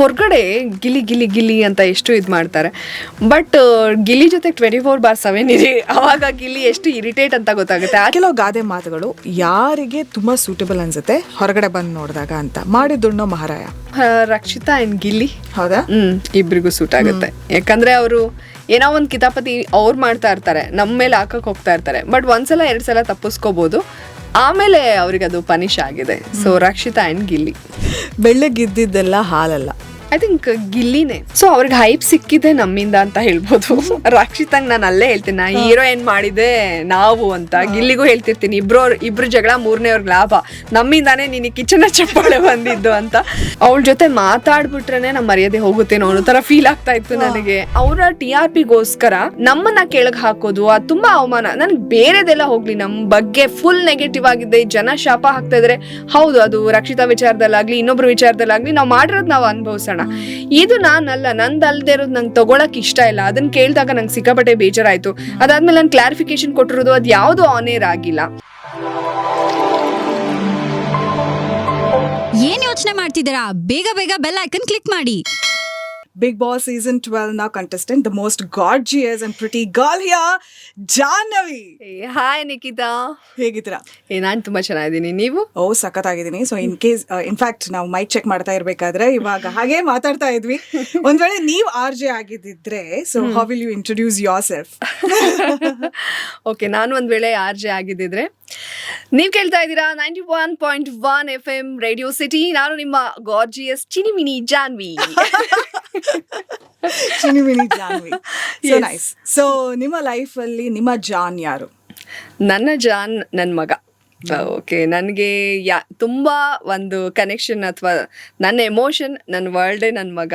ಹೊರಗಡೆ ಗಿಲಿ ಗಿಲಿ ಗಿಲಿ ಅಂತ ಎಷ್ಟು ಇದು ಮಾಡ್ತಾರೆ, ಬಟ್ ಗಿಲಿ ಜೊತೆ 24/7 ಇರಿ, ಅವಾಗ ಗಿಲಿ ಎಷ್ಟು ಇರಿಟೇಟ್ ಅಂತ ಗೊತ್ತಾಗುತ್ತೆ. ಕೆಲವು ಗಾದೆ ಮಾತುಗಳು ಯಾರಿಗೆ ತುಂಬಾ ಸೂಟಬಲ್ ಅನ್ಸುತ್ತೆ ಹೊರಗಡೆ ಬಂದು ನೋಡಿದಾಗ ಅಂತ. ಮಾಡಿದ್ದುಣ್ಣೋ ಮಹಾರಾಯ ರಕ್ಷಿತಾ ಅಂಡ್ ಗಿಲ್ಲಿ, ಹೌದಾ? ಇಬ್ರಿಗೂ ಸೂಟ್ ಆಗುತ್ತೆ. ಯಾಕಂದ್ರೆ ಅವರು ಏನೋ ಒಂದು ಕಿತಾಪತಿ ಅವ್ರು ಮಾಡ್ತಾ ಇರ್ತಾರೆ, ನಮ್ಮ ಮೇಲೆ ಹಾಕಕ್ ಹೋಗ್ತಾ ಇರ್ತಾರೆ, ಬಟ್ ಒಂದ್ಸಲ 2 ಸಲ ತಪ್ಪಿಸ್ಕೋಬಹುದು, ಆಮೇಲೆ ಅವ್ರಿಗೆ ಅದು ಪನಿಷ್ ಆಗಿದೆ. So Rakshita and Gilli. ಬೆಳ್ಳಗಿದ್ದಿದ್ದೆಲ್ಲ ಹಾಲಲ್ಲ, ಐ ಥಿಂಕ್ ಗಿಲ್ಲಿನೇ. ಸೊ ಅವ್ರಿಗೆ ಹೈಪ್ ಸಿಕ್ಕಿದೆ ನಮ್ಮಿಂದ ಅಂತ ಹೇಳ್ಬೋದು. ರಕ್ಷಿತಂಗ್ ನಾನು ಅಲ್ಲೇ ಹೇಳ್ತೀನಿ, ನಾ ಹೀರೋ ಏನ್ ಮಾಡಿದೆ ನಾವು ಅಂತ. ಗಿಲ್ಲಿಗೂ ಹೇಳ್ತಿರ್ತೀನಿ, ಇಬ್ರು ಜಗಳ 3ನೇವ್ರಿಗೆ ಲಾಭ, ನಮ್ಮಿಂದಾನೇ ನೀನು ಕಿಚನ ಚಪ್ಪಾಳೆ ಬಂದಿದ್ದು ಅಂತ. ಅವಳ ಜೊತೆ ಮಾತಾಡ್ಬಿಟ್ರೇನೆ ನಮ್ಮ ಮರ್ಯಾದೆ ಹೋಗುತ್ತೇನೋ ಅನ್ನೋ ತರ ಫೀಲ್ ಆಗ್ತಾ ಇತ್ತು ನನಗೆ. ಅವರ TRPಗೋಸ್ಕರ ನಮ್ಮನ್ನ ಕೆಳಗ್ ಹಾಕೋದು ಅದು ತುಂಬಾ ಅವಮಾನ. ನನ್ಗೆ ಬೇರೆದೆಲ್ಲ ಹೋಗ್ಲಿ, ನಮ್ ಬಗ್ಗೆ ಫುಲ್ ನೆಗೆಟಿವ್ ಆಗಿದೆ, ಜನ ಶಾಪ ಹಾಕ್ತಾ ಇದ್ರೆ, ಹೌದು ಅದು ರಕ್ಷಿತಾ ವಿಚಾರದಲ್ಲಾಗ್ಲಿ ಇನ್ನೊಬ್ರು ವಿಚಾರದಲ್ಲಾಗ್ಲಿ ನಾವು ಮಾಡಿರೋದು ನಾವು ಅನುಭವಿಸೋಣ. ಇದು ನಾನಲ್ಲ, ನಂದಲ್ದೇ ಇರೋದು ನಂಗೆ ತಗೊಳಕ್ ಇಷ್ಟ ಇಲ್ಲ. ಅದನ್ನ ಕೇಳಿದಾಗ ನಂಗೆ ಸಿಕ್ಕಾಪಟ್ಟೆ ಬೇಜಾರಾಯ್ತು. ಅದಾದ್ಮೇಲೆ ನಾನು ಕ್ಲಾರಿಫಿಕೇಶನ್ ಕೊಟ್ಟಿರೋದು ಅದು ಯಾವ್ದು ಆನೇರ್ ಆಗಿಲ್ಲ. ಏನ್ ಯೋಚನೆ ಮಾಡ್ತಿದ್ದೀರಾ? ಬೇಗ ಬೇಗ ಬೆಲ್ ಐಕನ್ ಕ್ಲಿಕ್ ಮಾಡಿ. Bigg Boss season 12 now contestant, the most gorgeous and pretty girl here, Jahnavi. Hi Nikhita, ಹೇಗಿದ್ದೀರಾ? ನಾನು ತುಂಬಾ ಚೆನ್ನಾಗಿದ್ದೀನಿ, ನೀವು? ಸಖತ್ತಾಗಿದ್ದೀನಿ. ಸೊ ಇನ್ಫ್ಯಾಕ್ಟ್ ನಾವು ಮೈಕ್ ಚೆಕ್ ಮಾಡ್ತಾ ಇರ್ಬೇಕಾದ್ರೆ ಇವಾಗ ಹಾಗೆ ಮಾತಾಡ್ತಾ ಇದ್ವಿ, ಒಂದ್ ವೇಳೆ ನೀವು RJ ಆಗಿದ್ದಿದ್ರೆ, so how will you introduce yourself? Okay, ನಾನು ಒಂದ್ ವೇಳೆ RJ ಆಗಿದ್ದಿದ್ರೆ, ನೀವ್ ಕೇಳ್ತಾ ಇದ್ದೀರಾ 91.1 FM ರೇಡಿಯೋ ಸಿಟಿ. ನಾನು ನಿಮ್ಮ gorgeous Chinimini Janhvi. Chinimini Janhvi. So nice. So ನಿಮ್ಮ ಲೈಫ್ ಅಲ್ಲಿ ನಿಮ್ಮ ಜಾನ್ ಯಾರು? ನನ್ನ ಜಾನ್ ನನ್ನ ಮಗ. ಓಕೆ, ನನಗೆ ತುಂಬಾ ಒಂದು ಕನೆಕ್ಷನ್ ಅಥವಾ ನನ್ನ ಎಮೋಷನ್, ನನ್ನ ವರ್ಲ್ಡೇ ನನ್ನ ಮಗ.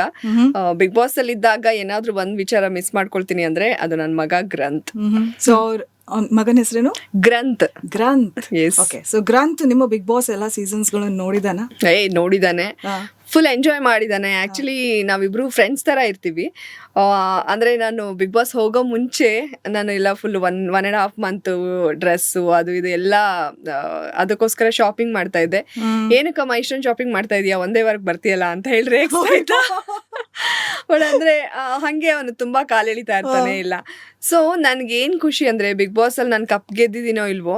ಬಿಗ್ ಬಾಸ್ ಅಲ್ಲಿ ಇದ್ದಾಗ ಏನಾದ್ರೂ ಒಂದ್ ವಿಚಾರ ಮಿಸ್ ಮಾಡ್ಕೊಳ್ತೀನಿ ಅಂದ್ರೆ ಅದು ನನ್ನ ಮಗ ಗ್ರಂಥ್. ಸೊ ಮಗನ ಹೆಸರೇನು? ಗ್ರಂಥ್. ಓಕೆ, ಸೊ ಗ್ರಂಥ್ ನಿಮ್ಮ ಬಿಗ್ ಬಾಸ್ ಎಲ್ಲ ಸೀಸನ್ಸ್ ಗಳನ್ನು ನೋಡಿದಾನ? ನೋಡಿದಾನೆ, ಫುಲ್ ಎಂಜಾಯ್ ಮಾಡಿದ್ದಾನೆ. ಆ್ಯಕ್ಚುಲಿ ನಾವಿಬ್ರು ಫ್ರೆಂಡ್ಸ್ ಥರ ಇರ್ತೀವಿ. ಅಂದರೆ ನಾನು ಬಿಗ್ ಬಾಸ್ ಹೋಗೋ ಮುಂಚೆ ನಾನು ಎಲ್ಲ ಫುಲ್ 1.5 ಮಂತ್ ಡ್ರೆಸ್ಸು ಅದು ಇದು ಎಲ್ಲ ಅದಕ್ಕೋಸ್ಕರ ಶಾಪಿಂಗ್ ಮಾಡ್ತಾ ಇದ್ದೆ. ಏನಕ್ಕಮ್ಮ ಇಷ್ಟೊಂದು ಶಾಪಿಂಗ್ ಮಾಡ್ತಾ ಇದೀಯಾ, ಒಂದೇ ವಾರಕ್ಕೆ ಬರ್ತೀಯಲ್ಲ ಅಂತ ಹೇಳ್ರೆ ಬಟ್ ಅಂದರೆ ಹಾಗೆ ಅವನು ತುಂಬ ಕಾಲೆಳಿತಾ ಇರ್ತಾನೆ ಇಲ್ಲ. ಸೊ ನನಗೇನು ಖುಷಿ ಅಂದರೆ ಬಿಗ್ ಬಾಸಲ್ಲಿ ನಾನು ಕಪ್ ಗೆದ್ದಿದ್ದೀನೋ ಇಲ್ವೋ,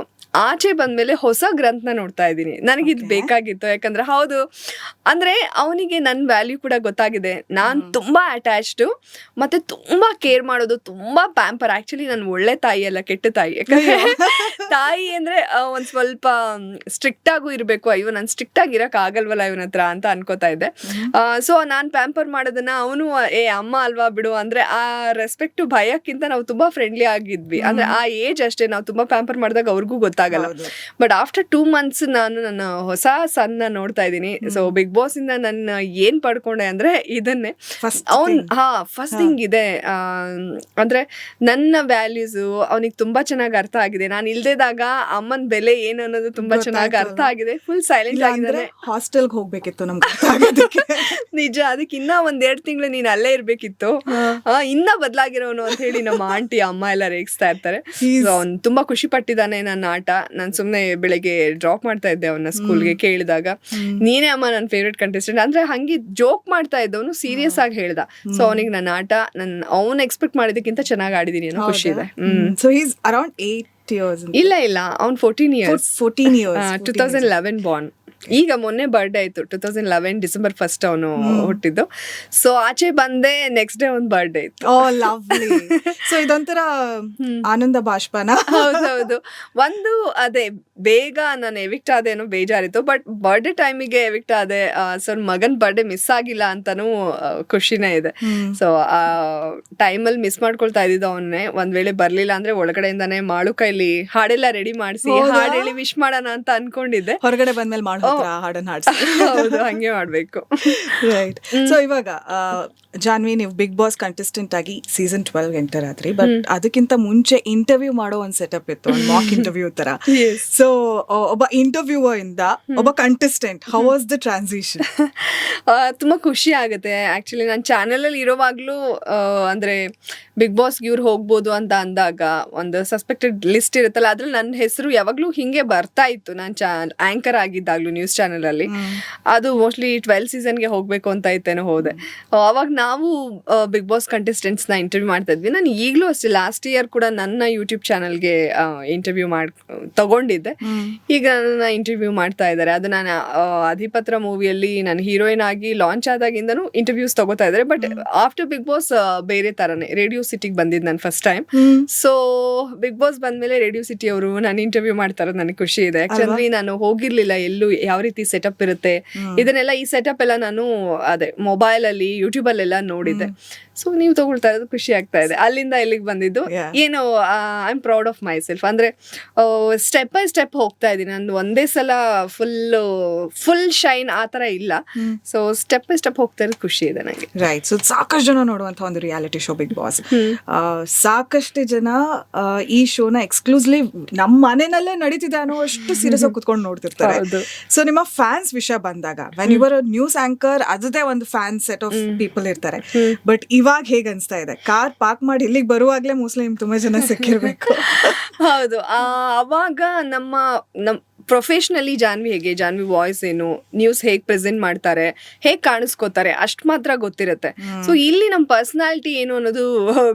ಆಚೆ ಬಂದ್ಮೇಲೆ ಹೊಸ ಗ್ರಂಥನ ನೋಡ್ತಾ ಇದ್ದೀನಿ. ನನಗಿದು ಬೇಕಾಗಿತ್ತು. ಯಾಕಂದ್ರೆ ಹೌದು ಅಂದ್ರೆ ಅವನಿಗೆ ನನ್ನ ವ್ಯಾಲ್ಯೂ ಕೂಡ ಗೊತ್ತಾಗಿದೆ. ನಾನು ತುಂಬಾ ಅಟ್ಯಾಚ್ಡ್ ಮತ್ತೆ ತುಂಬಾ ಕೇರ್ ಮಾಡೋದು, ತುಂಬಾ ಪ್ಯಾಂಪರ್. ಆಕ್ಚುಲಿ ನಾನು ಒಳ್ಳೆ ತಾಯಿ ಅಲ್ಲ, ಕೆಟ್ಟ ತಾಯಿ. ಯಾಕಂದ್ರೆ ತಾಯಿ ಅಂದ್ರೆ ಒಂದ್ ಸ್ವಲ್ಪ ಸ್ಟ್ರಿಕ್ಟ್ ಆಗು ಇರ್ಬೇಕು. ಅಯ್ಯೋ ನಾನು ಸ್ಟ್ರಿಕ್ಟ್ ಆಗಿ ಇರಕ್ ಆಗಲ್ವಲ್ಲ ಇವನ ಹತ್ರ ಅಂತ ಅನ್ಕೋತಾ ಇದ್ದೆ. ಸೊ ನಾನ್ ಪ್ಯಾಂಪರ್ ಮಾಡೋದನ್ನ ಅವನು ಅಮ್ಮ ಅಲ್ವಾ ಬಿಡು ಅಂದ್ರೆ ಆ ರೆಸ್ಪೆಕ್ಟ್ ಭಯಕ್ಕಿಂತ ನಾವು ತುಂಬಾ ಫ್ರೆಂಡ್ಲಿ ಆಗಿದ್ವಿ. ಅಂದ್ರೆ ಆ ಏಜ್ ಅಷ್ಟೇ, ನಾವು ತುಂಬಾ ಪ್ಯಾಂಪರ್ ಮಾಡಿದಾಗ ಅವ್ರಿಗೂ ಗೊತ್ತಾಗಲ್ಲ. ಬಟ್ ಆಫ್ಟರ್ 2 months ನಾನು ನನ್ನ ಹೊಸ ಸನ್ನ ನೋಡ್ತಾ ಇದ್ದೀನಿ. ಸೊ ಬಿಗ್ ಬಾಸ್ ಇಂದ ನನ್ನ ಏನ್ ಪಡ್ಕೊಂಡೆ ಅಂದ್ರೆ ಇದನ್ನೇ. ಫಸ್ಟ್ ಥಿಂಗ್ ಇದೆ ಅಂದ್ರೆ ನನ್ನ ವ್ಯಾಲ್ಯೂಸ್ ಅವನಿಗೆ ತುಂಬಾ ಚೆನ್ನಾಗಿ ಅರ್ಥ ಆಗಿದೆ. ನಾನು ಇಲ್ದೇದಾಗ ಅಮ್ಮನ ಬೆಲೆ ಏನು ಅನ್ನೋದು ತುಂಬಾ ಚೆನ್ನಾಗಿ ಅರ್ಥ ಆಗಿದೆ. ಫುಲ್ ಸೈಲೆಂಟ್ ಆಗಿದ್ದಾನೆ. ಹಾಸ್ಟೆಲ್ಗೆ ಹೋಗ್ಬೇಕಿತ್ತು ನಮ್ಗೆ. ನಿಜ, ಅದಕ್ಕೆ ಇನ್ನ 1-2 ತಿಂಗಳು ನೀನ್ ಅಲ್ಲೇ ಇರ್ಬೇಕಿತ್ತು, ಇನ್ನ ಬದಲಾಗಿರೋನು ಅಂತ ಹೇಳಿ ನಮ್ಮ ಆಂಟಿ ಅಮ್ಮ ಎಲ್ಲ ರೇಗಿಸ್ತಾ ಇರ್ತಾರೆ. ಅವ್ನು ತುಂಬಾ ಖುಷಿ ಪಟ್ಟಿದ್ದಾನೆ ನನ್ನ ಆಟ. ನಾನು ಸುಮ್ನೆ ಬೆಳಿಗ್ಗೆ ಡ್ರಾಪ್ ಮಾಡ್ತಾ ಇದ್ದೆ ಅವನ್ನ ಸ್ಕೂಲ್ಗೆ. ಕೇಳಿದಾಗ ನೀನೇ ಅಮ್ಮ ನನ್ನ ಫೇವ್ರೆಟ್ ಕಂಟೆಸ್ಟೆಂಟ್ ಅಂದ್ರೆ ಹಂಗೆ ಜೋಕ್ ಮಾಡ್ತಾ ಇದ್ದವನು ಸೀರಿಯಸ್ ಆಗಿ ಹೇಳ್ದ. ಸೊ ಅವನಿಗೆ ನನ್ನ ಆಟ ಅವ್ನು ಎಕ್ಸ್ಪೆಕ್ಟ್ ಮಾಡಿದಕ್ಕಿಂತ ಚೆನ್ನಾಗಿ ಆಡಿದೀನಿ ಅನ್ನೋ ಖುಷಿ ಇದೆ. So is around 8 years. ಇಲ್ಲ ಅವ್ನು 14 years. 2011 ಬಾರ್ನ್. ಈಗ ಮೊನ್ನೆ ಬರ್ಡೇ ಆಯ್ತು, 2011 December 1 ಅವನು ಹುಟ್ಟಿದ್ದು. ಸೊ ಆಚೆ ಬಂದೆ, ನೆಕ್ಸ್ಟ್ ಡೇ ಒಂದು ಬರ್ಡೇ ಇತ್ತು. ಸೊ ಇದೊಂಥರ ಆನಂದ ಬಾಷ್ಪನ. ಹೌದೌದು. ಒಂದು ಅದೇ ಬೇಗ ನಾನು ಎವಿಕ್ಟ್ ಆದೇನೋ ಬೇಜಾರಿತ್ತು, ಬಟ್ ಬರ್ಡೇ ಟೈಮಿಗೆ ಎವಿಕ್ಟ್ ಆದೆ. ಸೊ ಮಗನ್ ಬರ್ಡೇ ಮಿಸ್ ಆಗಿಲ್ಲ ಅಂತಾನು ಖುಷಿನೇ ಇದೆ. ಸೊ ಆ ಟೈಮಲ್ಲಿ ಮಿಸ್ ಮಾಡ್ಕೊಳ್ತಾ ಇದ್ದಿದ್ದು ಅವನ್ನೇ. ಒಂದ್ ವೇಳೆ ಬರ್ಲಿಲ್ಲ ಅಂದ್ರೆ ಒಳಗಡೆಯಿಂದಾನೆ ಮಾಳು ಕೈಲಿ ಹಾಡೆಲ್ಲ ರೆಡಿ ಮಾಡಿಸಿ ಹಾಡು ಹೇಳಿ ವಿಶ್ ಮಾಡೋಣ ಅಂತ ಅನ್ಕೊಂಡಿದ್ದೆ. ಹೊರಗಡೆ ಬಂದ್ಮೇಲೆ ಹಾಡನ್ನ ಹಾಡ್ಸಿ. ಹೌದು, ಹಂಗೆ ಮಾಡ್ಬೇಕು. ರೈಟ್. ಸೊ ಇವಾಗ ಜಾನ್ವಿ, ನೀವು ಬಿಗ್ ಬಾಸ್ ಕಂಟೆಸ್ಟೆಂಟ್ ಆಗಿ ಸೀಸನ್ 12 ಎಂಟರ್ ಆದ್ರಿ. ಬಟ್ ಅದಕ್ಕಿಂತ ಮುಂಚೆ ಇಂಟರ್ವ್ಯೂ ಮಾಡೋ ಒಂದ್ ಸೆಟಪ್ ಇತ್ತು, ಒಂದು ಮಾಕ್ ಇಂಟರ್ವ್ಯೂ ತರ. ಸೊ ಒಬ್ಬ ಇಂಟರ್ವ್ಯೂವರ್ ಇಂದ ಒಬ್ಬ contestant, how was the transition? ತುಂಬ ಖುಷಿ ಆಗುತ್ತೆ ಆ್ಯಕ್ಚುಲಿ. ನನ್ನ ಚಾನಲಲ್ಲಿ ಇರೋವಾಗಲೂ ಅಂದರೆ ಬಿಗ್ ಬಾಸ್ಗೆ ಇವ್ರು ಹೋಗ್ಬೋದು ಅಂತ ಅಂದಾಗ ಒಂದು ಸಸ್ಪೆಕ್ಟೆಡ್ ಲಿಸ್ಟ್ ಇರುತ್ತಲ್ಲ, ಅದ್ರಲ್ಲಿ ನನ್ನ ಹೆಸರು ಯಾವಾಗಲೂ ಹಿಂಗೆ ಬರ್ತಾ ಇತ್ತು. ನಾನು ಆ್ಯಂಕರ್ ಆಗಿದ್ದಾಗಲೂ ನ್ಯೂಸ್ ಚಾನಲಲ್ಲಿ. ಅದು ಮೋಸ್ಟ್ಲಿ 12 ಸೀಸನ್ಗೆ ಹೋಗಬೇಕು ಅಂತ ಇತ್ತೇನೋ ಹೋದೆ. ಅವಾಗ ನಾವು ಬಿಗ್ ಬಾಸ್ ಕಂಟೆಸ್ಟೆಂಟ್ಸ್ನ ಇಂಟರ್ವ್ಯೂ ಮಾಡ್ತಾ ಇದ್ವಿ. ನಾನು ಈಗಲೂ ಅಷ್ಟೇ, ಲಾಸ್ಟ್ ಇಯರ್ ಕೂಡ ನನ್ನ ಯೂಟ್ಯೂಬ್ ಚಾನಲ್ಗೆ ಇಂಟರ್ವ್ಯೂ ತಗೊಂಡಿದ್ದೆ. ಈಗ ನನ್ನ ಇಂಟರ್ವ್ಯೂ ಮಾಡ್ತಾ ಇದ್ದಾರೆ. ಅದು ನಾನು ಅಧಿಪತ್ರ ಮೂವಿಯಲ್ಲಿ ನಾನು ಹೀರೋಯಿನ್ ಆಗಿ ಲಾಂಚ್ ಆದಾಗಿಂದನೂ ಇಂಟರ್ವ್ಯೂಸ್ ತಗೋತಾ ಇದ್ದಾರೆ. ಬಟ್ ಆಫ್ಟರ್ ಬಿಗ್ ಬಾಸ್ ಬೇರೆ ತರನೇ. ರೇಡಿಯೋ ಸಿಟಿಗೆ ಬಂದಿದ್ದು ನಾನು first time. So big boss ಬಂದ್ಮೇಲೆ ರೇಡಿಯೋ ಸಿಟಿ ಅವರು ನಾನು ಇಂಟರ್ವ್ಯೂ ಮಾಡ್ತಾರ ನನಗೆ ಖುಷಿ ಇದೆ. ಆಕ್ಚುಲಿ ನಾನು ಹೋಗಿರ್ಲಿಲ್ಲ ಎಲ್ಲೂ, ಯಾವ ರೀತಿ ಸೆಟಪ್ ಇರುತ್ತೆ ಇದನ್ನೆಲ್ಲ. ಈ ಸೆಟಪ್ ಎಲ್ಲ ನಾನು ಅದೇ ಮೊಬೈಲ್ ಅಲ್ಲಿ ಯೂಟ್ಯೂಬ್ ಅಲ್ಲೆಲ್ಲ ನೋಡಿದ್ದೆ. ಸೊ ನೀವು ತಗೊಳ್ತಾ ಇರೋದು ಖುಷಿ ಆಗ್ತಾ ಇದೆ. ಅಲ್ಲಿಂದ ಇಲ್ಲಿಗೆ ಬಂದಿದ್ದು ಏನು, I am proud of my self. ಅಂದ್ರೆ ಸ್ಟೆಪ್ ಬೈ ಸ್ಟೆಪ್ ಹೋಗ್ತಾ ಇದ್ದೀನಿ. ನಂದು ಒಂದೇ ಸಲ ಫುಲ್ ಶೈನ್ ಆ ತರ ಇಲ್ಲ. ಸೊ ಸ್ಟೆಪ್ ಬೈ ಸ್ಟೆಪ್ ಹೋಗ್ತಾ ಇರೋದು ಖುಷಿ ಇದೆ ನನಗೆ. ರೈಟ್. ಸೊ ಸಾಕಷ್ಟು ಜನ ನೋಡುವಂತ ಒಂದು ರಿಯಾಲಿಟಿ ಶೋ ಬಿಗ್ ಬಾಸ್. ಸಾಕಷ್ಟು ಜನ ಈ ಶೋನ ಎಕ್ಸ್ಕ್ಲೂಸಿವ್ಲಿ ನಮ್ಮ ಮನೆಯಲ್ಲೇ ನಡೀತಿದೆ ಅನ್ನೋಷ್ಟು ಸೀರಿಯಸ್ ಆಗಿ ಕುತ್ಕೊಂಡು ನೋಡ್ತಿರ್ತಾರೆ. ಸೊ ನಿಮ್ಮ ಫ್ಯಾನ್ಸ್ ವಿಷಯ ಬಂದಾಗ, when you are a news anchor, ಅದೇ ಒಂದು ಫ್ಯಾನ್ ಸೆಟ್ ಆಫ್ ಪೀಪಲ್ ಇರ್ತಾರೆ. ಬಟ್ ಇವಾಗ ಹೇಗ್ ಅನ್ಸ್ತಾ ಇದೆ? ಕಾರ್ ಪಾರ್ಕ್ ಮಾಡಿ ಇಲ್ಲಿಗೆ ಬರುವಾಗ್ಲೇ ಮುಸ್ಲಿಂ ತುಂಬಾ ಜನ ಸಿಕ್ಕಿರ್ಬೇಕು. ಹೌದು. ಅವಾಗ ನಮ್ಮ ಪ್ರೊಫೆಷನಲಿ ಜಾನ್ವಿ ವಾಯ್ಸ್ ಏನು, ನ್ಯೂಸ್ ಹೇಗೆ ಪ್ರೆಸೆಂಟ್ ಮಾಡ್ತಾರೆ, ಹೇಗೆ ಕಾಣಿಸ್ಕೋತಾರೆ, ಅಷ್ಟು ಮಾತ್ರ ಗೊತ್ತಿರುತ್ತೆ. ಸೊ ಇಲ್ಲಿ ನಮ್ಮ ಪರ್ಸನಾಲಿಟಿ ಏನು ಅನ್ನೋದು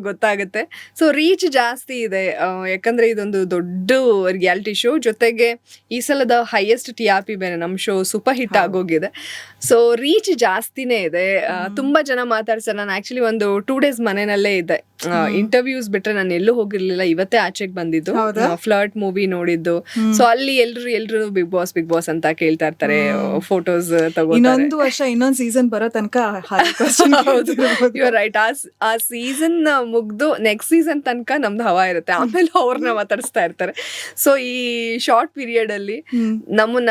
ಗೊತ್ತಾಗುತ್ತೆ. ಸೊ ರೀಚ್ ಜಾಸ್ತಿ ಇದೆ, ಯಾಕಂದ್ರೆ ಇದೊಂದು ದೊಡ್ಡ ರಿಯಾಲಿಟಿ ಶೋ. ಜೊತೆಗೆ ಈ ಸಲದ ಹೈಯೆಸ್ಟ್ TRP ಬೇರೆ ನಮ್ಮ ಶೋ ಸೂಪರ್ ಹಿಟ್ ಆಗೋಗಿದೆ. ಸೊ ರೀಚ್ ಜಾಸ್ತಿನೇ ಇದೆ. ತುಂಬಾ ಜನ ಮಾತಾಡ್ತಾರೆ. ನಾನು ಆಕ್ಚುಲಿ ಒಂದು 2 days ಮನೆಯಲ್ಲೇ ಇದ್ದೆ. ಇಂಟರ್ವ್ಯೂಸ್ ಬಿಟ್ರೆ ನಾನು ಎಲ್ಲೂ ಹೋಗಿರ್ಲಿಲ್ಲ. ಇವತ್ತೇ ಆಚೆಗೆ ಬಂದಿದ್ದು, ಫ್ಲರ್ಟ್ ಮೂವಿ ನೋಡಿದ್ದು. ಸೊ ಅಲ್ಲಿ ಎಲ್ರು ಬಿಗ್ ಬಾಸ್ ಅಂತ ಕೇಳ್ತಾ ಇರ್ತಾರೆ, ಫೋಟೋಸ್ ತಗೋ. ಇನ್ನೊಂದು ವರ್ಷ ಇನ್ನೊಂದು ಸೀಸನ್ ಬರೋ ತನಕ ರೈಟ್. ಆ ಸೀಸನ್ ಮುಗ್ದು ನೆಕ್ಸ್ಟ್ ಸೀಸನ್ ತನಕ ನಮ್ದು ಹವಾ ಇರುತ್ತೆ. ಆಮೇಲೆ ಅವ್ರನ್ನ ಮಾತಾಡಿಸ್ತಾ ಇರ್ತಾರೆ. ಸೊ ಈ ಶಾರ್ಟ್ ಪೀರಿಯಡ್ ಅಲ್ಲಿ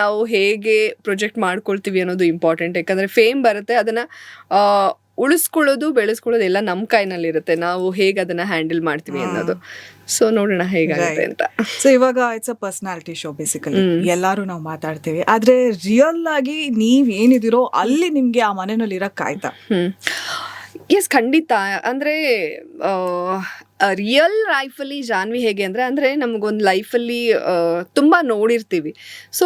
ನಾವು ಹೇಗೆ ಪ್ರೊಜೆಕ್ಟ್ ಮಾಡ್ಕೊಳ್ತೀವಿ ಅನ್ನೋದು ಇಂಪಾರ್ಟೆಂಟ್. ಯಾಕಂದ್ರೆ ಫೇಮ್ ಬರುತ್ತೆ, ಅದನ್ನ ಉಳಿಸ್ಕೊಳ್ಳೋದು ಬೆಳೆಸ್ಕೊಳ್ಳೋದು ಎಲ್ಲ ನಮ್ಮ ಕೈನಲ್ಲಿರುತ್ತೆ. ನಾವು ಹೇಗೆ ಅದನ್ನ ಹ್ಯಾಂಡಲ್ ಮಾಡ್ತೀವಿ ಅನ್ನೋದು. ಸೊ ನೋಡೋಣ ಹೇಗಾಗುತ್ತೆ ಅಂತ. ಸೊ ಇವಾಗ it's a personality show basically. ಎಲ್ಲಾರು ನಾವು ಮಾತಾಡ್ತೀವಿ, ಆದ್ರೆ ರಿಯಲ್ ಆಗಿ ನೀವ್ ಏನಿದಿರೋ ಅಲ್ಲಿ ನಿಮ್ಗೆ ಆ ಮನೆಯಲ್ಲಿ ಇರಕ್ ಆಯ್ತಾ? ಎಸ್, ಖಂಡಿತ. ಅಂದರೆ ರಿಯಲ್ ಲೈಫಲ್ಲಿ ಜಾನ್ವಿ ಹೇಗೆ ಅಂದರೆ ನಮಗೊಂದು ಲೈಫಲ್ಲಿ ತುಂಬ ನೋಡಿರ್ತೀವಿ. ಸೊ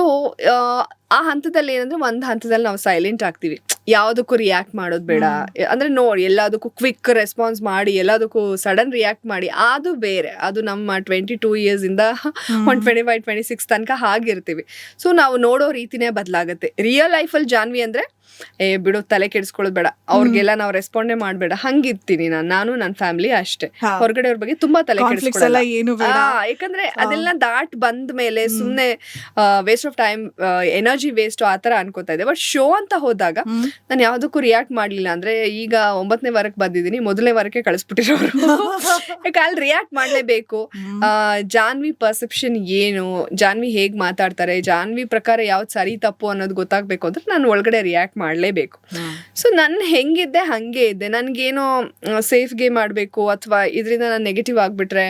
ಆ ಹಂತದಲ್ಲಿ ಏನಂದರೆ, ಒಂದು ಹಂತದಲ್ಲಿ ನಾವು ಸೈಲೆಂಟ್ ಆಗ್ತೀವಿ, ಯಾವುದಕ್ಕೂ ರಿಯಾಕ್ಟ್ ಮಾಡೋದು ಬೇಡ. ಅಂದರೆ ನೋಡಿ, ಎಲ್ಲದಕ್ಕೂ ಕ್ವಿಕ್ ರೆಸ್ಪಾನ್ಸ್ ಮಾಡಿ, ಎಲ್ಲದಕ್ಕೂ ಸಡನ್ ರಿಯಾಕ್ಟ್ ಮಾಡಿ, ಅದು ಬೇರೆ. ಅದು ನಮ್ಮ 22 yearsಯಿಂದ 25-26 ತನಕ ಹಾಗಿರ್ತೀವಿ. ಸೊ ನಾವು ನೋಡೋ ರೀತಿನೇ ಬದಲಾಗುತ್ತೆ. ರಿಯಲ್ ಲೈಫಲ್ಲಿ ಜಾನ್ವಿ ಅಂದರೆ ಬಿಡು, ತಲೆ ಕೆಡಿಸ್ಕೊಳ್ಳೋದು ಬೇಡ, ಅವ್ರಿಗೆಲ್ಲ ನಾವು ರೆಸ್ಪಾಂಡೇ ಮಾಡಬೇಡ, ಹಂಗಿರ್ತೀನಿ ನಾನು ನನ್ನ ಫ್ಯಾಮಿಲಿ ಅಷ್ಟೇ. ಹೊರಗಡೆ ಅವ್ರ ಬಗ್ಗೆ ತುಂಬಾ ತಲೆ ಕೆಡಿಸ್ಕೊಳ್ಳಲ್ಲ. ಯಾಕಂದ್ರೆ ಅದೆಲ್ಲ ದಾಟ್ ಬಂದ ಮೇಲೆ ಸುಮ್ನೆ waste of time, energy waste ಆ ತರ ಅನ್ಕೋತಾ ಇದೆ. ಬಟ್ ಶೋ ಅಂತ ಹೋದಾಗ ನಾನು ಯಾವ್ದಕ್ಕೂ ರಿಯಾಕ್ಟ್ ಮಾಡ್ಲಿಲ್ಲ ಅಂದ್ರೆ, ಈಗ 9ನೇ ವಾರಕ್ಕೆ ಬಂದಿದ್ದೀನಿ, ಮೊದಲನೇ ವಾರಕ್ಕೆ ಕಳಿಸ್ಬಿಟ್ಟಿರೋರು. ಯಾಕೆ ಅಲ್ಲಿ ರಿಯಾಕ್ಟ್ ಮಾಡ್ಲೇಬೇಕು. ಜಾನ್ವಿ ಪರ್ಸೆಪ್ಷನ್ ಏನು, ಜಾನ್ವಿ ಹೇಗ್ ಮಾತಾಡ್ತಾರೆ, ಜಾನ್ವಿ ಪ್ರಕಾರ ಯಾವ್ದು ಸರಿ ತಪ್ಪು ಅನ್ನೋದು ಗೊತ್ತಾಗ್ಬೇಕು ಅಂದ್ರೆ ನಾನು ಒಳಗಡೆ ರಿಯಾಕ್ಟ್ ಮಾಡ್ಲೇಬೇಕು. ಸೊ ನಾನು ಹೆಂಗಿದ್ದೆ ಹಂಗೆ ಇದ್ದೆ. ನನ್ಗೇನೋ ಸೇಫ್ ಗೇಮ್ ಆಡ್ಬೇಕು ಅಥವಾ ಇದರಿಂದ ನಾನು ನೆಗೆಟಿವ್ ಆಗ್ಬಿಟ್ರೆ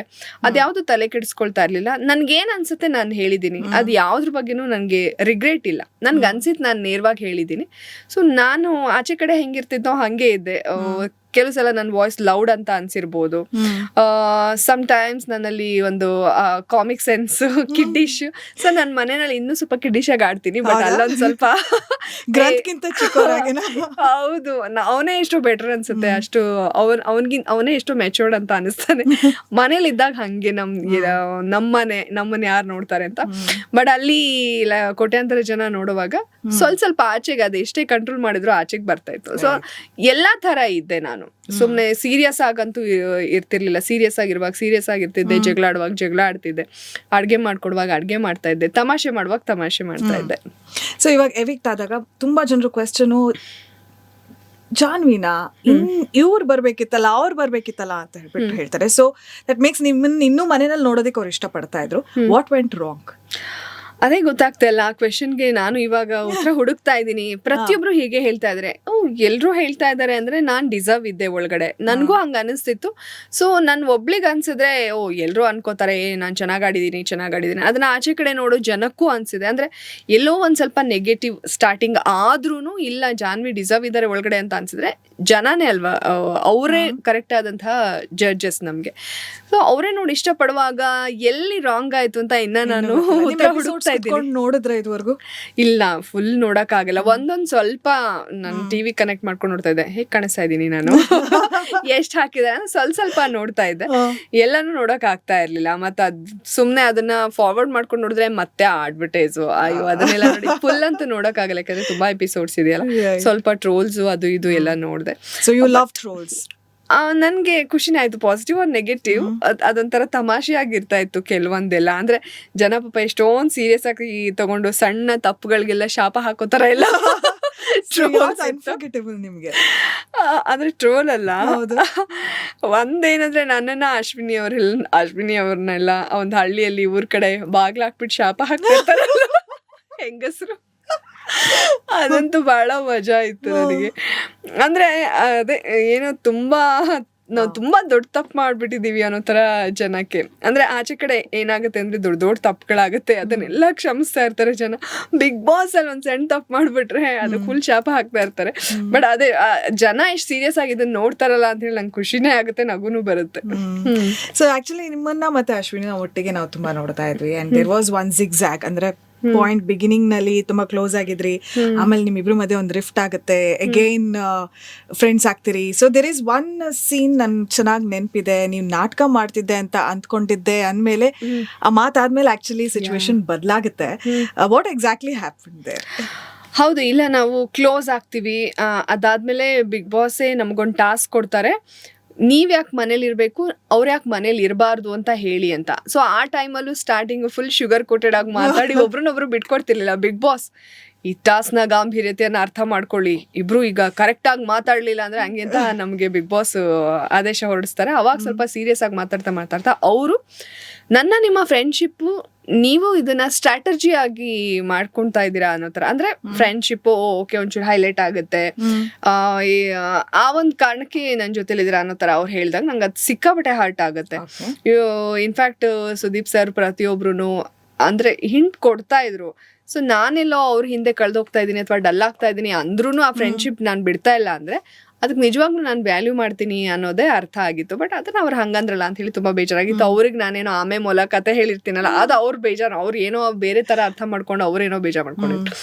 ಅದ್ಯಾವ್ದು ತಲೆ ಕೆಡಿಸ್ಕೊಳ್ತಾ ಇರ್ಲಿಲ್ಲ. ನನ್ಗೇನ್ ಅನ್ಸುತ್ತೆ ನಾನು ಹೇಳಿದೀನಿ, ಅದು ಯಾವ್ದ್ರ ಬಗ್ಗೆನೂ ನನ್ಗೆ ರಿಗ್ರೆಟ್ ಇಲ್ಲ. ನನ್ಗೆ ಅನ್ಸಿತ್ ನಾನು ನೇರವಾಗಿ ಹೇಳಿದೀನಿ. ಸೊ ನಾನು ಆಚೆ ಕಡೆ ಹೆಂಗಿರ್ತಿದ್ನೋ ಹಂಗೆ ಇದ್ದೆ. ಕೆಲವು ಸಲ ನನ್ನ ವಾಯ್ಸ್ ಲೌಡ್ ಅಂತ ಅನ್ಸಿರ್ಬೋದು. ಸಮ್ಟೈಮ್ಸ್ ನನ್ನಲ್ಲಿ ಒಂದು ಕಾಮಿಕ್ ಸೆನ್ಸ್, ಕಿಡ್ಡಿಶ್. ಸೊ ನನ್ನ ಮನೆಯಲ್ಲಿ ಇನ್ನೂ ಸ್ವಲ್ಪ ಕಿಡ್ಡಿಶ್ ಆಗಿ ಆಡ್ತೀನಿ. ಬಟ್ ಅಲ್ಲೊಂದ್ ಸ್ವಲ್ಪ ಹೌದು, ಅವನೇ ಎಷ್ಟೋ ಬೆಟರ್ ಅನ್ಸುತ್ತೆ, ಅಷ್ಟು ಅವನೇ ಎಷ್ಟೋ ಮೆಚೂರ್ಡ್ ಅಂತ ಅನಿಸ್ತಾನೆ. ಮನೇಲಿ ಇದ್ದಾಗ ಹಂಗೆ ನಮ್ಮನೆ ಯಾರು ನೋಡ್ತಾರೆ ಅಂತ. ಬಟ್ ಅಲ್ಲಿ ಕೋಟ್ಯಾಂತರ ಜನ ನೋಡುವಾಗ ಸ್ವಲ್ಪ ಆಚೆಗೆ ಅದು ಎಷ್ಟೇ ಕಂಟ್ರೋಲ್ ಮಾಡಿದ್ರು ಆಚೆಗೆ ಬರ್ತಾ ಇತ್ತು. ಸೊ ಎಲ್ಲಾ ತರ ಇದ್ದೆ ನಾನು. ಸುಮ್ನೆ ಸೀರಿಯಸ್ ಆಗಂತೂ ಇರ್ತಿರ್ಲಿಲ್ಲ. ಸೀರಿಯಸ್ ಆಗಿರುವಾಗ ಸೀರಿಯಸ್ ಆಗಿರ್ತಿದ್ದೆ, ಜಗಳ ಆಡುವಾಗ ಜಗಳ ಆಡ್ತಿದ್ದೆ, ಅಡ್ಗೆ ಮಾಡ್ಕೊಡುವಾಗ ಅಡ್ಗೆ ಮಾಡ್ತಾ ಇದ್ದೆ, ತಮಾಷೆ ಮಾಡುವಾಗ ತಮಾಷೆ ಮಾಡ್ತಾ ಇದ್ದೆ. ಸೊ ಇವಾಗ ಎವಿಕ್ಟ್ ಆದಾಗ ತುಂಬಾ ಜನರು ಕ್ವೆಶ್ಚನು, ಜಾನ್ವಿನ ಇವ್ರು ಬರ್ಬೇಕಿತ್ತಲ್ಲ, ಅವ್ರು ಬರ್ಬೇಕಿತ್ತಲ್ಲ ಅಂತ ಹೇಳ್ಬಿಟ್ಟು ಹೇಳ್ತಾರೆ. ಸೊ ದಟ್ ಮೇಕ್ಸ್ ನಿಮ್ಮನ್ನ ಇನ್ನೂ ಮನೆಯಲ್ಲಿ ನೋಡೋದಕ್ಕೆ ಅವ್ರು ಇಷ್ಟಪಡ್ತಾ ಇದ್ರು. What went wrong? ಅದೇ ಗೊತ್ತಾಗ್ತಾ ಇಲ್ಲ ಆ ಕ್ವೆಶನ್ಗೆ. ನಾನು ಇವಾಗ ಉತ್ತರ ಹುಡುಕ್ತಾ ಇದ್ದೀನಿ. ಪ್ರತಿಯೊಬ್ರು ಹೀಗೆ ಹೇಳ್ತಾ ಇದ್ರೆ, ಎಲ್ರು ಹೇಳ್ತಾ ಇದಾರೆ ಅಂದ್ರೆ ನಾನ್ ಡಿಸರ್ವ್ ಇದ್ದೆ ಒಳಗಡೆ, ನನ್ಗೂ ಹಂಗ ಅನಿಸ್ತಿತ್ತು. ಸೊ ನನ್ ಒಬ್ಳಿಗೆ ಅನ್ಸಿದ್ರೆ ಎಲ್ರು ಅನ್ಕೋತಾರೆ ನಾನ್ ಚೆನ್ನಾಗ್ ಆಡಿದೀನಿ ಅದನ್ನ ಆಚೆ ಕಡೆ ನೋಡೋ ಜನಕ್ಕೂ ಅನ್ಸಿದೆ. ಅಂದ್ರೆ ಎಲ್ಲೋ ಒಂದ್ ಸ್ವಲ್ಪ ನೆಗೆಟಿವ್ ಸ್ಟಾರ್ಟಿಂಗ್ ಆದ್ರೂನು ಇಲ್ಲ ಜಾನ್ವಿ ಡಿಸರ್ವ್ ಇದಾರೆ ಒಳಗಡೆ ಅಂತ ಅನ್ಸಿದ್ರೆ ಜನನೇ ಅಲ್ವಾ, ಅವರೇ ಕರೆಕ್ಟ್ ಆದಂತಹ ಜಡ್ಜಸ್ ನಮ್ಗೆ. ಸೊ ಅವರೇ ನೋಡಿ ಇಷ್ಟಪಡುವಾಗ ಎಲ್ಲಿ ರಾಂಗ್ ಆಯ್ತು ಅಂತ ಇನ್ನ ನಾನು ಉತ್ತರ ಹುಡುಕ್ತಾ ಇದ್ದೀನಿ. ನೋಡಿದ್ರೆ ಇದುವರೆಗೂ ಇಲ್ಲ, ಫುಲ್ ನೋಡಕ್ ಆಗಲ್ಲ. ಒಂದೊಂದ್ ಸ್ವಲ್ಪ ನಾನು ಟಿವಿ ಕನೆಕ್ಟ್ ಮಾಡ್ಕೊಂಡು ನೋಡ್ತಾ ಇದ್ದೆ, ಹೇಗ್ ಕಾಣಿಸ್ತಾ ಇದೀನಿ ನಾನು ಎಷ್ಟ್ ಹಾಕಿದೆ ಸ್ವಲ್ಪ ನೋಡ್ತಾ ಇದ್ದೆ, ಎಲ್ಲಾನು ನೋಡಕ್ ಆಗ್ತಾ ಇರ್ಲಿಲ್ಲ. ಮತ್ತ ಸುಮ್ನೆ ಅದನ್ನ ಫಾರ್ವರ್ಡ್ ಮಾಡ್ಕೊಂಡು ನೋಡಿದ್ರೆ ಮತ್ತೆ ಅಡ್ವರ್ಟೈಸ್, ಅಯ್ಯೋ ಅದನ್ನೆಲ್ಲ ನೋಡಿ ಫುಲ್ ಅಂತೂ ನೋಡಕ್ ಆಗಲ್ಲ, ಯಾಕಂದ್ರೆ ತುಂಬಾ ಎಪಿಸೋಡ್ಸ್ ಇದೆಯಲ್ಲ. ಸ್ವಲ್ಪ ಟ್ರೋಲ್ಸ್ ಅದು ಇದು ಎಲ್ಲ ನೋಡ್ದೆ. So you love trolls? ನನ್ಗೆ ಖುಷಿನೇ ಆಯ್ತು, ಪಾಸಿಟಿವ್ ಆರ್ ನೆಗೆಟಿವ್. ಅದೊಂಥರ ತಮಾಷೆಯಾಗಿರ್ತಾ ಇತ್ತು ಕೆಲವೊಂದೆಲ್ಲ. ಅಂದ್ರೆ ಜನ ಪಾಪ ಎಷ್ಟೊಂದ್ ಸೀರಿಯಸ್ ಆಗಿ ತಗೊಂಡು ಸಣ್ಣ ತಪ್ಪುಗಳಿಗೆಲ್ಲ ಶಾಪ ಹಾಕೋತರ ಎಲ್ಲ ನಿಮ್ಗೆ. ಆದ್ರೆ ಟ್ರೋಲ್ ಅಲ್ಲ, ಒಂದೇನಂದ್ರೆ ನನ್ನನ್ನ ಅಶ್ವಿನಿ ಅವ್ರನ್ನೆಲ್ಲ ಒಂದ್ ಹಳ್ಳಿಯಲ್ಲಿ ಊರ್ ಕಡೆ ಬಾಗ್ಲಾಕ್ಬಿಟ್ಟು ಶಾಪ ಹಾಕ್ತಿರ್ತಾರಲ್ಲ ಹೆಂಗಸರು, ಅದಂತೂ ಬಹಳ ಮಜಾ ಇತ್ತು ನನಗೆ. ಅಂದ್ರೆ ಅದೇ ಏನೋ ನಾವು ತುಂಬಾ ದೊಡ್ಡ ತಪ್ಪು ಮಾಡ್ಬಿಟ್ಟಿದೀವಿ ಅನ್ನೋ ತರ ಜನಕ್ಕೆ. ಅಂದ್ರೆ ಆಚೆ ಕಡೆ ಏನಾಗುತ್ತೆ ಅಂದ್ರೆ ದೊಡ್ಡ ತಪ್ಪುಗಳಾಗುತ್ತೆ, ಅದನ್ನೆಲ್ಲ ಕ್ಷಮಿಸ್ತಾ ಇರ್ತಾರೆ ಜನ. ಬಿಗ್ ಬಾಸ್ ಅಲ್ಲಿ ಒಂದ್ ಸಣ್ಣ ತಪ್ಪು ಮಾಡ್ಬಿಟ್ರೆ ಅದು ಫುಲ್ ಶಾಪ ಹಾಕ್ತಾ ಇರ್ತಾರೆ. ಬಟ್ ಅದೇ ಜನ ಎಷ್ಟು ಸೀರಿಯಸ್ ಆಗಿ ಇದನ್ನ ನೋಡ್ತಾರಲ್ಲ ಅಂತ ಹೇಳಿ ನಂಗೆ ಖುಷಿನೇ ಆಗುತ್ತೆ, ನಗುನು ಬರುತ್ತೆ. ಸೊ ಆಕ್ಚುಲಿ ನಿಮ್ಮನ್ನ ಮತ್ತೆ ಅಶ್ವಿನಿ ಒಟ್ಟಿಗೆ ನಾವು ತುಂಬಾ ನೋಡ್ತಾ ಇದ್ವಿ. And there was one zigzag, ಅಂದ್ರೆ ಪಾಯಿಂಟ್ ಬಿಗಿನಿಂಗ್ ನಲ್ಲಿ ತುಂಬಾ ಕ್ಲೋಸ್ ಆಗಿದ್ರಿ, ಆಮೇಲೆ ನಿಮ್ಮಿಬ್ರು ಮಧ್ಯೆ ಒಂದು ರಿಫ್ಟ್ ಆಗುತ್ತೆ, ಅಗೈನ್ ಫ್ರೆಂಡ್ಸ್ ಆಗ್ತೀರಿ. So there is one scene ನನ್ ಚೆನ್ನಾಗಿ ನೆನಪಿದೆ, ನೀವು ನಾಟಕ ಮಾಡ್ತಿದ್ದೆ ಅಂತ ಅಂದ್ಕೊಂಡಿದ್ದೆ ಅಂದ್ಮೇಲೆ ಆ ಮಾತಾದ್ಮೇಲೆ ಆಕ್ಚುಲಿ ಸಿಚುವೇಶನ್ ಬದಲಾಗುತ್ತೆ. What exactly happen there? ಹೌದು, ಇಲ್ಲ ನಾವು ಕ್ಲೋಸ್ ಆಗ್ತೀವಿ. ಅದಾದ್ಮೇಲೆ ಬಿಗ್ ಬಾಸೇ ನಮ್ಗೊಂದು ಟಾಸ್ಕ್ ಕೊಡ್ತಾರೆ, ನೀವ್ ಯಾಕೆ ಮನೇಲಿ ಇರ್ಬೇಕು, ಅವ್ರು ಯಾಕೆ ಮನೇಲಿ ಇರಬಾರ್ದು ಅಂತ ಹೇಳಿ ಅಂತ. ಸೊ ಆ ಟೈಮಲ್ಲೂ ಸ್ಟಾರ್ಟಿಂಗ್ ಫುಲ್ ಶುಗರ್ ಕೋಟೆಡ್ ಆಗಿ ಮಾತಾಡಿ ಒಬ್ರನ್ನೊಬ್ರು ಬಿಟ್ಕೊಡ್ತಿರ್ಲಿಲ್ಲ. ಬಿಗ್ ಬಾಸ್ ಈ ಟಾಸ್ಕ್ನ ಗಾಂಭೀರ್ಯತೆಯನ್ನ ಅರ್ಥ ಮಾಡ್ಕೊಳ್ಳಿ, ಇಬ್ರು ಈಗ ಕರೆಕ್ಟ್ ಆಗಿ ಮಾತಾಡ್ಲಿಲ್ಲ ಅಂದ್ರೆ ಹಂಗೆ ಅಂತ ನಮ್ಗೆ ಬಿಗ್ ಬಾಸ್ ಆದೇಶ ಹೊರಡಿಸ್ತಾರೆ. ಅವಾಗ ಸ್ವಲ್ಪ ಸೀರಿಯಸ್ ಆಗಿ ಮಾತಾಡ್ತಾ ಅವರು ನಿಮ್ಮ ಫ್ರೆಂಡ್ಶಿಪ್ ನೀವು ಇದನ್ನ ಸ್ಟ್ರಾಟಜಿ ಆಗಿ ಮಾಡ್ಕೊಂತಾ ಇದ್ದೀರಾ ಅನ್ನೋ ತರ. ಅಂದ್ರೆ ಫ್ರೆಂಡ್ಶಿಪ್ ಓಕೆ ಒಂಚೂರು ಹೈಲೈಟ್ ಆಗುತ್ತೆ, ಆ ಒಂದ್ ಕಾರಣಕ್ಕೆ ನನ್ ಜೊತೆಲಿ ಇದ್ದೀರಾ ಅನ್ನೋ ತರ ಅವ್ರು ಹೇಳ್ದಾಗ ನಂಗೆ ಅದು ಸಿಕ್ಕಾಪಟ್ಟೆ ಹರ್ಟ್ ಆಗುತ್ತೆ. ಇನ್ಫ್ಯಾಕ್ಟ್ ಸುದೀಪ್ ಸರ್ ಪ್ರತಿಯೊಬ್ರು ಅಂದ್ರೆ ಹಿಂಟ್ ಕೊಡ್ತಾ ಇದ್ರು. ಸೊ ನಾನೆಲ್ಲೋ ಅವ್ರ ಹಿಂದೆ ಕಳ್ದೋಗ್ತಾ ಇದೀನಿ ಅಥವಾ ಡಲ್ ಆಗ್ತಾ ಇದೀನಿ ಅಂದ್ರೂ ಆ ಫ್ರೆಂಡ್ಶಿಪ್ ನಾನ್ ಬಿಡ್ತಾ ಇಲ್ಲ ಅಂದ್ರೆ ಅದಕ್ಕೆ ನಿಜವಾಗ್ಲೂ ನಾನು ವ್ಯಾಲ್ಯೂ ಮಾಡ್ತೀನಿ ಅನ್ನೋದೇ ಅರ್ಥ ಆಗಿತ್ತು. ಬಟ್ ಅದನ್ನ ಅವ್ರು ಹಂಗಂದ್ರಲ್ಲ ಅಂತ ಹೇಳಿ ತುಂಬಾ ಬೇಜಾರಾಗಿತ್ತು. ಅವ್ರಿಗೆ ನಾನೇನೋ ಆಮೆ ಮೂಲ ಕತೆ ಹೇಳಿರ್ತೀನಲ್ಲ, ಅದು ಅವ್ರ ಬೇಜಾರು, ಅವ್ರು ಏನೋ ಬೇರೆ ತರ ಅರ್ಥ ಮಾಡ್ಕೊಂಡು ಅವ್ರೇನೋ ಬೇಜಾರ್ ಮಾಡ್ಕೊಂಡಿದ್ರು.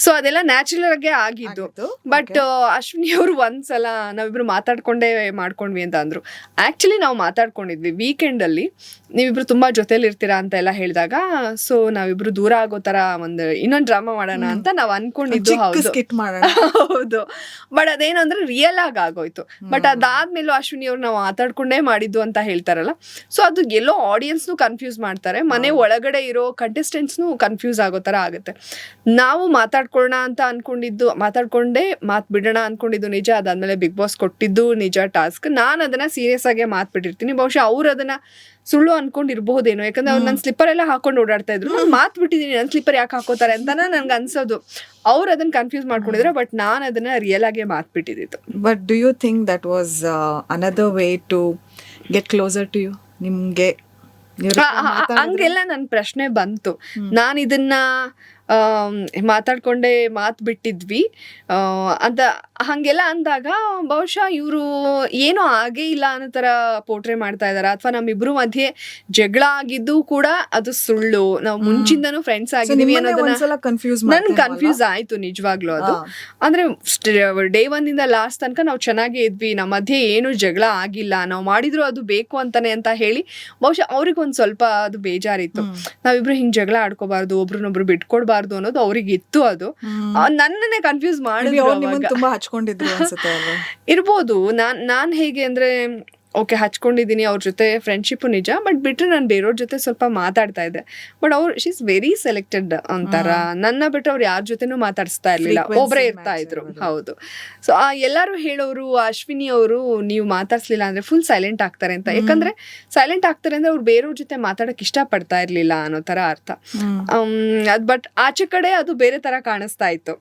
ಸೊ ಅದೆಲ್ಲ ನ್ಯಾಚುರಲ್ ಆಗೇ ಆಗಿದ್ದು. ಬಟ್ ಅಶ್ವಿನಿ ಅವರು ಒಂದ್ಸಲ ನಾವಿಬ್ರು ಮಾತಾಡ್ಕೊಂಡೇ ಮಾಡ್ಕೊಂಡ್ವಿ ಅಂತ ಅಂದ್ರು. ಆಕ್ಚುಲಿ ನಾವು ಮಾತಾಡ್ಕೊಂಡಿದ್ವಿ ವೀಕೆಂಡ್ ಅಲ್ಲಿ, ನೀವಿಬ್ರು ತುಂಬಾ ಜೊತೆಲಿ ಇರ್ತೀರಾ ಅಂತ ಎಲ್ಲ ಹೇಳಿದಾಗ, ಸೊ ನಾವಿಬ್ರು ದೂರ ಆಗೋ ತರ ಒಂದು ಇನ್ನೊಂದು ಡ್ರಾಮಾ ಮಾಡೋಣ ಅಂತ ನಾವ್ ಅನ್ಕೊಂಡಿದ್ದು. ಹೌದು, ಬಟ್ ಅದೇನಂದ್ರೆ ರಿಯಲ್ ಆಗಿ ಆಗೋಯ್ತು. ಬಟ್ ಅದಾದ್ಮೇಲೂ ಅಶ್ವಿನಿ ಅವ್ರು ನಾವು ಮಾತಾಡ್ಕೊಂಡೇ ಮಾಡಿದ್ದು ಅಂತ ಹೇಳ್ತಾರಲ್ಲ, ಸೊ ಅದು ಎಲ್ಲೋ ಆಡಿಯನ್ಸ್ನು ಕನ್ಫ್ಯೂಸ್ ಮಾಡ್ತಾರೆ, ಮನೆ ಒಳಗಡೆ ಇರೋ ಕಂಟೆಸ್ಟೆಂಟ್ಸ್ನು ಕನ್ಫ್ಯೂಸ್ ಆಗೋ ತರ ಆಗುತ್ತೆ. ನಾವು ಮಾತಾಡ್ಕೊಳ್ಳೋಣ ಅಂತ ಅನ್ಕೊಂಡಿದ್ದು, ಮಾತಾಡ್ಕೊಂಡೇ ಮಾತ್ ಬಿಡೋಣ ಅನ್ಕೊಂಡಿದ್ದು ನಿಜ. ಅದಾದ್ಮೇಲೆ ಬಿಗ್ ಬಾಸ್ ಕೊಟ್ಟಿದ್ದು ನಿಜ ಟಾಸ್ಕ್. ನಾನು ಅದನ್ನ ಸೀರಿಯಸ್ ಆಗೇ ಮಾತ್ ಬಿಟ್ಟಿರ್ತೀನಿ. ಬಹುಶಃ ಅವ್ರು ಅದನ್ನ ಸುಳ್ಳು ಅನ್ಕೊಂಡಿರ್ಬಹುದೇನೋ, ಯಾಕಂದ್ರೆ ಅವ್ರು ನನ್ನ ಸ್ಲಿಪ್ಪರ್ ಎಲ್ಲ ಹಾಕೊಂಡು ಓಡಾಡ್ತಾ ಇದ್ರು. ನಾನು ಮಾತ್ ಬಿಟ್ಟಿದ್ದೀನಿ, ನನ್ನ ಸ್ಲಿಪ್ಪರ್ ಯಾಕೆ ಹಾಕೋತಾರೆ ಅಂತ ನನ್ಗೆ ಅನ್ಸೋದು. ಅವ್ರು ಅದನ್ನ ಕನ್ಫ್ಯೂಸ್ ಮಾಡ್ಕೊಂಡಿದ್ರೆ, ಬಟ್ ನಾನು ಅದನ್ನ ರಿಯಲ್ ಆಗಿ ಮಾತ್ ಬಿಟ್ಟಿದ್ದು. But do you think that was another way to get closer to you? ನಿಮ್ಗೆ ಹಂಗೆಲ್ಲ ನನ್ ಪ್ರಶ್ನೆ ಬಂತು. ನಾನು ಇದನ್ನ ಮಾತಾಡ್ಕೊಂಡೆ ಮಾತ್ ಬಿಟ್ಟಿದ್ವಿ ಅಂತ ಹಂಗೆಲ್ಲ ಅಂದಾಗ ಬಹುಶಃ ಇವರು ಏನೋ ಆಗೇ ಇಲ್ಲ ಅನ್ನೋ ತರ ಪೋಟ್ರೆ ಮಾಡ್ತಾ ಇದಾರ, ಅಥವಾ ನಮ್ಮಿಬ್ರು ಮಧ್ಯೆ ಜಗಳ ಆಗಿದ್ದು ಕೂಡ ಅದು ಸುಳ್ಳು, ನಾವು ಮುಂಚಿಂದನೂ ಫ್ರೆಂಡ್ಸ್ ಆಗಿದೀವಿ ಅನ್ನೋದನ್ನ ನನ್ ಕನ್ಫ್ಯೂಸ್ ಆಯ್ತು ನಿಜವಾಗ್ಲೂ. ಅದು ಅಂದ್ರೆ ಡೇ 1 ಇಂದ ಲಾಸ್ಟ್ ತನಕ ನಾವು ಚೆನ್ನಾಗೇ ಇದ್ವಿ, ನಮ್ಮ ಮಧ್ಯೆ ಏನು ಜಗಳ ಆಗಿಲ್ಲ, ನಾವು ಮಾಡಿದ್ರು ಅದು ಬೇಕು ಅಂತಾನೆ ಅಂತ ಹೇಳಿ ಬಹುಶಃ ಅವ್ರಿಗೆ ಒಂದ್ ಸ್ವಲ್ಪ ಅದು ಬೇಜಾರಿತ್ತು. ನಾವಿಬ್ರು ಹಿಂಗ್ ಜಗಳ ಆಡ್ಕೋಬಾರ್ದು, ಒಬ್ರನ್ನೊಬ್ರು ಬಿಟ್ಕೊಡ್ಬಾರ್ದು ಅನ್ನೋದು ಅವ್ರಿಗೆ ಇತ್ತು. ಅದು ನನ್ನನ್ನೇ ಕನ್ಫ್ಯೂಸ್ ಮಾಡಿದ್ರು. ತುಂಬಾ ಹಚ್ಕೊಂಡಿದ್ರು ಅನ್ಸುತ್ತೆ ಇರ್ಬೋದು. ನಾನ್ ಹೇಗೆ ಅಂದ್ರೆ ಓಕೆ ಹಚ್ಕೊಂಡಿದ್ದೀನಿ ಅವ್ರ ಜೊತೆ ಫ್ರೆಂಡ್ಶಿಪ್ ನಿಜ, ಬಟ್ ಬಿಟ್ರೆ ನಾನು ಬೇರೆಯವ್ರ ಜೊತೆ ಸ್ವಲ್ಪ ಮಾತಾಡ್ತಾ ಇದ್ದೆ. ಬಟ್ ಅವ್ರು ಶಿ ಇಸ್ ವೆರಿ ಸೆಲೆಕ್ಟೆಡ್ ಅಂತಾರ. ನನ್ನ ಬಿಟ್ಟು ಅವ್ರು ಯಾರ ಜೊತೆನೂ ಮಾತಾಡಿಸ್ತಾ ಇರ್ಲಿಲ್ಲ, ಒಬ್ಬರೇ ಇರ್ತಾ ಇದ್ರು. ಹೌದು. ಸೊ ಎಲ್ಲರೂ ಹೇಳೋರು ಅಶ್ವಿನಿ ಅವರು ನೀವು ಮಾತಾಡ್ಸ್ಲಿಲ್ಲ ಅಂದ್ರೆ ಫುಲ್ ಸೈಲೆಂಟ್ ಆಗ್ತಾರೆ ಅಂತ. ಯಾಕಂದ್ರೆ ಸೈಲೆಂಟ್ ಆಗ್ತಾರೆ ಅಂದ್ರೆ ಅವ್ರು ಬೇರೆಯವ್ರ ಜೊತೆ ಮಾತಾಡಕ್ ಇಷ್ಟ ಪಡ್ತಾ ಇರ್ಲಿಲ್ಲ ಅನ್ನೋ ತರ ಅರ್ಥ. ಬಟ್ ಆಚೆ ಕಡೆ ಅದು ಬೇರೆ ತರ ಕಾಣಿಸ್ತಾ ಇತ್ತು,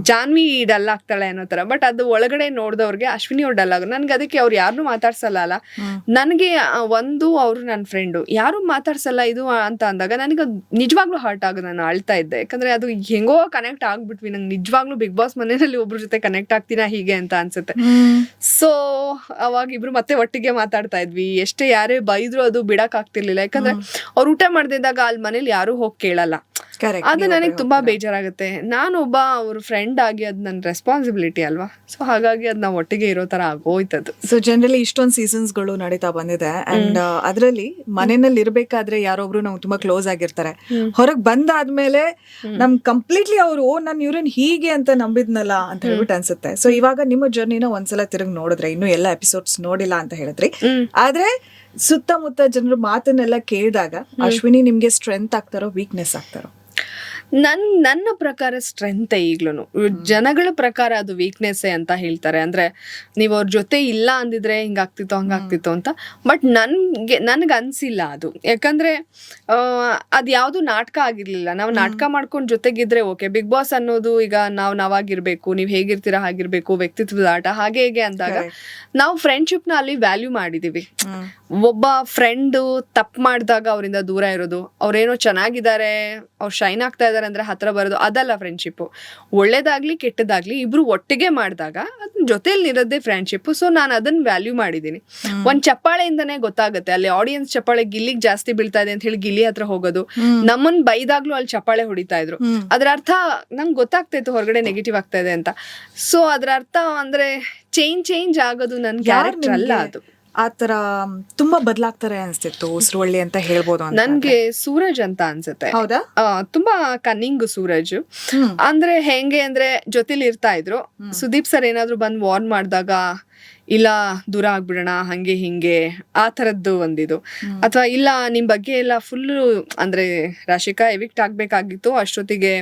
ಜಾನ್ವಿ ಡಲ್ ಆಗ್ತಾಳೆ ಅನ್ನೋ ತರ. ಬಟ್ ಅದು ಒಳಗಡೆ ನೋಡ್ದವ್ರಿಗೆ ಅಶ್ವಿನಿ ಅವ್ರು ಡಲ್ ಆಗ. ನನ್ಗೆ ಅದಕ್ಕೆ ಅವ್ರು ಯಾರನ್ನೂ ಮಾತಾಡ್ಸಲ್ಲ ಅಲ್ಲ, ನನಗೆ ಒಂದು ಅವರು ನನ್ನ ಫ್ರೆಂಡು ಯಾರು ಮಾತಾಡ್ಸಲ್ಲ ಇದು ಅಂತ ಅಂದಾಗ ನನಗೆ ನಿಜವಾಗ್ಲೂ ಹರ್ಟ್ ಆಗೋದು. ನಾನು ಅಳ್ತಾ ಇದ್ದೆ, ಯಾಕಂದ್ರೆ ಅದು ಹೆಂಗೋ ಕನೆಕ್ಟ್ ಆಗ್ಬಿಟ್ವಿ. ನಂಗೆ ನಿಜವಾಗ್ಲೂ ಬಿಗ್ ಬಾಸ್ ಮನೆಯಲ್ಲಿ ಒಬ್ರ ಜೊತೆ ಕನೆಕ್ಟ್ ಆಗ್ತೀನಾ ಹೀಗೆ ಅಂತ ಅನ್ಸುತ್ತೆ. ಸೊ ಅವಾಗ ಇಬ್ರು ಮತ್ತೆ ಒಟ್ಟಿಗೆ ಮಾತಾಡ್ತಾ ಇದ್ವಿ. ಎಷ್ಟೇ ಯಾರೇ ಬೈದ್ರು ಅದು ಬಿಡಕ್ ಆಗ್ತಿರ್ಲಿಲ್ಲ, ಯಾಕಂದ್ರೆ ಅವ್ರು ಊಟ ಮಾಡ್ದಿದ್ದಾಗ ಅಲ್ಲಿ ಮನೇಲಿ ಯಾರು ಹೋಗಿ ಕೇಳಲ್ಲ. ಅದು ನನಗೆ ತುಂಬಾ ಬೇಜಾರಾಗುತ್ತೆ. ನಾನೊಬ್ಬ ಅವ್ರ ಫ್ರೆಂಡ್ ಆಗಿ ಅದು ನನ್ನ ರೆಸ್ಪಾನ್ಸಿಬಿಲಿಟಿ ಅಲ್ವಾ. ಸೊ ಹಾಗಾಗಿ ಅದ್ ನಾವು ಒಟ್ಟಿಗೆ ಇರೋ ತರ ಆಗೋಯ್ತದು. ಸೊ ಜನರಲಿ ಇಷ್ಟೊಂದು ಸೀಸನ್ಸ್ಗಳು ನಡೀತಾ ಬಂದಿದೆ ಅಂಡ್ ಅದ್ರಲ್ಲಿ ಮನೆಯಲ್ಲಿ ಇರ್ಬೇಕಾದ್ರೆ ಯಾರೊಬ್ರು ನಾವು ತುಂಬಾ ಕ್ಲೋಸ್ ಆಗಿರ್ತಾರೆ, ಹೊರಗ್ ಬಂದಾದ್ಮೇಲೆ ನಮ್ ಕಂಪ್ಲೀಟ್ಲಿ ಅವ್ರು ನನ್ ಇವ್ರನ್ ಹೀಗೆ ಅಂತ ನಂಬಿದ್ನಲ್ಲ ಅಂತ ಹೇಳ್ಬಿಟ್ಟು ಅನ್ಸುತ್ತೆ. ಸೊ ಇವಾಗ ನಿಮ್ಮ ಜರ್ನಿನ ಒಂದ್ಸಲ ತಿರುಗಿ ನೋಡಿದ್ರೆ, ಇನ್ನು ಎಲ್ಲ ಎಪಿಸೋಡ್ಸ್ ನೋಡಿಲ್ಲ ಅಂತ ಹೇಳಿದ್ರಿ, ಆದ್ರೆ ಸುತ್ತಮುತ್ತ ಜನರು ಮಾತನ್ನೆಲ್ಲ ಕೇಳಿದಾಗ ಅಶ್ವಿನಿ ನಿಮ್ಗೆ ಸ್ಟ್ರೆಂತ್ ಆಗ್ತಾರೋ ವೀಕ್ನೆಸ್ ಆಗ್ತಾರೋ? ನನ್ನ ಪ್ರಕಾರ ಸ್ಟ್ರೆಂತ್ ಈಗ್ಲೂ. ಜನಗಳ ಪ್ರಕಾರ ಅದು ವೀಕ್ನೆಸ್ ಅಂತ ಹೇಳ್ತಾರೆ. ಅಂದ್ರೆ ನೀವು ಅವ್ರ ಜೊತೆ ಇಲ್ಲ ಅಂದಿದ್ರೆ ಹಿಂಗಾಗ್ತಿತ್ತು ಹಂಗಾಗ್ತಿತ್ತು ಅಂತ. ಬಟ್ ನನ್ಗೆ ಅನ್ಸಿಲ್ಲ ಅದು. ಯಾಕಂದ್ರೆ ಅದ್ ಯಾವ್ದು ನಾಟಕ ಆಗಿರ್ಲಿಲ್ಲ. ನಾವು ನಾಟಕ ಮಾಡ್ಕೊಂಡ್ ಜೊತೆಗಿದ್ರೆ ಓಕೆ. ಬಿಗ್ ಬಾಸ್ ಅನ್ನೋದು ಈಗ ನಾವಾಗಿರ್ಬೇಕು, ನೀವ್ ಹೇಗಿರ್ತೀರಾ ಹಾಗಿರ್ಬೇಕು, ವ್ಯಕ್ತಿತ್ವದ ಆಟ ಹಾಗೆ ಹೇಗೆ ಅಂದಾಗ ನಾವು ಫ್ರೆಂಡ್ಶಿಪ್ ನ ಅಲ್ಲಿ ವ್ಯಾಲ್ಯೂ ಮಾಡಿದೀವಿ. ಒಬ್ಬ ಫ್ರೆಂಡ್ ತಪ್ಪು ಮಾಡಿದಾಗ ಅವರಿಂದ ದೂರ ಇರೋದು, ಅವ್ರೇನೋ ಚೆನ್ನಾಗಿದ್ದಾರೆ ಅವ್ರು ಶೈನ್ ಆಗ್ತಾ ಇದಾರೆ ಅಂದ್ರೆ ಹತ್ರ ಬರೋದು, ಅದಲ್ಲ ಫ್ರೆಂಡ್ಶಿಪ್. ಒಳ್ಳೇದಾಗ್ಲಿ ಕೆಟ್ಟದಾಗ್ಲಿ ಇಬ್ರು ಒಟ್ಟಿಗೆ ಮಾಡಿದಾಗ ಅದ್ರ ಜೊತೆಲಿ ಇರೋದೇ ಫ್ರೆಂಡ್ಶಿಪ್. ಸೊ ನಾನು ಅದನ್ನ ವ್ಯಾಲ್ಯೂ ಮಾಡಿದೀನಿ. ಒಂದ್ ಚಪ್ಪಾಳೆಯಿಂದನೇ ಗೊತ್ತಾಗುತ್ತೆ, ಅಲ್ಲಿ ಆಡಿಯನ್ಸ್ ಚಪ್ಪಾಳೆ ಗಿಲ್ಲಿಗ್ ಜಾಸ್ತಿ ಬೀಳ್ತಾ ಇದೆ ಅಂತ ಹೇಳಿ ಗಿಲ್ಲಿ ಹತ್ರ ಹೋಗೋದು, ನಮ್ಮನ್ ಬೈದಾಗ್ಲೂ ಅಲ್ಲಿ ಚಪ್ಪಾಳೆ ಹೊಡಿತಾ ಇದ್ರು. ಅದ್ರ ಅರ್ಥ ನಂಗೆ ಗೊತ್ತಾಗ್ತಾ ಇತ್ತು ಹೊರಗಡೆ ನೆಗೆಟಿವ್ ಆಗ್ತಾ ಇದೆ ಅಂತ. ಸೊ ಅದ್ರ ಅರ್ಥ ಅಂದ್ರೆ ಚೇಂಜ್ ಆಗೋದು ನನ್ ಕ್ಯಾರೆಕ್ಟರ್ ಅಲ್ಲ. ಅದು ಆತರ ತುಂಬಾ ಬದಲಾಗ್ತಾರೆ ಅನ್ಸ್ತಿತ್ತು ಉಸ್ರವಳ್ಳಿ ಅಂತ ಹೇಳ್ಬೋದು. ನನ್ಗೆ ಸೂರಜ್ ಅಂತ ಅನ್ಸುತ್ತೆ. ಹೌದಾ? ತುಂಬಾ ಕನ್ನಿಂಗ್ ಸೂರಜ್. ಅಂದ್ರೆ ಹೆಂಗೆ ಅಂದ್ರೆ ಜೊತೆಲಿ ಇರ್ತಾ ಇದ್ರು. ಸುದೀಪ್ ಸರ್ ಏನಾದ್ರು ಬಂದ್ ವಾರ್ನ್ ಮಾಡಿದಾಗ ಇಲ್ಲ ದೂರ ಆಗ್ಬಿಡೋಣ ಹಂಗೆ ಹಿಂಗೆ ಆ ತರದ್ದು ಒಂದಿದು. ಅಥವಾ ಇಲ್ಲ ನಿಮ್ ಬಗ್ಗೆ ಎಲ್ಲ ಫುಲ್ ಅಂದ್ರೆ ರಾಶಿಕಾ ಎವಿಕ್ಟ್ ಆಗ್ಬೇಕಾಗಿತ್ತು, ಅಷ್ಟೊತ್ತಿಗೆ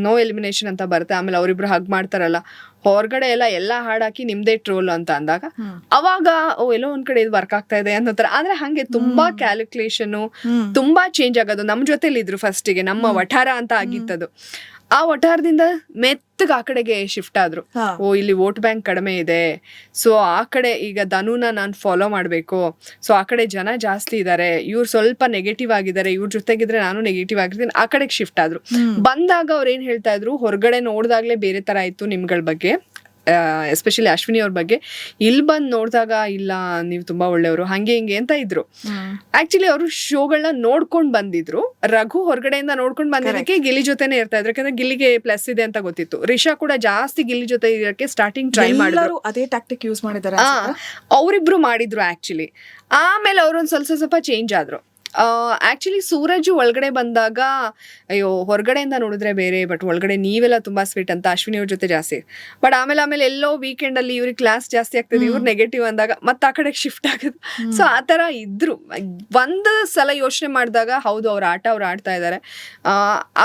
ನೋ ಎಲಿಮಿನೇಷನ್ ಅಂತ ಬರುತ್ತೆ. ಆಮೇಲೆ ಅವರಿಬ್ರು ಹಗ್ ಮಾಡ್ತಾರಲ್ಲ ಹೊರಗಡೆ ಎಲ್ಲ ಹಾಡಾಕಿ ನಿಮ್ದೇ ಟ್ರೋಲ್ ಅಂತ ಅಂದಾಗ ಅವಾಗ ಎಲ್ಲೋ ಒಂದ್ ಕಡೆ ಇದು ವರ್ಕ್ ಆಗ್ತಾ ಇದೆ ಅನ್ನೋ ತರ. ಆದ್ರೆ ಹಂಗೆ ತುಂಬಾ ಕ್ಯಾಲ್ಕುಲೇಷನ್ ತುಂಬಾ ಚೇಂಜ್ ಆಗೋದು. ನಮ್ ಜೊತೆಲಿ ಇದ್ರು ಫಸ್ಟಿಗೆ, ನಮ್ಮ ವಠಾರ ಅಂತ ಆಗಿತ್ತದು. ಆ ವಠಾರದಿಂದ ಮೆತ್ತಗೆ ಆ ಕಡೆಗೆ ಶಿಫ್ಟ್ ಆದ್ರು. ಇಲ್ಲಿ ವೋಟ್ ಬ್ಯಾಂಕ್ ಕಡಿಮೆ ಇದೆ, ಸೊ ಆ ಕಡೆ ಈಗ ಧನುನ ನಾನು ಫಾಲೋ ಮಾಡ್ಬೇಕು, ಸೊ ಆ ಕಡೆ ಜನ ಜಾಸ್ತಿ ಇದಾರೆ, ಇವ್ರು ಸ್ವಲ್ಪ ನೆಗೆಟಿವ್ ಆಗಿದ್ದಾರೆ, ಇವ್ರ ಜೊತೆಗಿದ್ರೆ ನಾನು ನೆಗೆಟಿವ್ ಆಗಿರ್ತೀನಿ, ಆ ಕಡೆಗೆ ಶಿಫ್ಟ್ ಆದ್ರು. ಬಂದಾಗ ಅವ್ರು ಏನ್ ಹೇಳ್ತಾ ಇದ್ರು, ಹೊರಗಡೆ ನೋಡ್ದಾಗ್ಲೇ ಬೇರೆ ತರ ಇತ್ತು ನಿಮ್ಗಳ ಬಗ್ಗೆ, ಎಸ್ಪೆಷಲಿ ಅಶ್ವಿನಿ ಅವ್ರ ಬಗ್ಗೆ. ಇಲ್ಲಿ ಬಂದ್ ನೋಡಿದಾಗ ಇಲ್ಲ ನೀವು ತುಂಬಾ ಒಳ್ಳೆಯವರು ಹಂಗೆ ಹಿಂಗೆ ಅಂತ ಇದ್ರು. ಆಕ್ಚುಲಿ ಅವರು ಶೋಗಳನ್ನ ನೋಡ್ಕೊಂಡ್ ಬಂದಿದ್ರು. ರಘು ಹೊರಗಡೆಯಿಂದ ನೋಡ್ಕೊಂಡ್ ಬಂದಿದ್ದಕ್ಕೆ ಗಿಲ್ಲಿ ಜೊತೆನೆ ಇರ್ತಾ ಇದ್ರು, ಯಾಕಂದ್ರೆ ಗಿಲ್ಲಿಗೆ ಪ್ಲಸ್ ಇದೆ ಅಂತ ಗೊತ್ತಿತ್ತು. ರಿಷಾ ಕೂಡ ಜಾಸ್ತಿ ಗಿಲ್ಲಿ ಜೊತೆ ಇರಕ್ಕೆ ಸ್ಟಾರ್ಟಿಂಗ್ ಟ್ರೈ ಮಾಡಿದ್ರು. ಅದೇ ಟ್ಯಾಕ್ಟಿಕ್ ಯೂಸ್ ಮಾಡಿದ್ದಾರೆ ಅವರಿಬ್ರು ಮಾಡಿದ್ರು ಆಕ್ಚುಲಿ. ಆಮೇಲೆ ಅವ್ರೊಂದ್ ಸ್ವಲ್ಪ ಚೇಂಜ್ ಆದ್ರು. ಆಕ್ಚುಲಿ ಸೂರಜ್ ಒಳಗಡೆ ಬಂದಾಗ ಅಯ್ಯೋ ಹೊರಗಡೆಯಿಂದ ನೋಡಿದ್ರೆ ಬೇರೆ, ಬಟ್ ಒಳಗಡೆ ನೀವೆಲ್ಲ ತುಂಬಾ ಸ್ವೀಟ್ ಅಂತ ಅಶ್ವಿನಿ ಅವ್ರ ಜೊತೆ ಜಾಸ್ತಿ. ಬಟ್ ಆಮೇಲೆ ಎಲ್ಲೋ ವೀಕೆಂಡ್ ಅಲ್ಲಿ ಇವ್ರಿಗೆ ಕ್ಲಾಸ್ ಜಾಸ್ತಿ ಆಗ್ತದೆ, ಇವ್ರು ನೆಗೆಟಿವ್ ಅಂದಾಗ ಮತ್ತೆ ಆ ಕಡೆ ಶಿಫ್ಟ್ ಆಗೋದು. ಸೊ ಆ ತರ ಇದ್ರು. ಒಂದು ಸಲ ಯೋಚನೆ ಮಾಡಿದಾಗ ಹೌದು ಅವ್ರ ಆಟ ಅವ್ರು ಆಡ್ತಾ ಇದಾರೆ,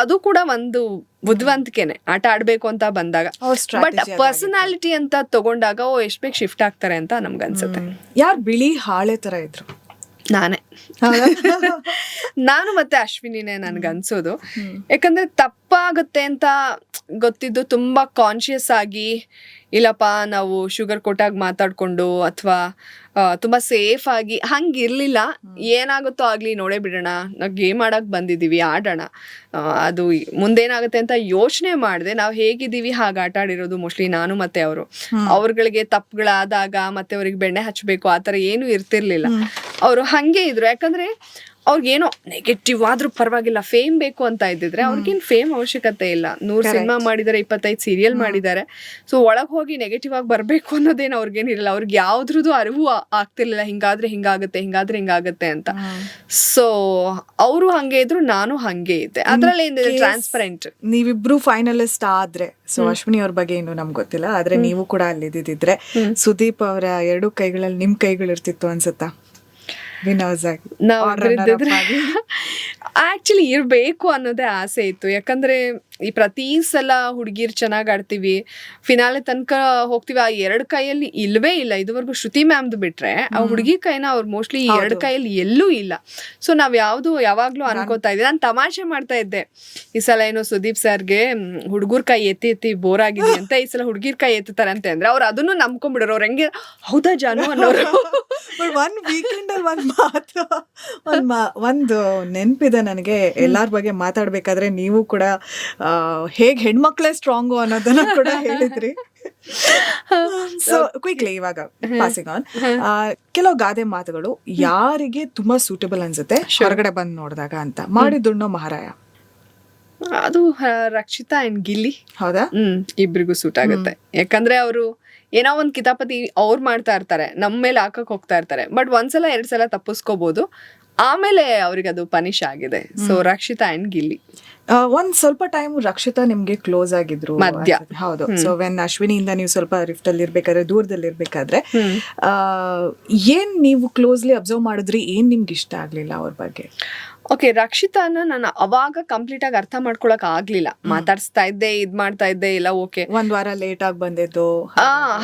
ಅದು ಕೂಡ ಒಂದು ಬುದ್ಧಿವಂತಿಕೆನೆ ಆಟ ಆಡ್ಬೇಕು ಅಂತ ಬಂದಾಗ. ಬಟ್ ಪರ್ಸನಾಲಿಟಿ ಅಂತ ತಗೊಂಡಾಗ ಎಷ್ಟ್ ಬೇಗ ಶಿಫ್ಟ್ ಆಗ್ತಾರೆ ಅಂತ ನಮ್ಗನ್ಸುತ್ತೆ. ಯಾರು ಬಿಳಿ ಹಾಳೆ ತರ ಇದ್ರು? ನಾನೇ. ನಾನು ಮತ್ತೆ ಅಶ್ವಿನಿನೇ ನನ್ಗನ್ಸೋದು. ಯಾಕಂದ್ರೆ ತಪ್ಪಾಗುತ್ತೆ ಅಂತ ಗೊತ್ತಿದ್ದು ತುಂಬಾ ಕಾನ್ಶಿಯಸ್ ಆಗಿ ಇಲ್ಲಪ್ಪ ನಾವು ಶುಗರ್ ಕೋಟಾಗಿ ಮಾತಾಡ್ಕೊಂಡು ಅಥವಾ ತುಂಬಾ ಸೇಫ್ ಆಗಿ ಹಂಗಿರ್ಲಿಲ್ಲ. ಏನಾಗುತ್ತೋ ಆಗ್ಲಿ ನೋಡೇ ಬಿಡೋಣ, ನಾವು ಗೇಮ್ ಆಡಕ್ ಬಂದಿದೀವಿ ಆಡೋಣ, ಅದು ಮುಂದೇನಾಗುತ್ತೆ ಅಂತ ಯೋಚನೆ ಮಾಡಿದೆ. ನಾವು ಹೇಗಿದ್ದೀವಿ ಹಾಗೆ ಆಟ ಆಡಿರೋದು ಮೋಸ್ಟ್ಲಿ ನಾನು ಮತ್ತೆ ಅವರು. ಅವ್ರಗಳಿಗೆ ತಪ್ಪುಗಳಾದಾಗ ಮತ್ತೆ ಅವ್ರಿಗೆ ಬೆಣ್ಣೆ ಹಚ್ಚಬೇಕು ಆ ಥರ ಏನು ಇರ್ತಿರ್ಲಿಲ್ಲ. ಅವರು ಹಂಗೆ ಇದ್ರು. ಯಾಕಂದ್ರೆ ಅವ್ರಿಗೇನೋ ನೆಗೆಟಿವ್ ಆದ್ರೂ ಪರವಾಗಿಲ್ಲ, ಫೇಮ್ ಬೇಕು ಅಂತ ಇದ್ದಿದ್ರೆ ಅವ್ರಿಗೇನು ಫೇಮ್ ಅವಶ್ಯಕತೆ ಇಲ್ಲ. 100 ಸಿನಿಮಾ ಮಾಡಿದ್ದಾರೆ, 25 ಸೀರಿಯಲ್ ಮಾಡಿದ್ದಾರೆ. ಸೊ ಒಳಗೆ ಹೋಗಿ ನೆಗೆಟಿವ್ ಆಗಿ ಬರಬೇಕು ಅನ್ನೋದೇನು ಅವ್ರಿಗೇನಿರಲಿಲ್ಲ. ಅವ್ರಿಗೆ ಯಾವ್ದ್ರದ್ದು ಅರಿವು ಆಗ್ತಿರ್ಲಿಲ್ಲ, ಹಿಂಗಾದ್ರೆ ಹಿಂಗಾಗತ್ತೆ ಅಂತ. ಸೊ ಅವರು ಹಂಗೆ ಇದ್ರು, ನಾನು ಹಂಗೆ ಇದ್ದೆ. ಅದ್ರಲ್ಲಿ ಏನಿದೆ ಟ್ರಾನ್ಸ್ಪರೆಂಟ್. ನೀವಿಬ್ರು ಫೈನಲಿಸ್ಟ್ ಆದ್ರೆ, ಸೊ ಅಶ್ವಿನಿ ಅವ್ರ ಬಗ್ಗೆ ಏನು ನಮ್ಗೆ ಗೊತ್ತಿಲ್ಲ, ಆದ್ರೆ ನೀವು ಕೂಡ ಅಲ್ಲಿದ್ದಿದ್ರೆ ಸುದೀಪ್ ಅವರ 2 ಕೈಗಳಲ್ಲಿ ನಿಮ್ ಕೈಗಳಿರ್ತಿತ್ತು ಅನ್ಸುತ್ತಾ? ಆಕ್ಚುಲಿ ಇರ್ಬೇಕು ಅನ್ನೋದೇ ಆಸೆ ಇತ್ತು. ಯಾಕಂದ್ರೆ ಈ ಪ್ರತಿ ಸಲ ಹುಡುಗಿರ್ ಚೆನ್ನಾಗ್ ಆಡ್ತೀವಿ, ಫಿನಾಲೆ ತನಕ ಹೋಗ್ತಿವಿ, ಆ 2 ಕೈಯಲ್ಲಿ ಇಲ್ವೇ ಇಲ್ಲ. ಇದುವರೆಗೂ ಶ್ರುತಿ ಮ್ಯಾಮ್ದು ಬಿಟ್ರೆ ಆ ಹುಡುಗಿ ಕೈನ ಅವ್ರು ಮೋಸ್ಟ್ಲಿ ಈ 2 ಕೈಯಲ್ಲಿ ಎಲ್ಲೂ ಇಲ್ಲ. ಸೊ ನಾವ್ ಯಾವಾಗ್ಲೂ ಅನ್ಕೋತಾ ಇದ್ವಿ. ನಾನು ತಮಾಷೆ ಮಾಡ್ತಾ ಇದ್ದೆ, ಈ ಸಲ ಏನೋ ಸುದೀಪ್ ಸರ್ಗೆ ಹುಡುಗರ್ ಕೈ ಎತ್ತಿ ಬೋರ್ ಆಗಿದೆ ಅಂತ, ಈ ಸಲ ಹುಡುಗಿರ್ ಕೈ ಎತ್ತಾರಂತೆ ಅಂದ್ರೆ ಅವ್ರು ಅದನ್ನು ನಂಬ್ಕೊಂಡ್ಬಿಡೋರು. ಅವ್ರ ಹೆಂಗೆ ಹೌದಾ ಜಾನು ಅನ್ನೋರು. ಒಂದ್ ವೀಕೆಂಡ್ ಅಲ್ಲಿ ಒಂದು ನೆನ್ಪಿದೆ ನನಗೆ, ಎಲ್ಲಾರ ಬಗ್ಗೆ ಮಾತಾಡ್ಬೇಕಾದ್ರೆ ನೀವು ಕೂಡ ಹೇಗ್ ಹೆಣ್ಮಕ್ಳೇ ಸ್ಟ್ರಾಂಗು ಅನ್ನೋದನ್ನ ಕೂಡ ಹೇಳಿದ್ರಿ. ಸೊ ಕ್ವಿಕ್ಲಿ ಇವಾಗ ಪಾಸಿಂಗ್ ಆನ್, ಕೆಲವು ಗಾದೆ ಮಾತುಗಳು ಯಾರಿಗೆ ತುಂಬಾ ಸೂಟಬಲ್ ಅನ್ಸುತ್ತೆ ಹೊರಗಡೆ ಬಂದ್ ನೋಡಿದಾಗ ಅಂತ. ಮಾಡಿದುಣ್ಣೋ ಮಹಾರಾಯ, ಅದು ರಕ್ಷಿತಾ ಅಂಡ್ ಗಿಲ್ಲಿ. ಹೌದಾ? ಇಬ್ರಿಗೂ ಸೂಟ್ ಆಗುತ್ತೆ. ಯಾಕಂದ್ರೆ ಅವರು ಏನೋ ಒಂದ್ ಕಿತಾಪತಿ ಅವ್ರು ಮಾಡ್ತಾ ಇರ್ತಾರೆ, ನಮ್ಮ ಮೇಲೆ ಹಾಕಕ್ ಹೋಗ್ತಾ ಇರ್ತಾರೆ. ಬಟ್ 1 ಸಲ 2 ಸಲ ತಪ್ಪಿಸ್ಕೋಬಹುದು, ಆಮೇಲೆ ಅವ್ರಿಗೆ ಅದು ಪನಿಷ್ ಆಗಿದೆ. So Rakshita and Gilli. ಒಂದ್ ಸ್ವಲ್ಪ ಟೈಮ್ ರಕ್ಷಿತಾ ನಿಮ್ಗೆ ಕ್ಲೋಸ್ ಆಗಿದ್ರು ಮಧ್ಯ. ಹೌದು. ಸೊ ವೆನ್ ಅಶ್ವಿನಿಯಿಂದ ನೀವು ಸ್ವಲ್ಪ ರಿಫ್ಟ್ ಅಲ್ಲಿ ಇರ್ಬೇಕಾದ್ರೆ, ದೂರದಲ್ಲಿ ಇರ್ಬೇಕಾದ್ರೆ, ಏನ್ ನೀವು ಕ್ಲೋಸ್ಲಿ ಅಬ್ಸರ್ವ್ ಮಾಡಿದ್ರಿ, ಏನ್ ನಿಮ್ಗೆ ಇಷ್ಟ ಆಗ್ಲಿಲ್ಲ ಅವ್ರ ಬಗ್ಗೆ? ಓಕೆ, ರಕ್ಷಿತಾನ ನಾನು ಅವಾಗ ಕಂಪ್ಲೀಟ್ ಆಗಿ ಅರ್ಥ ಮಾಡ್ಕೊಳಕ್ ಆಗ್ಲಿಲ್ಲ. ಮಾತಾಡ್ಸ್ತಾ ಇದ್ದೆ, ಇದ್ ಮಾಡ್ತಾ ಇದ್ದೆ, ಇಲ್ಲ ಓಕೆ, 1 ವಾರ ಲೇಟ್ ಆಗಿ ಬಂದಿದ್ದು.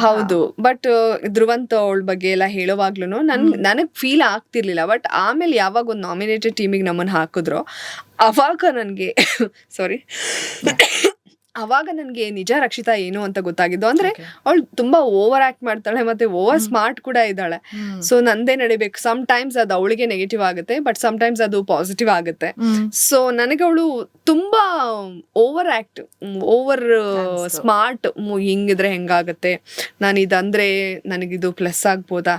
ಹೌದು. ಬಟ್ ಧ್ರುವಂತ್ ಅವಳ ಬಗ್ಗೆ ಎಲ್ಲ ಹೇಳೋವಾಗ್ಲೂ ನನಗ್ ಫೀಲ್ ಆಗ್ತಿರ್ಲಿಲ್ಲ. ಬಟ್ ಆಮೇಲೆ ಯಾವಾಗ ಒಂದು ನಾಮಿನೇಟೆಡ್ ಟೀಮಿಗೆ ನಮ್ಮನ್ನ ಹಾಕಿದ್ರು, ಅವಾಗ ನನ್ಗೆ ಸಾರಿ ಅವಾಗ ನನ್ಗೆ ನಿಜ ರಕ್ಷಿತಾ ಏನು ಅಂತ ಗೊತ್ತಾಗಿದ್ದು. ಅಂದ್ರೆ ಅವಳು ತುಂಬಾ ಓವರ್ ಆಕ್ಟ್ ಮಾಡ್ತಾಳೆ, ಮತ್ತೆ ಓವರ್ ಸ್ಮಾರ್ಟ್ ಕೂಡ ಇದ್ದಾಳೆ. ಸೊ ನಂದೇ ನಡಿಬೇಕು. ಸಮ್ ಟೈಮ್ಸ್ ಅದು ಅವಳಿಗೆ ನೆಗೆಟಿವ್ ಆಗುತ್ತೆ, ಬಟ್ ಸಮ್ ಟೈಮ್ಸ್ ಅದು ಪಾಸಿಟಿವ್ ಆಗುತ್ತೆ. ಸೊ ನನಗೆ ಅವಳು ತುಂಬಾ ಓವರ್ ಆಕ್ಟ್, ಓವರ್ ಸ್ಮಾರ್ಟ್. ಹಿಂಗಿದ್ರೆ ಹೆಂಗಾಗತ್ತೆ, ನಾನು ಇದಂದ್ರೆ ನನಗಿದು ಪ್ಲಸ್ ಆಗ್ಬೋದಾ,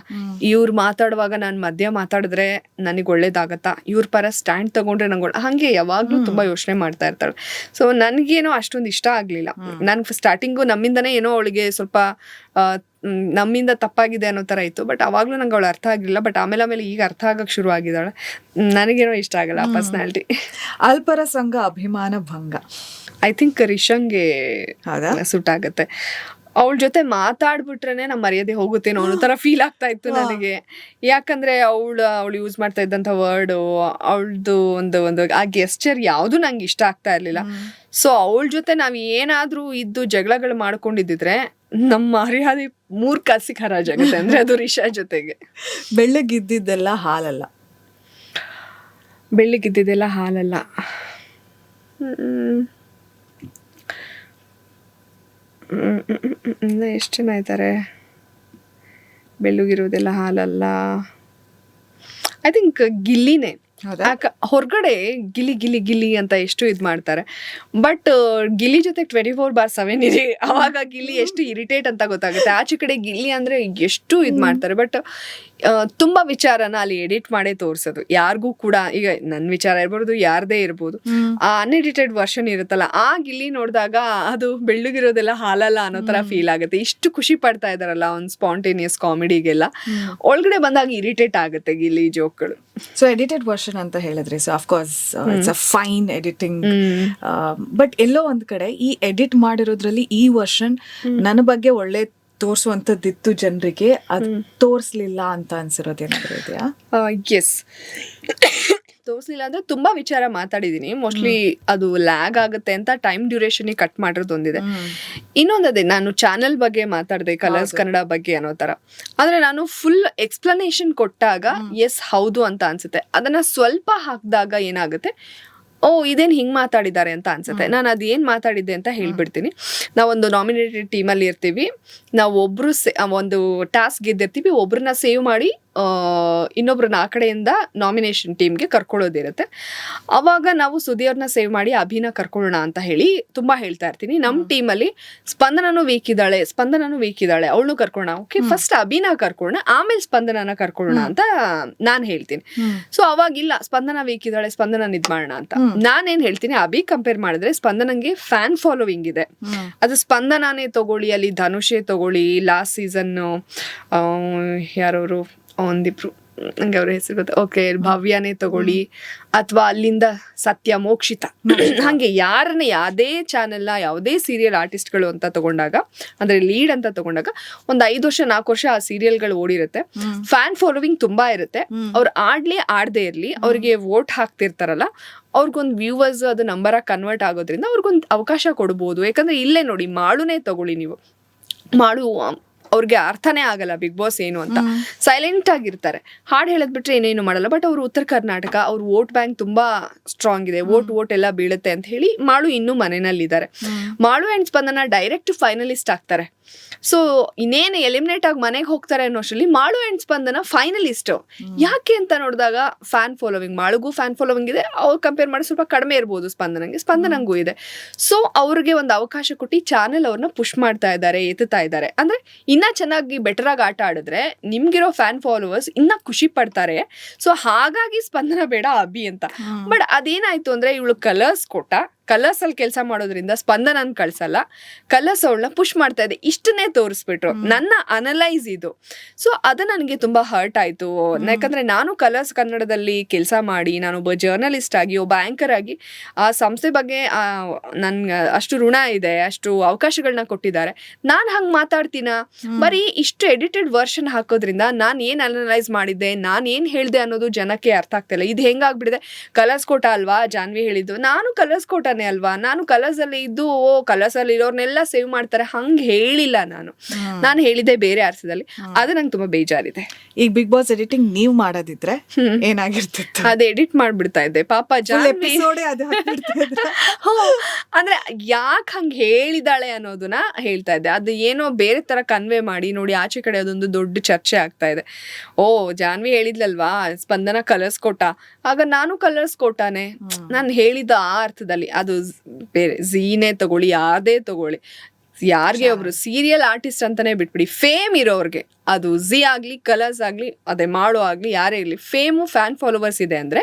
ಇವ್ರು ಮಾತಾಡುವಾಗ ನಾನು ಮಧ್ಯ ಮಾತಾಡಿದ್ರೆ ನನಗೆ ಒಳ್ಳೇದಾಗತ್ತಾ, ಇವ್ರ ಪರ ಸ್ಟ್ಯಾಂಡ್ ತಗೊಂಡ್ರೆ ನಂಗೆ ಹಂಗೆ ಯಾವಾಗ್ಲೂ ತುಂಬಾ ಯೋಚನೆ ಮಾಡ್ತಾ ಇರ್ತಾಳೆ. ಸೊ ನನ್ಗೇನೋ ಅಷ್ಟೊಂದು ಇಷ್ಟ ಆಗ್ಲಿಲ್ಲ. ನನ್ ಸ್ಟಾರ್ಟಿಂಗು ನಮ್ಮಿಂದನೇ ಏನೋ ಅವಳಿಗೆ ಸ್ವಲ್ಪ ನಮ್ಮಿಂದ ತಪ್ಪಾಗಿದೆ ಅನ್ನೋ ತರ ಇತ್ತು. ಬಟ್ ಅವಾಗ್ಲೂ ನಂಗೆ ಅವಳು ಅರ್ಥ ಆಗ್ಲಿಲ್ಲ. ಬಟ್ ಆಮೇಲೆ ಈಗ ಅರ್ಥ ಆಗಕ್ ಶುರು ಆಗಿದ್ದಾಳೆ. ನನಗೇನೋ ಇಷ್ಟ ಆಗಲ್ಲ ಆ ಪರ್ಸನಾಲಿಟಿ. ಅಲ್ಪರ ಸಂಘ ಅಭಿಮಾನ ಭಂಗ, ಐ ಥಿಂಕ್ ರಿಷಂಗೆ ಸೂಟ್ ಆಗತ್ತೆ. ಅವಳ ಜೊತೆ ಮಾತಾಡ್ಬಿಟ್ರೇನೆ ನಮ್ಮ ಮರ್ಯಾದೆ ಹೋಗುತ್ತೇನೋ ಅನ್ನೋ ತರ ಫೀಲ್ ಆಗ್ತಾ ಇತ್ತು ನನಗೆ. ಯಾಕಂದ್ರೆ ಅವಳು ಯೂಸ್ ಮಾಡ್ತಾ ಇದ್ದಂತ ವರ್ಡ್, ಅವಳದು ಒಂದು ಆ ಗೆಸ್ಚರ್ ಯಾವ್ದು ನಂಗೆ ಇಷ್ಟ ಆಗ್ತಾ ಇರ್ಲಿಲ್ಲ. ಸೊ ಅವಳ ಜೊತೆ ನಾವ್ ಏನಾದ್ರೂ ಇದ್ದು ಜಗಳಗಳು ಮಾಡ್ಕೊಂಡಿದ್ರೆ ನಮ್ಮ ಮರ್ಯಾದೆ 3 ಕಾಸಿಗೆ ಹರಾಜಾಗುತ್ತೆ. ಅಂದ್ರೆ ಅದು ರಿಷಾ ಜೊತೆಗೆ. ಬೆಳ್ಳಗಿದ್ದಿದ್ದೆಲ್ಲ ಹಾಲಲ್ಲ, ಬೆಳ್ಳಗಿದ್ದಿದ್ದೆಲ್ಲ ಹಾಲಲ್ಲ. ಎಷ್ಟು ಜನ ಇದ್ದಾರೆ ಬೆಳ್ಳಗಿರೋದೆಲ್ಲ ಹಾಲಲ್ಲ. I think ಗಿಲ್ಲಿನೇ. ಹೊರಗಡೆ ಗಿಲಿ ಗಿಲಿ ಗಿಲಿ ಅಂತ ಎಷ್ಟು ಇದ್ ಮಾಡ್ತಾರೆ, ಬಟ್ ಗಿಲ್ಲಿ ಜೊತೆ 24/7 ಇರಿ, ಅವಾಗ ಗಿಲ್ಲಿ ಎಷ್ಟು ಇರಿಟೇಟ್ ಅಂತ ಗೊತ್ತಾಗುತ್ತೆ. ಆಚೆ ಕಡೆ ಗಿಲ್ಲಿ ಅಂದ್ರೆ ಎಷ್ಟು ಇದ್ ಮಾಡ್ತಾರೆ. ಬಟ್ ತುಂಬಾ ವಿಚಾರನ ಅಲ್ಲಿ ಎಡಿಟ್ ಮಾಡೇ ತೋರ್ಸೋದು. ಯಾರಿಗೂ ಕೂಡ, ಈಗ ನನ್ ವಿಚಾರ ಇರ್ಬೋದು, ಯಾರದೇ ಇರ್ಬೋದು, ಆ ಅನ್ಎಡಿಟೆಡ್ ವರ್ಷನ್ ಇರುತ್ತಲ್ಲ, ಆ ಗಿಲ್ಲಿ ನೋಡಿದಾಗ ಅದು ಬೆಳ್ಳಗಿರೋದೆಲ್ಲ ಹಾಲಲ್ಲ ಅನ್ನೋ ತರ ಫೀಲ್ ಆಗುತ್ತೆ. ಇಷ್ಟು ಖುಷಿ ಪಡ್ತಾ ಇದಾರಲ್ಲ ಒಂದು ಸ್ಪಾಂಟೇನಿಯಸ್ ಕಾಮಿಡಿಗೆಲ್ಲ, ಒಳಗಡೆ ಬಂದಾಗ ಇರಿಟೇಟ್ ಆಗುತ್ತೆ ಗಿಲ್ಲಿ ಜೋಕ್ಗಳು. ಸೊ ಎಡಿಟೆಡ್ ವರ್ಷನ್ ಅಂತ ಹೇಳಿದ್ರಿ, so of course it's a fine editing. But ಎಲ್ಲೋ ಒಂದ್ ಕಡೆ ಈ ಎಡಿಟ್ ಮಾಡಿರೋದ್ರಲ್ಲಿ ಈ ವರ್ಷನ್ ನನ್ನ ಬಗ್ಗೆ ಒಳ್ಳೆ ತೋರ್ಸುವಂತದ್ದಿತ್ತು ಜನರಿಗೆ, ಅದು ತೋರ್ಸ್ಲಿಲ್ಲ ಅಂತ ಅನ್ಸಿರೋದೇನಾದ್ರು ಇದೆಯಾ? ಎಸ್, ತೋರಿಸಲಿಲ್ಲ ಅಂದ್ರೆ ತುಂಬಾ ವಿಚಾರ ಮಾತಾಡಿದೀನಿ. ಮೋಸ್ಟ್ಲಿ ಅದು ಲ್ಯಾಗ್ ಆಗುತ್ತೆ ಅಂತ ಟೈಮ್ ಡ್ಯೂರೇಷನ್ ಕಟ್ ಮಾಡಿರೋದೊಂದಿದೆ. ಇನ್ನೊಂದದೇ, ನಾನು ಚಾನೆಲ್ ಬಗ್ಗೆ ಮಾತಾಡಿದೆ, ಕಲರ್ಸ್ ಕನ್ನಡ ಬಗ್ಗೆ ಅನ್ನೋ ತರ. ಆದ್ರೆ ನಾನು ಫುಲ್ ಎಕ್ಸ್ಪ್ಲನೇಷನ್ ಕೊಟ್ಟಾಗ ಎಸ್ ಹೌದು ಅಂತ ಅನ್ಸುತ್ತೆ. ಅದನ್ನ ಸ್ವಲ್ಪ ಹಾಕಿದಾಗ ಏನಾಗುತ್ತೆ, ಓ ಇದೇನ್ ಹಿಂಗ್ ಮಾತಾಡಿದ್ದಾರೆ ಅಂತ ಅನ್ಸುತ್ತೆ. ನಾನು ಅದೇನ್ ಮಾತಾಡಿದ್ದೆ ಅಂತ ಹೇಳ್ಬಿಡ್ತೀನಿ. ನಾವೊಂದು ನಾಮಿನೇಟೆಡ್ ಟೀಮಲ್ಲಿ ಇರ್ತೀವಿ, ನಾವು ಒಬ್ರು ಒಂದು ಟಾಸ್ಕ್ ಗೆದ್ದಿರ್ತೀವಿ, ಒಬ್ರನ್ನ ಸೇವ್ ಮಾಡಿ ಇನ್ನೊಬ್ರನ್ನ ಆ ಕಡೆಯಿಂದ ನಾಮಿನೇಷನ್ ಟೀಮ್ಗೆ ಕರ್ಕೊಳ್ಳೋದಿರುತ್ತೆ. ಅವಾಗ ನಾವು ಸುದಿಯವ್ರನ್ನ ಸೇವ್ ಮಾಡಿ ಅಭಿನ ಕರ್ಕೊಳ್ಳೋಣ ಅಂತ ಹೇಳಿ ತುಂಬಾ ಹೇಳ್ತಾ ಇರ್ತೀನಿ. ನಮ್ಮ ಟೀಮಲ್ಲಿ ಸ್ಪಂದನೂ ವೀಕ್ ಇದ್ದಾಳೆ ಅವಳನ್ನು ಕರ್ಕೊಳ್ಳೋಣ, ಓಕೆ ಫಸ್ಟ್ ಅಭಿನ ಕರ್ಕೊಳ್ಳೋಣ ಆಮೇಲೆ ಸ್ಪಂದನನ ಕರ್ಕೊಳ್ಳೋಣ ಅಂತ ನಾನ್ ಹೇಳ್ತೀನಿ. ಸೊ ಅವಾಗಿಲ್ಲ ಸ್ಪಂದನ ವೀಕ್ ಇದ್ದಾಳೆ, ಸ್ಪಂದನ ಇದ್ ಮಾಡೋಣ ಅಂತ ನಾನೇನ್ ಹೇಳ್ತೀನಿ, ಅಭಿ ಕಂಪೇರ್ ಮಾಡಿದ್ರೆ ಸ್ಪಂದನಂಗೆ ಫ್ಯಾನ್ ಫಾಲೋವಿಂಗ್ ಇದೆ. ಅದು ಸ್ಪಂದನಾನೇ ತಗೊಳ್ಳಿ, ಅಲ್ಲಿ ಧನುಷೇ ತಗೊಳ್ಳಿ, ಲಾಸ್ಟ್ ಸೀಸನ್ ಯಾರವರು ಒಂದಿಬ್ರು ನಂಗೆ ಅವ್ರ ಹೆಸರು ಗೊತ್ತ, ಓಕೆ ಭವ್ಯನೇ ತಗೊಳ್ಳಿ, ಅಥವಾ ಅಲ್ಲಿಂದ ಸತ್ಯ, ಮೋಕ್ಷಿತ, ಹಂಗೆ ಯಾರನ್ನ ಯಾವುದೇ ಚಾನೆಲ್ನ ಯಾವುದೇ ಸೀರಿಯಲ್ ಆರ್ಟಿಸ್ಟ್ಗಳು ಅಂತ ತಗೊಂಡಾಗ, ಅಂದ್ರೆ ಲೀಡ್ ಅಂತ ತಗೊಂಡಾಗ ಒಂದು 5 ವರ್ಷ 4 ವರ್ಷ ಆ ಸೀರಿಯಲ್ಗಳು ಓಡಿರುತ್ತೆ, ಫ್ಯಾನ್ ಫಾಲೋವಿಂಗ್ ತುಂಬಾ ಇರುತ್ತೆ. ಅವ್ರು ಆಡದೇ ಇರ್ಲಿ, ಅವ್ರಿಗೆ ವೋಟ್ ಹಾಕ್ತಿರ್ತಾರಲ್ಲ, ಅವ್ರಿಗೊಂದು ವ್ಯೂವರ್ಸ್ ಅದು ನಂಬರ್ ಆಗಿ ಕನ್ವರ್ಟ್ ಆಗೋದ್ರಿಂದ ಅವ್ರಿಗೊಂದು ಅವಕಾಶ ಕೊಡ್ಬೋದು. ಯಾಕಂದ್ರೆ ಇಲ್ಲೇ ನೋಡಿ, ಮಾಳುನೇ ತಗೊಳ್ಳಿ ನೀವು, ಮಾಳು ಅವ್ರಿಗೆ ಅರ್ಥನೇ ಆಗಲ್ಲ ಬಿಗ್ ಬಾಸ್ ಏನು ಅಂತ, ಸೈಲೆಂಟ್ ಆಗಿರ್ತಾರೆ, ಹಾಡು ಹೇಳದ್ ಬಿಟ್ರೆ ಏನೇನು ಮಾಡಲ್ಲ. ಬಟ್ ಅವರು ಉತ್ತರ ಕರ್ನಾಟಕ, ಅವ್ರ ವೋಟ್ ಬ್ಯಾಂಕ್ ತುಂಬಾ ಸ್ಟ್ರಾಂಗ್ ಇದೆ, ವೋಟ್ ಎಲ್ಲ ಬೀಳುತ್ತೆ ಅಂತ ಹೇಳಿ ಮಾಳು ಇನ್ನೂ ಮನೆಯಲ್ಲಿದ್ದಾರೆ. Malu and Spandana direct finalist ಆಗ್ತಾರೆ. ಸೊ ಇನ್ನೇನು ಎಲಿಮಿನೇಟ್ ಆಗಿ ಮನೆಗೆ ಹೋಗ್ತಾರೆ ಅನ್ನೋ ಅಷ್ಟರಲ್ಲಿ ಮಾಳು ಅಂಡ್ ಸ್ಪಂದನ ಫೈನಲಿಸ್ಟ್. ಯಾಕೆ ಅಂತ ನೋಡಿದಾಗ ಫ್ಯಾನ್ ಫಾಲೋವಿಂಗ್, ಮಾಳುಗೂ ಫ್ಯಾನ್ ಫಾಲೋವಿಂಗ್ ಇದೆ, ಅವ್ರು ಕಂಪೇರ್ ಮಾಡಿ ಸ್ವಲ್ಪ ಕಡಿಮೆ ಇರ್ಬೋದು ಸ್ಪಂದನಂಗೂ ಇದೆ. ಸೊ ಅವ್ರಿಗೆ ಒಂದು ಅವಕಾಶ ಕೊಟ್ಟು ಚಾನೆಲ್ ಅವ್ರನ್ನ ಪುಷ್ ಮಾಡ್ತಾ ಇದ್ದಾರೆ, ಎತ್ತುತ್ತಾ ಇದ್ದಾರೆ. ಅಂದ್ರೆ ಇನ್ನ ಚೆನ್ನಾಗಿ ಬೆಟರ್ ಆಗಿ ಆಟ ಆಡಿದ್ರೆ ನಿಮ್ಗಿರೋ ಫ್ಯಾನ್ ಫಾಲೋವರ್ಸ್ ಇನ್ನ ಖುಷಿ ಪಡ್ತಾರೆ. ಸೊ ಹಾಗಾಗಿ ಸ್ಪಂದನ ಬೇಡ ಅಭಿ ಅಂತ. ಬಟ್ ಅದೇನಾಯ್ತು ಅಂದ್ರೆ ಇವಳು ಕಲರ್ಸ್ ಕಲರ್ಸ್ ಅಲ್ಲಿ ಕೆಲಸ ಮಾಡೋದ್ರಿಂದ ಸ್ಪಂದನನ್ ಕಳ್ಸಲ್ಲ, ಕಲರ್ಸ್ ಅವಳನ್ನ ಪುಷ್ ಮಾಡ್ತಾ ಇದೆ, ಇಷ್ಟನ್ನೇ ತೋರಿಸ್ಬಿಟ್ರು. ನನ್ನ ಅನಲೈಸ್ ಇದು. ಸೊ ಅದು ನನಗೆ ತುಂಬಾ ಹರ್ಟ್ ಆಯ್ತು. ಯಾಕಂದ್ರೆ ನಾನು ಕಲರ್ಸ್ ಕನ್ನಡದಲ್ಲಿ ಕೆಲಸ ಮಾಡಿ, ನಾನು ಒಬ್ಬ ಜರ್ನಲಿಸ್ಟ್ ಆಗಿ, ಒಬ್ಬ ಆಂಕರ್ ಆಗಿ ಆ ಸಂಸ್ಥೆ ಬಗ್ಗೆ ನನ್ಗೆ ಅಷ್ಟು ಋಣ ಇದೆ, ಅಷ್ಟು ಅವಕಾಶಗಳನ್ನ ಕೊಟ್ಟಿದ್ದಾರೆ. ನಾನ್ ಹಂಗ್ ಮಾತಾಡ್ತೀನ? ಬರೀ ಇಷ್ಟು ಎಡಿಟೆಡ್ ವರ್ಷನ್ ಹಾಕೋದ್ರಿಂದ ನಾನ್ ಏನ್ ಅನಲೈಸ್ ಮಾಡಿದ್ದೆ, ನಾನ್ ಏನ್ ಹೇಳ್ದೆ ಅನ್ನೋದು ಜನಕ್ಕೆ ಅರ್ಥ ಆಗ್ತಿಲ್ಲ. ಇದು ಹೆಂಗಾಗ್ಬಿಟ್ಟಿದೆ, ಕಲರ್ಸ್ ಕೋಟ ಅಲ್ವಾ ಜಾನ್ವಿ ಹೇಳಿದ್ದು, ನಾನು ಕಲರ್ಸ್ ಕೋಟ ಅಲ್ವಾ, ನಾನು ಕಲರ್ಸ್ ಅಲ್ಲಿ ಇದ್ದು ಕಲರ್ಸ್ ಅಲ್ಲಿ ಇರೋರ್ನೆಲ್ಲ ಸೇವ್ ಮಾಡ್ತಾರೆ, ಹಂಗ್ ಹೇಳಿಲ್ಲ. ನಾನು ಹೇಳಿದ್ದೆ ಬೇರೆ ಅರ್ಥದಲ್ಲಿ. ಅದು ನಂಗೆ ತುಂಬಾ ಬೇಜಾರಿದೆ. ಈಗ ಬಿಗ್ ಬಾಸ್ ಎಡಿಟಿಂಗ್ ನೀವ್ ಮಾಡೋದಿದ್ರೆ ಏನಾಗಿರ್ತಿತ್ತು? ಅದು ಎಡಿಟ್ ಮಾಡ್ಬಿಡ್ತಾ ಇದ್ದೆ ಪಾಪ ಜಾನ್ವಿ. ಅಂದ್ರೆ ಯಾಕೆ ಹಂಗ್ ಹೇಳಿದಾಳೆ ಅನ್ನೋದನ್ನ ಹೇಳ್ತಾ ಇದ್ದೆ. ಅದು ಏನೋ ಬೇರೆ ತರ ಕನ್ವೆ ಮಾಡಿ ನೋಡಿ, ಆಚೆ ಕಡೆ ಅದೊಂದು ದೊಡ್ಡ ಚರ್ಚೆ ಆಗ್ತಾ ಇದೆ. ಓ ಜಾನ್ವಿ ಹೇಳಿದ್ಲಲ್ವಾ ಸ್ಪಂದನ ಕಲರ್ಸ್ ಕೋಟ, ಆಗ ನಾನು ಕಲರ್ಸ್ ಕೋಟಾನೆ ನಾನು ಹೇಳಿದ ಆ ಅರ್ಥದಲ್ಲಿ. ಅದು ಬೇರೆ ಝೀನೇ ತಗೊಳ್ಳಿ, ಯಾರದೇ ತಗೊಳ್ಳಿ, ಯಾರಿಗೆ ಒಬ್ರು ಸೀರಿಯಲ್ ಆರ್ಟಿಸ್ಟ್ ಅಂತಾನೆ ಬಿಟ್ಬಿಡಿ, ಫೇಮ್ ಇರೋರ್ಗೆ, ಅದು ಝೀ ಆಗ್ಲಿ ಕಲರ್ಸ್ ಆಗ್ಲಿ ಅದೇ ಮಾಡೋ ಆಗ್ಲಿ ಯಾರೇ ಇರ್ಲಿ, ಫೇಮು ಫ್ಯಾನ್ ಫಾಲೋವರ್ಸ್ ಇದೆ ಅಂದ್ರೆ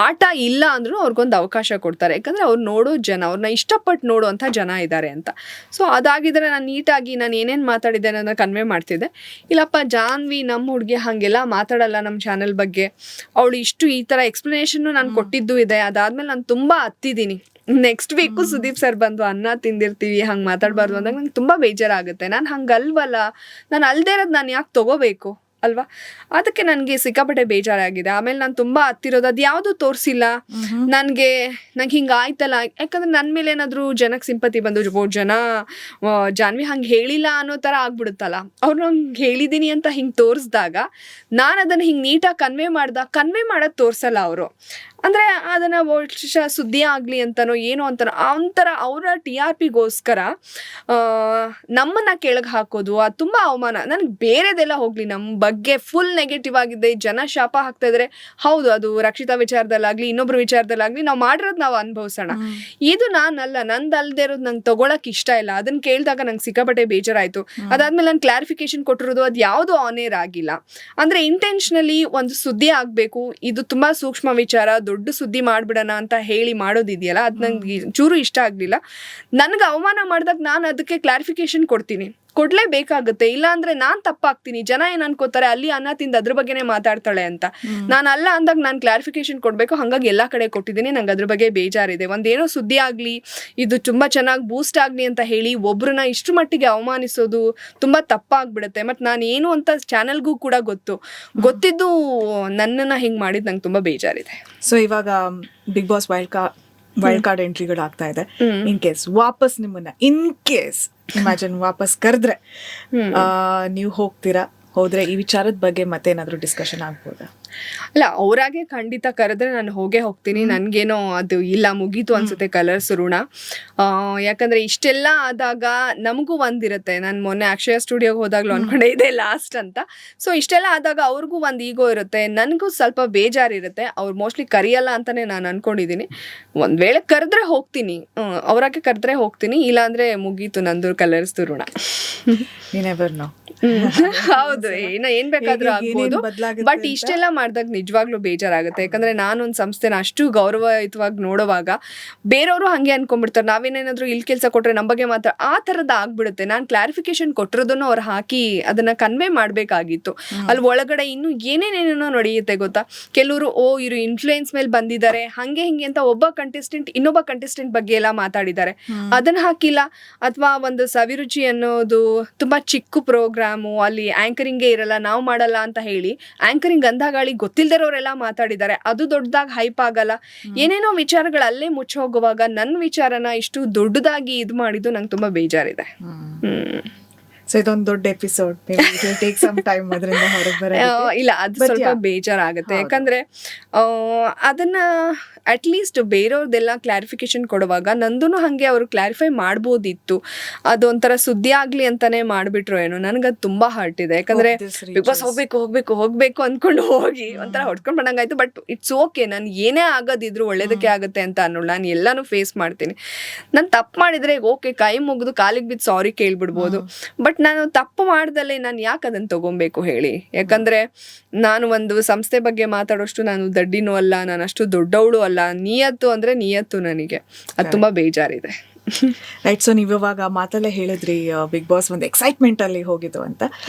ಆಟ ಇಲ್ಲ ಅಂದ್ರೂ ಅವ್ರಿಗೊಂದು ಅವಕಾಶ ಕೊಡ್ತಾರೆ. ಯಾಕಂದ್ರೆ ಅವ್ರು ನೋಡೋ ಜನ, ಅವ್ರನ್ನ ಇಷ್ಟಪಟ್ಟು ನೋಡುವಂಥ ಜನ ಇದ್ದಾರೆ ಅಂತ. ಸೊ ಅದಾಗಿದ್ರೆ ನಾನು ನೀಟಾಗಿ ನಾನು ಏನೇನು ಮಾತಾಡಿದ್ದೆ ಅನ್ನೋದನ್ನ ಕನ್ವೆ ಮಾಡ್ತಿದ್ದೆ. ಇಲ್ಲಪ್ಪ ಜಾನ್ವಿ ನಮ್ಮ ಹುಡುಗಿ ಹಾಗೆಲ್ಲ ಮಾತಾಡಲ್ಲ ನಮ್ಮ ಚಾನೆಲ್ ಬಗ್ಗೆ, ಅವಳು ಇಷ್ಟು ಈ ಥರ ಎಕ್ಸ್ಪ್ಲನೇಷನ್ನು ನಾನು ಕೊಟ್ಟಿದ್ದು ಇದೆ. ಅದಾದ್ಮೇಲೆ ನಾನು ತುಂಬ ಹತ್ತಿದ್ದೀನಿ. ನೆಕ್ಸ್ಟ್ ವೀಕು ಸುದೀಪ್ ಸರ್ ಬಂದು ಅನ್ನ ತಿಂದಿರ್ತೀವಿ ಹಂಗೆ ಮಾತಾಡಬಾರ್ದು ಅಂದಾಗ ನಂಗೆ ತುಂಬ ಬೇಜಾರಾಗುತ್ತೆ. ನಾನು ಹಂಗಲ್ವಲ್ಲ, ನಾನು ಅಲ್ದೇ ಇರೋದು ನಾನು ಯಾಕೆ ತಗೋಬೇಕು ಅಲ್ವಾ? ಅದಕ್ಕೆ ನನಗೆ ಸಿಕ್ಕಾಪಟ್ಟೆ ಬೇಜಾರಾಗಿದೆ. ಆಮೇಲೆ ನಾನು ತುಂಬಾ ಹತ್ತಿರೋದು ಅದು ಯಾವುದು ತೋರಿಸಿಲ್ಲ ನಂಗೆ ಹಿಂಗೆ ಆಯ್ತಲ್ಲ. ಯಾಕಂದ್ರೆ ನನ್ನ ಮೇಲೆ ಏನಾದ್ರು ಜನಕ್ಕೆ ಸಿಂಪತಿ ಬಂದು ಜನ ಜಾನ್ವಿ ಹಂಗೆ ಹೇಳಿಲ್ಲ ಅನ್ನೋ ಥರ ಆಗ್ಬಿಡುತ್ತಲ್ಲ, ಅವ್ರು ಹಂಗೆ ಹೇಳಿದ್ದೀನಿ ಅಂತ ಹಿಂಗೆ ತೋರಿಸಿದಾಗ ನಾನು ಅದನ್ನು ಹಿಂಗೆ ನೀಟಾಗಿ ಕನ್ವೆ ಮಾಡೋದು ತೋರಿಸಲ್ಲ ಅವರು. ಅಂದರೆ ಅದನ್ನು ಬಹುಶಃ ಸುದ್ದಿ ಆಗಲಿ ಅಂತನೋ ಏನೋ ಅಂತನೋ ಒಂಥರ ಅವರ TRPಗೋಸ್ಕರ ನಮ್ಮನ್ನು ಕೆಳಗೆ ಹಾಕೋದು, ಅದು ತುಂಬ ಅವಮಾನ. ನನಗೆ ಬೇರೆದೆಲ್ಲ ಹೋಗಲಿ, ನಮ್ಮ ಬಗ್ಗೆ ಫುಲ್ ನೆಗೆಟಿವ್ ಆಗಿದೆ, ಜನ ಶಾಪ ಹಾಕ್ತಾ ಇದ್ದಾರೆ. ಹೌದು, ಅದು ರಕ್ಷಿತಾ ವಿಚಾರದಲ್ಲಾಗಲಿ ಇನ್ನೊಬ್ರ ವಿಚಾರದಲ್ಲಾಗಲಿ ನಾವು ಮಾಡಿರೋದು ನಾವು ಅನುಭವಿಸೋಣ. ಇದು ನಾನಲ್ಲ, ನಂದಲ್ದೇ ಇರೋದು ನಂಗೆ ತೊಗೊಳಕ್ಕೆ ಇಷ್ಟ ಇಲ್ಲ. ಅದನ್ನು ಕೇಳಿದಾಗ ನಂಗೆ ಸಿಕ್ಕಾಪಟ್ಟೆ ಬೇಜಾರಾಯಿತು. ಅದಾದ್ಮೇಲೆ ನಾನು ಕ್ಲಾರಿಫಿಕೇಶನ್ ಕೊಟ್ಟಿರೋದು ಅದು ಯಾವುದೂ ಆನೇರ್ ಆಗಿಲ್ಲ. ಅಂದರೆ ಇಂಟೆನ್ಷನಲಿ ಒಂದು ಸುದ್ದಿ ಆಗಬೇಕು, ಇದು ತುಂಬ ಸೂಕ್ಷ್ಮ ವಿಚಾರ, ದೊಡ್ಡ ಸುದ್ದಿ ಮಾಡ್ಬಿಡೋಣ ಅಂತ ಹೇಳಿ ಮಾಡೋದಿದೆಯಲ್ಲ, ಅದು ನಂಗೆ ಚೂರು ಇಷ್ಟ ಆಗಲಿಲ್ಲ. ನನಗೆ ಅವಮಾನ ಮಾಡಿದಾಗ ನಾನು ಅದಕ್ಕೆ ಕ್ಲಾರಿಫಿಕೇಶನ್ ಕೊಡ್ಲೇಬೇಕಾಗುತ್ತೆ. ಇಲ್ಲ ಅಂದ್ರೆ ನಾನ್ ತಪ್ಪಾಗ್ತೀನಿ, ಜನ ಏನ್ ಅನ್ಕೋತಾರೆ ಅಲ್ಲಿ ಅನ್ನ ತಿಂದು ಅದ್ರ ಬಗ್ಗೆನೇ ಮಾತಾಡ್ತಾಳೆ ಅಂತ. ನಾನು ಅಲ್ಲ ಅಂದಾಗ ನಾನು ಕ್ಲಾರಿಫಿಕೇಶನ್ ಕೊಡ್ಬೇಕು. ಹಂಗಾಗಿ ಎಲ್ಲಾ ಕಡೆ ಕೊಟ್ಟಿದ್ದೀನಿ. ನಂಗೆ ಅದ್ರ ಬಗ್ಗೆ ಬೇಜಾರಿದೆ. ಒಂದೇನೋ ಸುದ್ದಿ ಆಗ್ಲಿ, ಇದು ತುಂಬಾ ಚೆನ್ನಾಗಿ ಬೂಸ್ಟ್ ಆಗ್ಲಿ ಅಂತ ಹೇಳಿ ಒಬ್ರನ್ನ ಇಷ್ಟು ಮಟ್ಟಿಗೆ ಅವಮಾನಿಸೋದು ತುಂಬಾ ತಪ್ಪಾಗ್ಬಿಡುತ್ತೆ. ಮತ್ತೆ ನಾನು ಏನು ಅಂತ ಚಾನೆಲ್ಗೂ ಕೂಡ ಗೊತ್ತಿದ್ದು ನನ್ನನ್ನ ಹಿಂಗ್ ಮಾಡಿದ್ ನಂಗೆ ತುಂಬಾ ಬೇಜಾರಿದೆ. ಸೊ ಇವಾಗ ಬಿಗ್ ಬಾಸ್ ವೈಲ್ಡ್ ಕಾರ್ಡ್ ಎಂಟ್ರಿಗಳು ಆಗ್ತಾ ಇದೆ. ಇನ್ ಕೇಸ್ ವಾಪಸ್ ನಿಮ್ಮನ್ನ ಇನ್ಕೇಸ್ ಇಮ್ಯಾಜಿನ್ ವಾಪಸ್ ಕರೆದ್ರೆ ನೀವು ಹೋಗ್ತೀರಾ ಹೋದ್ರೆ ಈ ವಿಚಾರದ ಬಗ್ಗೆ ಮತ್ತೆ ಏನಾದ್ರು ಡಿಸ್ಕಷನ್ ಆಗ್ಬೋದಾ? ಅಲ್ಲ, ಅವ್ರಾಗೆ ಖಂಡಿತ ಕರೆದ್ರೆ ನಾನು ಹೋಗೇ ಹೋಗ್ತೀನಿ. ನನ್ಗೇನೋ ಅದು ಇಲ್ಲ, ಮುಗೀತು ಅನ್ಸುತ್ತೆ ಕಲರ್ಸ್ ಋಣ. ಯಾಕಂದ್ರೆ ಇಷ್ಟೆಲ್ಲ ಆದಾಗ ನಮಗೂ ಒಂದಿರುತ್ತೆ. ನಾನು ಮೊನ್ನೆ ಅಕ್ಷಯ ಸ್ಟುಡಿಯೋಗೆ ಹೋದಾಗ್ಲೂ ಅನ್ಕೊಂಡೆ ಇದೆ ಲಾಸ್ಟ್ ಅಂತ. ಸೊ ಇಷ್ಟೆಲ್ಲ ಆದಾಗ ಅವ್ರಿಗೂ ಒಂದು ಈಗೋ ಇರುತ್ತೆ, ನನಗೂ ಸ್ವಲ್ಪ ಬೇಜಾರಿರುತ್ತೆ. ಅವ್ರು ಮೋಸ್ಟ್ಲಿ ಕರಿಯಲ್ಲ ಅಂತಾನೆ ನಾನು ಅನ್ಕೊಂಡಿದ್ದೀನಿ. ಒಂದ್ ವೇಳೆ ಕರೆದ್ರೆ ಹೋಗ್ತೀನಿ, ಅವ್ರಾಗೆ ಕರೆದ್ರೆ ಹೋಗ್ತೀನಿ, ಇಲ್ಲಾಂದ್ರೆ ಮುಗೀತು ನಂದು ಕಲರ್ಸ್ ಋಣ. ಹೌದು, ಏನ್ ಬೇಕಾದ್ರೂ ಆಗ್ಬೋದು. ಬಟ್ ಇಷ್ಟೆಲ್ಲ ಮಾಡ್ದಾಗ ನಿಜವಾಗ್ಲೂ ಬೇಜಾರಾಗುತ್ತೆ. ಯಾಕಂದ್ರೆ ನಾನೊಂದ್ ಸಂಸ್ಥೆನ ಅಷ್ಟು ಗೌರವಯುತವಾಗಿ ನೋಡುವಾಗ ಬೇರೆಯವರು ಹಂಗೆ ಅನ್ಕೊಂಡ್ಬಿಡ್ತಾರೆ, ನಾವೇನೇನಾದ್ರು ಇಲ್ಲಿ ಕೆಲಸ ಕೊಟ್ರೆ ನಮ್ಮ ಬಗ್ಗೆ ಮಾತ್ರ ಆ ತರದ ಆಗ್ಬಿಡುತ್ತೆ. ನಾನ್ ಕ್ಲಾರಿಫಿಕೇಶನ್ ಕೊಟ್ಟಿರೋದನ್ನು ಅವ್ರು ಹಾಕಿ ಅದನ್ನ ಕನ್ವೆ ಮಾಡ್ಬೇಕಾಗಿತ್ತು. ಅಲ್ಲಿ ಒಳಗಡೆ ಇನ್ನು ಏನೇನೇನೋ ನಡೆಯುತ್ತೆ ಗೊತ್ತಾ. ಕೆಲವರು ಇವರು ಇನ್ಫ್ಲೂಯೆನ್ಸ್ ಮೇಲೆ ಬಂದಿದ್ದಾರೆ ಹಂಗೆ ಹಿಂಗೆ ಅಂತ ಒಬ್ಬ ಕಂಟೆಸ್ಟೆಂಟ್ ಇನ್ನೊಬ್ಬ ಕಂಟೆಸ್ಟೆಂಟ್ ಬಗ್ಗೆ ಎಲ್ಲ ಮಾತಾಡಿದ್ದಾರೆ, ಅದನ್ನ ಹಾಕಿಲ್ಲ. ಅಥವಾ ಒಂದು ಸವಿರುಚಿ ಅನ್ನೋದು ತುಂಬಾ ಚಿಕ್ಕ ಪ್ರೋಗ್ರಾಮು, ಅಲ್ಲಿ ಆಂಕರಿಂಗೇ ಇರಲ್ಲ, ನಾವು ಮಾಡಲ್ಲ ಅಂತ ಹೇಳಿ ಆಂಕರಿಂಗ್ ಅಂದಾಗಾಳಿ ಗೊತ್ತಿಲ್ದಿರೋರೆಲ್ಲ ಮಾತಾಡಿದ್ದಾರೆ, ಅದು ದೊಡ್ಡದಾಗಿ ಹೈಪ್ ಆಗಲ್ಲ. ಏನೇನೋ ವಿಚಾರಗಳು ಅಲ್ಲೇ ಮುಚ್ಚೋಗುವಾಗ ನನ್ನ ವಿಚಾರನ ಇಷ್ಟು ದೊಡ್ಡದಾಗಿ ಇದು ಮಾಡಿದ್ದು ನಂಗೆ ತುಂಬಾ ಬೇಜಾರಿದೆ. ಸೊ ಇದೊಂದು ದೊಡ್ಡ ಎಪಿಸೋಡ್, ಟೇಕ್ ಸಮ್ ಟೈಮ್ ಅದರಿಂದ ಹೊರಗೆ ಬರೋಕೆ. ಇಲ್ಲ, ಅದು ಸ್ವಲ್ಪ ಬೇಜಾರಾಗುತ್ತೆ. ಯಾಕಂದ್ರೆ ಅದನ್ನ ಅಟ್ಲೀಸ್ಟ್ ಬೇರೆಯವ್ರದ್ದೆಲ್ಲ ಕ್ಲಾರಿಫಿಕೇಶನ್ ಕೊಡುವಾಗ ನಂದು ಹಂಗೆ ಅವರು ಕ್ಲಾರಿಫೈ ಮಾಡ್ಬೋದಿತ್ತು. ಅದೊಂಥರ ಸುದ್ದಿ ಆಗ್ಲಿ ಅಂತಾನೆ ಮಾಡ್ಬಿಟ್ರು ಏನೋ. ನನಗದು ತುಂಬಾ ಹರ್ಟ್ ಇದೆ. ಯಾಕಂದ್ರೆ ಬಿಗ್ ಬಾಸ್ ಹೋಗ್ಬೇಕು ಅಂದ್ಕೊಂಡು ಹೋಗಿ ಒಂಥರ ಹೊಡ್ಕೊಂಡ್ ಬಂದಂಗಾಯ್ತು. ಬಟ್ ಇಟ್ಸ್ ಓಕೆ, ನಾನು ಏನೇ ಆಗೋದಿದ್ರು ಒಳ್ಳೇದಕ್ಕೆ ಆಗುತ್ತೆ ಅಂತ ಅನ್ನೋಳು. ನಾನು ಎಲ್ಲಾನು ಫೇಸ್ ಮಾಡ್ತೀನಿ. ನಾನು ತಪ್ಪು ಮಾಡಿದ್ರೆ ಓಕೆ, ಕೈ ಮುಗಿದು ಕಾಲಿಗೆ ಬಿದ್ದು ಸಾರಿ ಕೇಳ್ಬಿಡ್ಬೋದು. ಬಟ್ ನಾನು ತಪ್ಪು ಮಾಡ್ದಲ್ಲೇ ನಾನು ಯಾಕೆ ಅದನ್ನ ತಗೊಬೇಕು ಹೇಳಿ. ಯಾಕಂದ್ರೆ ನಾನು ಒಂದು ಸಂಸ್ಥೆ ಬಗ್ಗೆ ಮಾತಾಡೋಷ್ಟು ನಾನು ದಡ್ಡಿನೂ ಅಲ್ಲ, ನಾನು ಅಷ್ಟು ದೊಡ್ಡವಳು ಅಲ್ಲ. ನಿಯತ್ತು ಅಂದ್ರೆ ನಿಯತ್ತು. ನನಗೆ ಅದು ತುಂಬಾ ಬೇಜಾರಿದೆ. ರೈಟ್. ಸೊ ನೀವು ಇವಾಗ ಮಾತಲ್ಲೇ ಹೇಳಿದ್ರಿ ಬಿಗ್ ಬಾಸ್ ಒಂದು ಎಕ್ಸೈಟ್ಮೆಂಟ್ ಅಲ್ಲಿ ಹೋಗಿದ್ದು ಅಂತ.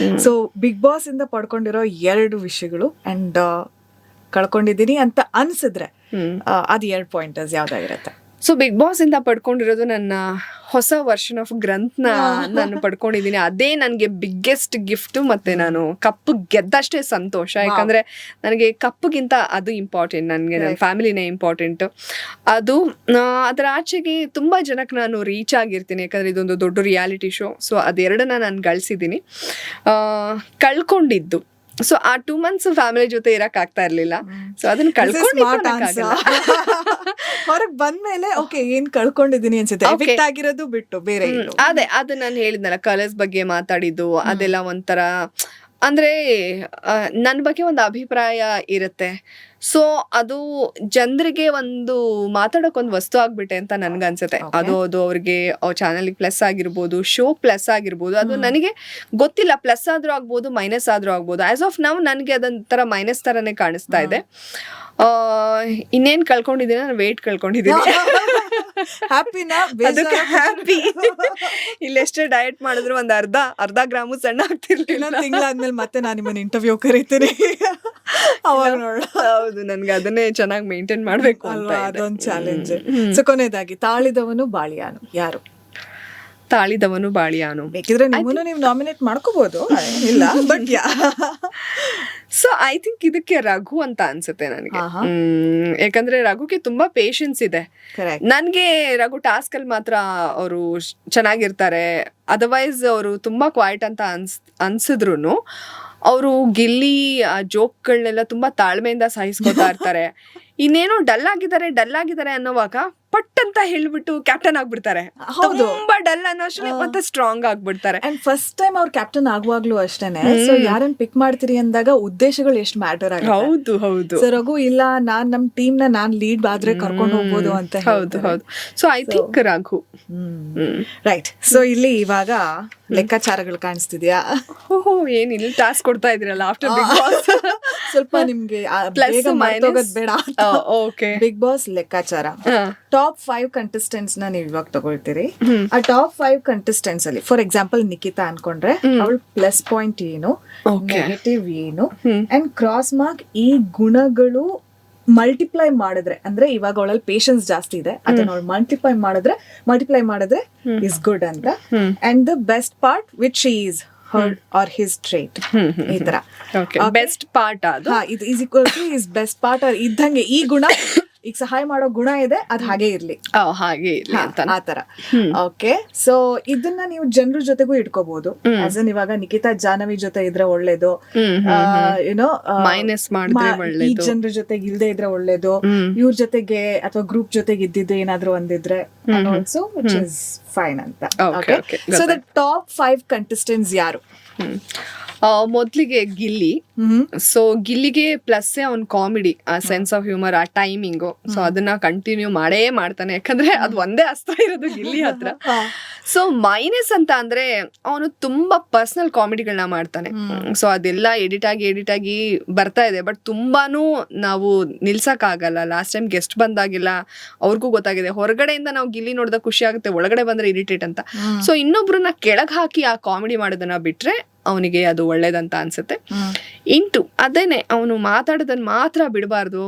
ಸೊ ಬಿಗ್ ಬಾಸ್ ಇಂದ ಪಡ್ಕೊಂಡಿರೋ 2 ವಿಷಯಗಳು ಅಂಡ್ ಕಳ್ಕೊಂಡಿದ್ದೀನಿ ಅಂತ ಅನ್ಸಿದ್ರೆ ಅದು 2 ಪಾಯಿಂಟರ್ಸ್ ಯಾವ್ದಾಗಿರುತ್ತೆ? ಸೊ ಬಿಗ್ ಬಾಸ್ ಇಂದ ಪಡ್ಕೊಂಡಿರೋದು ನನ್ನ ಹೊಸ ವರ್ಷನ್ ಆಫ್ ಗ್ರಂಥನ ನಾನು ಪಡ್ಕೊಂಡಿದ್ದೀನಿ. ಅದೇ ನನಗೆ ಬಿಗ್ಗೆಸ್ಟ್ ಗಿಫ್ಟ್. ಮತ್ತೆ ನಾನು ಕಪ್ಪು ಗೆದ್ದಷ್ಟೇ ಸಂತೋಷ. ಯಾಕಂದ್ರೆ ನನಗೆ ಕಪ್ಪುಗಿಂತ ಅದು ಇಂಪಾರ್ಟೆಂಟ್. ನನಗೆ ನನ್ನ ಫ್ಯಾಮಿಲಿನೇ ಇಂಪಾರ್ಟೆಂಟ್. ಅದು ಅದರ ಆಚೆಗೆ ತುಂಬಾ ಜನಕ್ಕೆ ನಾನು ರೀಚ್ ಆಗಿರ್ತೀನಿ. ಯಾಕಂದ್ರೆ ಇದೊಂದು ದೊಡ್ಡ ರಿಯಾಲಿಟಿ ಶೋ. ಸೊ ಅದೆರಡನ್ನ ನಾನು ಗಳಿಸಿದ್ದೀನಿ. ಕಳ್ಕೊಂಡಿದ್ದು, ಸೊ ಆ 2 months ಫ್ಯಾಮಿಲಿ ಜೊತೆ ಇರಕ್ ಆಗ್ತಾ ಇರ್ಲಿಲ್ಲ. ಸೊ ಅದನ್ನ ಹೊರಗ್ ಬಂದ್ಮೇಲೆ ಓಕೆ ಏನ್ ಕಳ್ಕೊಂಡಿದೀನಿ ಅನ್ಸುತ್ತೆ, ಎಫೆಕ್ಟ್ ಆಗಿರೋದು ಬಿಟ್ಟು ಬೇರೆ. ಅದೇ ಅದು ನಾನು ಹೇಳಿದ್ನಲ್ಲ, ಕಲರ್ಸ್ ಬಗ್ಗೆ ಮಾತಾಡಿದ್ದು ಅದೆಲ್ಲ ಒಂಥರ ಅಂದ್ರೆ ನನ್ನ ಬಗ್ಗೆ ಒಂದು ಅಭಿಪ್ರಾಯ ಇರುತ್ತೆ. ಸೊ ಅದು ಜನರಿಗೆ ಒಂದು ಮಾತಾಡೋಕೊಂದು ವಸ್ತು ಆಗ್ಬಿಟ್ಟೆ ಅಂತ ನನ್ಗನ್ಸುತ್ತೆ. ಅದು ಅವ್ರಿಗೆ ಚಾನಲ್ಗೆ ಪ್ಲಸ್ ಆಗಿರ್ಬೋದು, ಶೋ ಪ್ಲಸ್ ಆಗಿರ್ಬೋದು, ಅದು ನನಗೆ ಗೊತ್ತಿಲ್ಲ. ಪ್ಲಸ್ ಆದ್ರೂ ಆಗ್ಬೋದು, ಮೈನಸ್ ಆದ್ರೂ ಆಗ್ಬೋದು. ಆಸ್ ಆಫ್ ನಾವು ನನಗೆ ಅದೊಂಥರ ಮೈನಸ್ ತರನೇ ಕಾಣಿಸ್ತಾ ಇದೆ. ಇನ್ನೇನ್ ಕಳ್ಕೊಂಡಿದ್ದೀನಿ, ನಾನು ವೇಟ್ ಕಳ್ಕೊಂಡಿದ್ದೀನಿ. ಹ್ಯಾಪಿ. ಇಲ್ಲೆಷ್ಟೇ ಡಯಟ್ ಮಾಡಿದ್ರು ಒಂದ್ ಅರ್ಧ ಗ್ರಾಮು ಸಣ್ಣ ಆಗ್ತಿರ್ಲಿಲ್ಲ. ತಿಂಗಳಾದ್ಮೇಲೆ ಮತ್ತೆ ನಾನು ನಿಮ್ಮನ್ನ ಇಂಟರ್ವ್ಯೂ ಕರೀತೀನಿ, ಅವಾಗ ನೋಡ. ಹೌದು, ನನ್ಗೆ ಅದನ್ನೇ ಚೆನ್ನಾಗಿ ಮೇಂಟೈನ್ ಮಾಡ್ಬೇಕು ಅಂತ ಅದೊಂದು ಚಾಲೆಂಜ್. ಸೊ ಕೊನೆಯದಾಗಿ ತಾಳಿದವನು ಬಾಳಿಯಾನು ಯಾರು? ತಾಳಿದವನು ಬಾಳಿಯಾನು ಬೇಕಿದ್ರೆ ನಿಮ್ಮನ್ನು ನೀವು ನಾಮಿನೇಟ್ ಮಾಡ್ಕೋಬಹುದು, ಇಲ್ಲ ಬಟ್ ಸೊ ಐ ಥಿಂಕ್ ಇದಕ್ಕೆ ರಘು ಅಂತ ಅನ್ಸುತ್ತೆ ನನಗೆ. ಯಾಕಂದ್ರೆ ರಘುಗೆ ತುಂಬಾ ಪೇಶನ್ಸ್ ಇದೆ. ನನ್ಗೆ ರಘು ಟಾಸ್ಕ್ ಅಲ್ಲಿ ಮಾತ್ರ ಅವರು ಚೆನ್ನಾಗಿರ್ತಾರೆ. ಅದರ್ವೈಸ್ ಅವರು ತುಂಬಾ ಕ್ವೈಟ್ ಅಂತ ಅನ್ಸಿದ್ರು ಅವರು ಗಿಲ್ಲಿ ಜೋಕ್ಗಳನ್ನೆಲ್ಲ ತುಂಬಾ ತಾಳ್ಮೆಯಿಂದ ಸಹಿಸ್ಕೊತಾ ಇರ್ತಾರೆ. ಇನ್ನೇನೋ ಡಲ್ ಆಗಿದ್ದಾರೆ ಅನ್ನೋವಾಗ ಪಟ್ ಅಂತ ಹೇಳ್ಬಿಟ್ಟು ಕ್ಯಾಪ್ಟನ್ ಆಗ್ಬಿಡ್ತಾರೆ. ತುಂಬಾ ಡಲ್ ಅನ್ನೋ ಅಷ್ಟೇ ಮತ್ತೆ ಸ್ಟ್ರಾಂಗ್ ಆಗ್ಬಿಡ್ತಾರೆ. ಅಂಡ್ ಫಸ್ಟ್ ಟೈಮ್ ಅವ್ರು ಕ್ಯಾಪ್ಟನ್ ಆಗುವಾಗ್ಲೂ ಅಷ್ಟೇನೆ. ಸೊ ಯಾರನ್ನ ಪಿಕ್ ಮಾಡ್ತೀರಿ ಅಂದಾಗ ಉದ್ದೇಶಗಳು ಎಷ್ಟು ಮ್ಯಾಟರ್ ಆಗುತ್ತೆ. ಹೌದು ಹೌದು. ಸೊ ರಘು ಇಲ್ಲ, ನಮ್ ಟೀಮ್ ನಾನ್ ಲೀಡ್ ಆದ್ರೆ ಕರ್ಕೊಂಡು ಹೋಗ್ಬೋದು ಅಂತ. ಹೌದು ಹೌದು. So I think Raghu. Right. So ಇಲ್ಲಿ ಇವಾಗ ಲೆಕ್ಕಾಚಾರಗಳು ಕಾಣಿಸ್ತಿದ್ಯಾ? ಓಹೋ, ಏನಿಲ್ಲ, ಟಾಸ್ಕ್ ಕೊಡ್ತಾ ಇದ್ರಲ್ಲ ಆಫ್ಟರ್ ಬಿಗ್ ಬಾಸ್. ಸ್ವಲ್ಪ ನಿಮ್ಗೆ ಬೇಡ. ಬಿಗ್ ಬಾಸ್ ಲೆಕ್ಕಾಚಾರ ಟಾಪ್ 5 ಕಂಟೆಸ್ಟೆಂಟ್ಸ್ ನ ನೀವು ಇವಾಗ ತಗೊಳ್ತೀರಿ. ಆ ಟಾಪ್ 5 ಕಂಟೆಸ್ಟೆಂಟ್ಸ್ ಅಲ್ಲಿ ಫಾರ್ ಎಕ್ಸಾಂಪಲ್ ನಿಖಿತಾ ಅನ್ಕೊಂಡ್ರೆ ಅವಳು ಪ್ಲಸ್ ಪಾಯಿಂಟ್ ಏನು, ನೆಗೆಟಿವ್ ಏನು ಅಂಡ್ ಕ್ರಾಸ್ ಮಾರ್ಕ್ ಈ ಗುಣಗಳು ಮಲ್ಟಿಪ್ಲೈ ಮಾಡಿದ್ರೆ, ಅಂದ್ರೆ ಇವಾಗ ಅವಳಲ್ಲಿ ಪೇಶನ್ಸ್ ಜಾಸ್ತಿ ಇದೆ, ಅದನ್ನ ಅವಳು ಮಲ್ಟಿಪ್ಲೈ ಮಾಡಿದ್ರೆ ಇಸ್ ಗುಡ್ ಅಂತ. And the best part which is her or his trait. ಈ ತರ ಬೆಸ್ಟ್ ಪಾರ್ಟ್ ಅದು ಇದು is equal two is best part. ಇದ್ದಂಗೆ ಈ ಗುಣ ಈಗ ಸಹಾಯ ಮಾಡೋ ಗುಣ ಇದೆ, ಅದ್ ಹಾಗೆ ಇರ್ಲಿ, ಹಾಗೆ ಇರ್ಲಿ ಅಂತ ಆತರ. ಓಕೆ, ಸೊ ಇದನ್ನ ನೀವು ಜನರ ಜೊತೆಗೂ ಇಟ್ಕೋಬಹುದು. ಆಸ್ ಅನ್ ಇವಾಗ ನಿಖಿತಾ ಜಾಹ್ನವಿ ಜೊತೆ ಇದ್ರೆ ಒಳ್ಳೇದು, ಏನೋ ಮೈನಸ್ ಮಾಡಿದ್ರೆ ಈ ಒಳ್ಳೇದು, ಜನರ ಜೊತೆಗೆ ಇಲ್ದೇ ಇದ್ರೆ ಒಳ್ಳೇದು, ಇವ್ರ ಜೊತೆಗೆ ಅಥವಾ ಗ್ರೂಪ್ ಜೊತೆಗೆ ಇದ್ದಿದ್ದು ಏನಾದ್ರು ಒಂದಿದ್ರೆ ಆಲ್ಸೋ ವಿಚ್ ಇಸ್ ಫೈನ್ ಅಂತ. Okay, okay, so the top 5 contestants ಯಾರು? ಮೊದ್ಲಿಗೆ ಗಿಲ್ಲಿ. ಸೊ ಗಿಲ್ಲಿಗೆ ಪ್ಲಸ್ ಅವ್ನ್ ಕಾಮಿಡಿ, ಆ ಸೆನ್ಸ್ ಆಫ್ ಹ್ಯೂಮರ್, ಆ ಟೈಮಿಂಗು, ಸೊ ಅದನ್ನ ಕಂಟಿನ್ಯೂ ಮಾಡೇ ಮಾಡ್ತಾನೆ, ಯಾಕಂದ್ರೆ ಅದು ಒಂದೇ ಅಸ್ತ್ರ ಇರೋದು ಗಿಲ್ಲಿ ಹತ್ರ. ಸೊ ಮೈನಸ್ ಅಂತ ಅಂದ್ರೆ ಅವನು ತುಂಬಾ ಪರ್ಸನಲ್ ಕಾಮಿಡಿಗಳನ್ನ ಮಾಡ್ತಾನೆ. ಸೊ ಅದೆಲ್ಲ ಎಡಿಟ್ ಆಗಿ ಬರ್ತಾ ಇದೆ, ಬಟ್ ತುಂಬಾನು ನಾವು ನಿಲ್ಸಕ್ ಆಗಲ್ಲ. ಲಾಸ್ಟ್ ಟೈಮ್ ಗೆಸ್ಟ್ ಬಂದಾಗೆಲ್ಲ ಅವ್ರಿಗೂ ಗೊತ್ತಾಗಿದೆ, ಹೊರಗಡೆಯಿಂದ ನಾವು ಗಿಲ್ಲಿ ನೋಡಿದಾಗ ಖುಷಿ ಆಗುತ್ತೆ, ಒಳಗಡೆ ಬಂದ್ರೆ ಇರಿಟೇಟ್ ಅಂತ. ಸೊ ಇನ್ನೊಬ್ರನ್ನ ಕೆಳಗ್ ಹಾಕಿ ಆ ಕಾಮಿಡಿ ಮಾಡೋದನ್ನ ಬಿಟ್ರೆ ಅವನಿಗೆ ಅದು ಒಳ್ಳೇದಂತ ಅನ್ಸುತ್ತೆ. ಅದೇನೆ, ಅವನು ಮಾತಾಡೋದನ್ನ ಮಾತ್ರ ಬಿಡಬಾರ್ದು.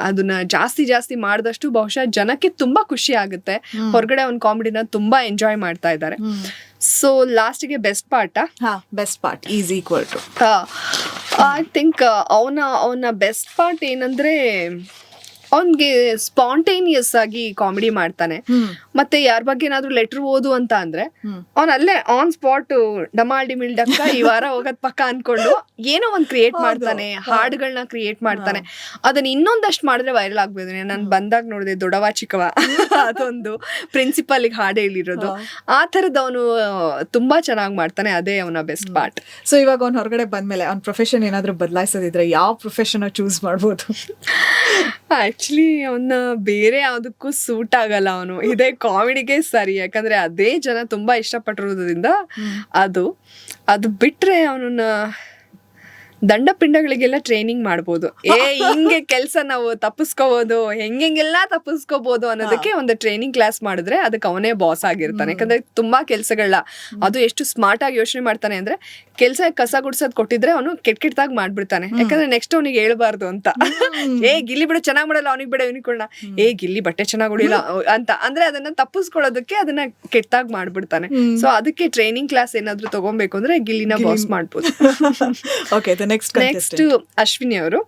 ಅದನ್ನ ಜಾಸ್ತಿ ಮಾಡಿದಷ್ಟು ಬಹುಶಃ ಜನಕ್ಕೆ ತುಂಬಾ ಖುಷಿ ಆಗುತ್ತೆ. ಹೊರಗಡೆ ಅವ್ನ ಕಾಮಿಡಿನ ತುಂಬಾ ಎಂಜಾಯ್ ಮಾಡ್ತಾ ಇದ್ದಾರೆ. ಸೊ ಲಾಸ್ಟಿಗೆ best part is equal to I think ಅವನ ಬೆಸ್ಟ್ ಪಾರ್ಟ್ ಏನಂದ್ರೆ ಅವನ್ಗೆ ಸ್ಪಾಂಟೇನಿಯಸ್ ಆಗಿ ಕಾಮಿಡಿ ಮಾಡ್ತಾನೆ. ಮತ್ತೆ ಯಾರ ಬಗ್ಗೆ ಏನಾದ್ರು ಲೆಟರ್ ಓದು ಅಂತ ಅಂದ್ರೆ ಅವ್ನ್ ಅಲ್ಲೇ ಆನ್ ಸ್ಪಾಟ್ ಡಮಾಲ್ ಡಿಮಿಲ್ ಡಕ್ಕ ಈ ವಾರ ಹೋಗೋದ್ ಪಕ್ಕ ಅನ್ಕೊಂಡು ಏನೋ ಒಂದ್ ಕ್ರಿಯೇಟ್ ಮಾಡ್ತಾನೆ, ಹಾಡುಗಳನ್ನ ಕ್ರಿಯೇಟ್ ಮಾಡ್ತಾನೆ. ಅದನ್ನ ಇನ್ನೊಂದಷ್ಟು ಮಾಡಿದ್ರೆ ವೈರಲ್ ಆಗ್ಬೋದು. ನಾನು ಬಂದಾಗ ನೋಡಿದೆ ದೊಡವ ಚಿಕ್ಕವ, ಅದೊಂದು ಪ್ರಿನ್ಸಿಪಲ್ ಹಾಡು ಹೇಳಿರೋದು, ಆ ತರದ್ ಅವನು ತುಂಬಾ ಚೆನ್ನಾಗಿ ಮಾಡ್ತಾನೆ. ಅದೇ ಅವನ ಬೆಸ್ಟ್ ಪಾರ್ಟ್. ಸೊ ಇವಾಗ ಅವ್ನ ಹೊರಗಡೆ ಬಂದ್ಮೇಲೆ ಅವ್ನ ಪ್ರೊಫೆಷನ್ ಏನಾದ್ರು ಬದಲಾಯಿಸೋದಿದ್ರೆ ಯಾವ ಪ್ರೊಫೆಷನ್ ಚೂಸ್ ಮಾಡ್ಬೋದು? ಆಕ್ಚುಲಿ ಅವನ್ನ ಬೇರೆ ಯಾವ್ದಕ್ಕೂ ಸೂಟ್ ಆಗಲ್ಲ, ಅವನು ಇದೇ ಕಾಮಿಡಿಗೆ ಸರಿ. ಯಾಕಂದ್ರೆ ಅದೇ ಜನ ತುಂಬಾ ಇಷ್ಟಪಟ್ಟಿರೋದ್ರಿಂದ ಅದು ಬಿಟ್ರೆ ಅವನನ್ನ ದಂಡ ಪಿಂಡಗಳಿಗೆಲ್ಲ ಟ್ರೈನಿಂಗ್ ಮಾಡ್ಬೋದು. ಹಿಂಗೆ ಕೆಲ್ಸ ನಾವು ತಪ್ಪಿಸ್ಕೋಬಹುದು, ಹೆಂಗೆಲ್ಲ ತಪ್ಪಿಸ್ಕೋಬಹುದು ಅನ್ನೋದಕ್ಕೆ ಒಂದು ಟ್ರೈನಿಂಗ್ ಕ್ಲಾಸ್ ಮಾಡಿದ್ರೆ ಅದಕ್ಕೆ ಅವನೇ ಬಾಸ್ ಆಗಿರ್ತಾನೆ. ಯಾಕಂದ್ರೆ ತುಂಬಾ ಕೆಲ್ಸಗಳನ್ನ ಅದು ಎಷ್ಟು ಸ್ಮಾರ್ಟ್ ಆಗಿ ಯೋಚನೆ ಮಾಡ್ತಾನೆ ಅಂದ್ರೆ, ಕೆಲ್ಸ ಕಸ ಗುಡ್ಸೋದ್ ಕೊಟ್ಟಿದ್ರೆ ಅವನು ಕೆಟ್ಟಾಗಿ ಮಾಡ್ಬಿಡ್ತಾನೆ. ಯಾಕಂದ್ರೆ ನೆಕ್ಸ್ಟ್ ಅವನಿಗೆ ಹೇಳ್ಬಾರ್ದು ಅಂತ, ಗಿಲ್ಲಿ ಬಿಡು ಚೆನ್ನಾಗ್ ಮಾಡಲ್ಲ, ಅವನಿಗೆ ಬಿಡ ಇವನಿಗೆ ಕೊಡ, ಗಿಲ್ಲಿ ಬಟ್ಟೆ ಚೆನ್ನಾಗ್ ಹೊಡಿಲ್ಲ ಅಂತ ಅಂದ್ರೆ ಅದನ್ನ ತಪ್ಪಿಸ್ಕೊಳ್ಳೋದಕ್ಕೆ ಅದನ್ನ ಕೆಟ್ಟಾಗಿ ಮಾಡ್ಬಿಡ್ತಾನೆ. ಸೊ ಅದಕ್ಕೆ ಟ್ರೈನಿಂಗ್ ಕ್ಲಾಸ್ ಏನಾದ್ರು ತಗೊಬೇಕು ಅಂದ್ರೆ ಗಿಲ್ಲಿನ ಬಾಸ್ ಮಾಡ್ಬೋದು. ಓಕೆ, ನೆಕ್ಸ್ಟ್ ಅಶ್ವಿನಿ ಅವರು.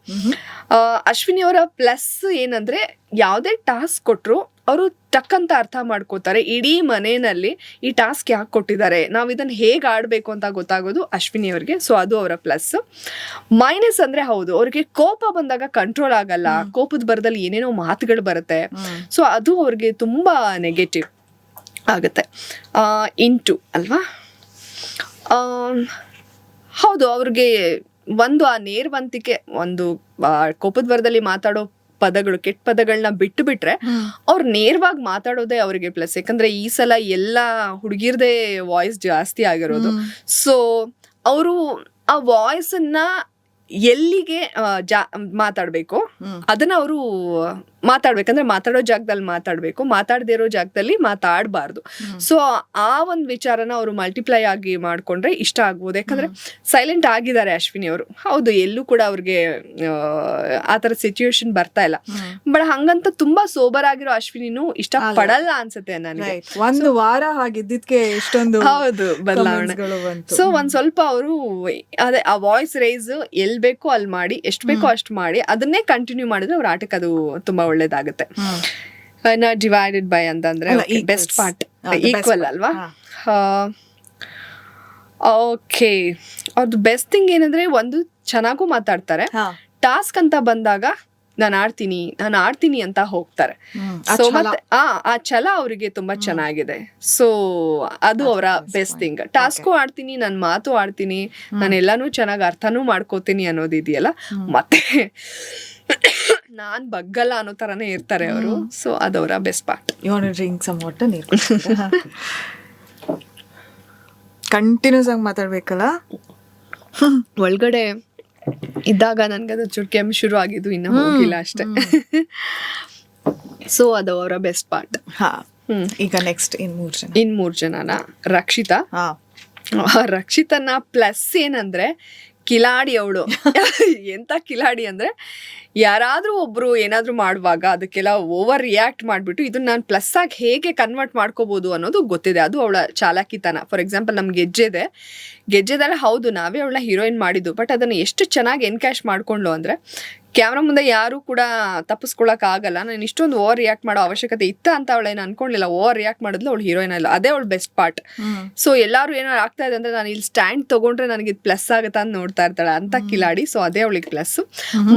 ಅಶ್ವಿನಿ ಅವರ ಪ್ಲಸ್ ಏನಂದ್ರೆ ಯಾವ್ದೇ ಟಾಸ್ಕ್ ಕೊಟ್ರು ಅವರು ಟಕ್ ಅಂತ ಅರ್ಥ ಮಾಡ್ಕೋತಾರೆ. ಇಡೀ ಮನೆಯಲ್ಲಿ ಈ ಟಾಸ್ಕ್ ಯಾಕೆ ಕೊಟ್ಟಿದ್ದಾರೆ, ನಾವ್ ಇದನ್ನ ಹೇಗ್ ಆಡ್ಬೇಕು ಅಂತ ಗೊತ್ತಾಗೋದು ಅಶ್ವಿನಿ ಅವ್ರಿಗೆ. ಸೊ ಅದು ಅವರ ಪ್ಲಸ್. ಮೈನಸ್ ಅಂದ್ರೆ ಹೌದು, ಅವ್ರಿಗೆ ಕೋಪ ಬಂದಾಗ ಕಂಟ್ರೋಲ್ ಆಗಲ್ಲ, ಕೋಪದ ಬರದಲ್ಲಿ ಏನೇನೋ ಮಾತುಗಳು ಬರುತ್ತೆ. ಸೊ ಅದು ಅವ್ರಿಗೆ ತುಂಬಾ ನೆಗೆಟಿವ್ ಆಗುತ್ತೆ. ಅಲ್ವಾ? ಹೌದು, ಅವ್ರಿಗೆ ಒಂದು ಆ ನೇರವಂತಿಕೆ, ಒಂದು ಕೋಪದ ಬರದಲ್ಲಿ ಮಾತಾಡೋ ಪದಗಳು, ಕೆಟ್ಟ ಪದಗಳನ್ನ ಬಿಟ್ಟು ಬಿಟ್ರೆ ಅವ್ರು ನೇರವಾಗಿ ಮಾತಾಡೋದೇ ಅವ್ರಿಗೆ ಪ್ಲಸ್. ಯಾಕಂದ್ರೆ ಈ ಸಲ ಎಲ್ಲಾ ಹುಡುಗಿರ್ದೇ ವಾಯ್ಸ್ ಜಾಸ್ತಿ ಆಗಿರೋದು. ಸೊ ಅವರು ಆ ವಾಯ್ಸ್ ಅನ್ನ ಎಲ್ಲಿಗೆ ಮಾತಾಡ್ಬೇಕು ಅದನ್ನ ಅವರು ಮಾತಾಡ್ಬೇಕಂದ್ರೆ ಮಾತಾಡೋ ಜಾಗದಲ್ಲಿ ಮಾತಾಡ್ಬೇಕು, ಮಾತಾಡದೇ ಇರೋ ಜಾಗದಲ್ಲಿ ಮಾತಾಡಬಾರ್ದು. ಸೊ ಆ ಒಂದು ವಿಚಾರನ ಅವರು ಮಲ್ಟಿಪ್ಲೈ ಆಗಿ ಮಾಡ್ಕೊಂಡ್ರೆ ಇಷ್ಟ ಆಗ್ಬೋದು. ಯಾಕಂದ್ರೆ ಸೈಲೆಂಟ್ ಆಗಿದ್ದಾರೆ ಅಶ್ವಿನಿ ಅವರು. ಹೌದು, ಎಲ್ಲೂ ಕೂಡ ಅವ್ರಿಗೆ ಆತರ ಸಿಚುವೇಶನ್ ಬರ್ತಾ ಇಲ್ಲ. ಬಟ್ ಹಂಗಂತ ತುಂಬಾ ಸೋಬರ್ ಆಗಿರೋ ಅಶ್ವಿನಿನೂ ಇಷ್ಟ ಪಡಲ್ಲ ಅನ್ಸುತ್ತೆ ನನಗೆ. ಒಂದು ವಾರ ಹಾಗಿದ್ದಕ್ಕೆ ಇಷ್ಟೊಂದು ಹೌದು ಬದಲಾವಣೆ. ಸೊ ಒಂದ್ ಸ್ವಲ್ಪ ಅವರು ಅದೇ ಆ ವಾಯ್ಸ್ ರೈಸ್ ಎಲ್ ಬೇಕೋ ಅಲ್ಲಿ ಮಾಡಿ, ಎಷ್ಟು ಬೇಕೋ ಅಷ್ಟು ಮಾಡಿ ಅದನ್ನೇ ಕಂಟಿನ್ಯೂ ಮಾಡಿದ್ರೆ ಅವ್ರ ಆಟಕ್ಕೆ ಅದು ತುಂಬಾ ಒಳ್ಳೇದಾಗುತ್ತೆ. ಡಿವೈಡೆಡ್ ಬೈ ಅಂತಂದ್ರೆ ಬೆಸ್ಟ್ ಪಾರ್ಟ್ ಈಕ್ವಲ್ ಅಲ್ವಾ? ಓಕೆ, ಅವ್ರದ್ದು ಬೆಸ್ಟ್ ಥಿಂಗ್ ಏನಂದ್ರೆ ಒಂದು ಚೆನ್ನಾಗೂ ಮಾತಾಡ್ತಾರೆ. ಟಾಸ್ಕ್ ಅಂತ ಬಂದಾಗ ನಾನು ಆಡ್ತೀನಿ ಅಂತ ಹೋಗ್ತಾರೆ. ಸೊ ಮತ್ತೆ ಆ ಛಲ ಅವರಿಗೆ ತುಂಬಾ ಚೆನ್ನಾಗಿದೆ. ಸೊ ಅದು ಅವರ ಬೆಸ್ಟ್ ಥಿಂಗ್. ಟಾಸ್ಕು ಆಡ್ತೀನಿ, ನನ್ನ ಮಾತು ಆಡ್ತೀನಿ, ನಾನು ಎಲ್ಲಾನು ಚೆನ್ನಾಗಿ ಅರ್ಥನೂ ಮಾಡ್ಕೋತೀನಿ ಅನ್ನೋದಿದೆಯಲ್ಲ, ಮತ್ತೆ ನಾನ್ ಬಗ್ಗಲ್ಲ ಅನ್ನೋ ತರಾನೇ ಇರ್ತಾರೆ ಅವರು. ಸೊ ಅದವರ ಬೆಸ್ಟ್ ಪಾರ್ಟ್. ಕಂಟಿನ್ಯೂಸ್ ಆಗಿ ಮಾತಾಡ್ಬೇಕಲ್ಲ, ಒಳಗಡೆ ಇದ್ದಾಗ ನನ್ಗದು ಕೆಮ್ಮು ಶುರು ಆಗಿದ್ದು, ಇನ್ನ ಹೋಗಿಲ್ಲ ಅಷ್ಟೇ. ಸೊ ಅದು ಅವರ ಬೆಸ್ಟ್ ಪಾರ್ಟ್. ಈಗ ನೆಕ್ಸ್ಟ್ ಇನ್ ಮೂರ್ ಜನನ ರಕ್ಷಿತನ ಪ್ಲಸ್ ಏನಂದ್ರೆ ಕಿಲಾಡಿ ಅವಳು. ಎಂತ ಕಿಲಾಡಿ ಅಂದ್ರೆ ಯಾರಾದ್ರೂ ಒಬ್ರು ಏನಾದ್ರು ಮಾಡುವಾಗ ಅದಕ್ಕೆಲ್ಲ ಓವರ್ ರಿಯಾಕ್ಟ್ ಮಾಡ್ಬಿಟ್ಟು ಇದನ್ನ ನಾನು ಪ್ಲಸ್ ಆಗಿ ಹೇಗೆ ಕನ್ವರ್ಟ್ ಮಾಡ್ಕೋಬಹುದು ಅನ್ನೋದು ಗೊತ್ತಿದೆ. ಅದು ಅವಳ ಚಾಲಾಕಿತನ. ಫಾರ್ ಎಕ್ಸಾಂಪಲ್ ನಮ್ಗೆ ಗೆಜ್ಜೆದಲ್ಲ, ಹೌದು ನಾವೇ ಅವಳನ್ನ ಹೀರೋಯಿನ್ ಮಾಡಿದ್ದು, ಬಟ್ ಅದನ್ನ ಎಷ್ಟು ಚೆನ್ನಾಗಿ ಎನ್ಕ್ಯಾಶ್ ಮಾಡ್ಕೊಂಡ್ಲು ಅಂದ್ರೆ ಕ್ಯಾಮ್ರಾ ಮುಂದೆ ಯಾರು ಕೂಡ ತಪ್ಪಿಸ್ಕೊಳಕ್ ಆಗಲ್ಲ. ನಾನು ಇಷ್ಟೊಂದು ಓವರ್ ರಿಯಾಕ್ಟ್ ಮಾಡೋ ಅವಶ್ಯಕತೆ ಇತ್ತ ಅಂತ ಅವಳೇನು ಅನ್ಕೊಂಡಿಲ್ಲ. ಓವರ್ ರಿಯಾಕ್ಟ್ ಮಾಡಿದ್ಲು, ಅವಳು ಹೀರೋಯಿನ್ ಅಲ್ಲ, ಅದೇ ಅವಳು ಬೆಸ್ಟ್ ಪಾರ್ಟ್. ಸೊ ಎಲ್ಲಾರು ಏನೋ ಆಗ್ತಾ ಇದೆ ಅಂದ್ರೆ ನಾನು ಇಲ್ಲಿ ಸ್ಟ್ಯಾಂಡ್ ತಗೊಂಡ್ರೆ ನನಗೆ ಪ್ಲಸ್ ಆಗುತ್ತಾ ಅಂತ ನೋಡ್ತಾ ಇರ್ತಾಳೆ ಅಂತ ಕಿಲಾಡಿ. ಸೊ ಅದೇ ಅವಳಿಗೆ ಪ್ಲಸ್.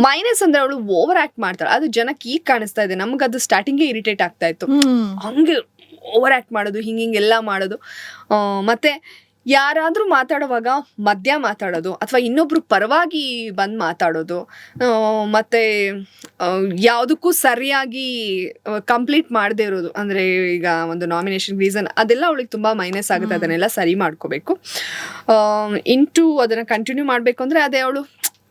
ಮೈನಸ್ ಅಂದ್ರೆ ಅವಳು ಓವರ್ ಆಕ್ಟ್ ಮಾಡ್ತಾಳೆ. ಅದು ಜನಕ್ಕೆ ಈಗ ಕಾಣಿಸ್ತಾ ಇದೆ, ನಮ್ಗೆ ಅದು ಸ್ಟಾರ್ಟಿಂಗೇ ಇರಿಟೇಟ್ ಆಗ್ತಾ ಇತ್ತು. ಹಂಗೆ ಓವರ್ ಆಕ್ಟ್ ಮಾಡೋದು, ಹಿಂಗೆಲ್ಲ ಮಾಡೋದು. ಮತ್ತೆ ಯಾರಾದ್ರೂ ಮಾತಾಡುವಾಗ ಮಧ್ಯ ಮಾತಾಡೋದು ಅಥವಾ ಇನ್ನೊಬ್ರು ಪರವಾಗಿ ಬಂದು ಮಾತಾಡೋದು, ಮತ್ತೆ ಯಾವುದಕ್ಕೂ ಸರಿಯಾಗಿ ಕಂಪ್ಲೀಟ್ ಮಾಡದೇ ಇರೋದು. ಅಂದ್ರೆ ಈಗ ಒಂದು ನಾಮಿನೇಷನ್ ರೀಸನ್ ಅದೆಲ್ಲ ಅವಳಿಗೆ ತುಂಬಾ ಮೈನಸ್ ಆಗುತ್ತೆ. ಅದನ್ನೆಲ್ಲ ಸರಿ ಮಾಡ್ಕೋಬೇಕು. ಇಂಟು ಅದನ್ನ ಕಂಟಿನ್ಯೂ ಮಾಡ್ಬೇಕು ಅಂದ್ರೆ ಅದೇ ಅವಳು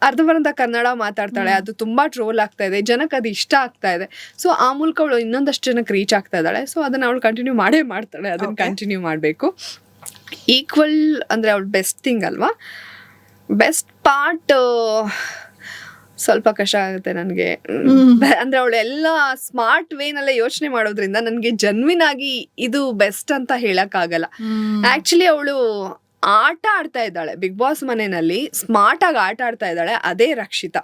ಅರ್ಧಬರ್ಧ ಕನ್ನಡ ಮಾತಾಡ್ತಾಳೆ. ಅದು ತುಂಬಾ ಟ್ರೋಲ್ ಆಗ್ತಾ ಇದೆ, ಜನಕ್ಕೆ ಅದು ಇಷ್ಟ ಆಗ್ತಾ ಇದೆ. ಸೊ ಆ ಮೂಲಕ ಅವಳು ಇನ್ನೊಂದಷ್ಟು ಜನಕ್ಕೆ ರೀಚ್ ಆಗ್ತಾ ಇದ್ದಾಳೆ. ಸೊ ಅದನ್ನ ಅವಳು ಕಂಟಿನ್ಯೂ ಮಾಡೇ ಮಾಡ್ತಾಳೆ. ಅದನ್ನ ಕಂಟಿನ್ಯೂ ಮಾಡಬೇಕು. ಈಕ್ವಲ್ ಅಂದ್ರೆ ಅವಳು ಬೆಸ್ಟ್ ಥಿಂಗ್ ಅಲ್ವಾ. ಬೆಸ್ಟ್ ಪಾರ್ಟ್ ಸ್ವಲ್ಪ ಕಷ್ಟ ಆಗುತ್ತೆ ನನಗೆ. ಅಂದ್ರೆ ಅವಳು ಎಲ್ಲ ಸ್ಮಾರ್ಟ್ ವೇನಲ್ಲೇ ಯೋಚನೆ ಮಾಡೋದ್ರಿಂದ ನನಗೆ ಜನ್ವಿನ್ ಆಗಿ ಇದು ಬೆಸ್ಟ್ ಅಂತ ಹೇಳಕ್ ಆಗಲ್ಲ. ಆಕ್ಚುಲಿ ಅವಳು ಆಟ ಆಡ್ತಾ ಇದ್ದಾಳೆ ಬಿಗ್ ಬಾಸ್ ಮನೆಯಲ್ಲಿ, ಸ್ಮಾರ್ಟ್ ಆಗಿ ಆಟ ಆಡ್ತಾ ಇದ್ದಾಳೆ. ಅದೇ ರಕ್ಷಿತಾ.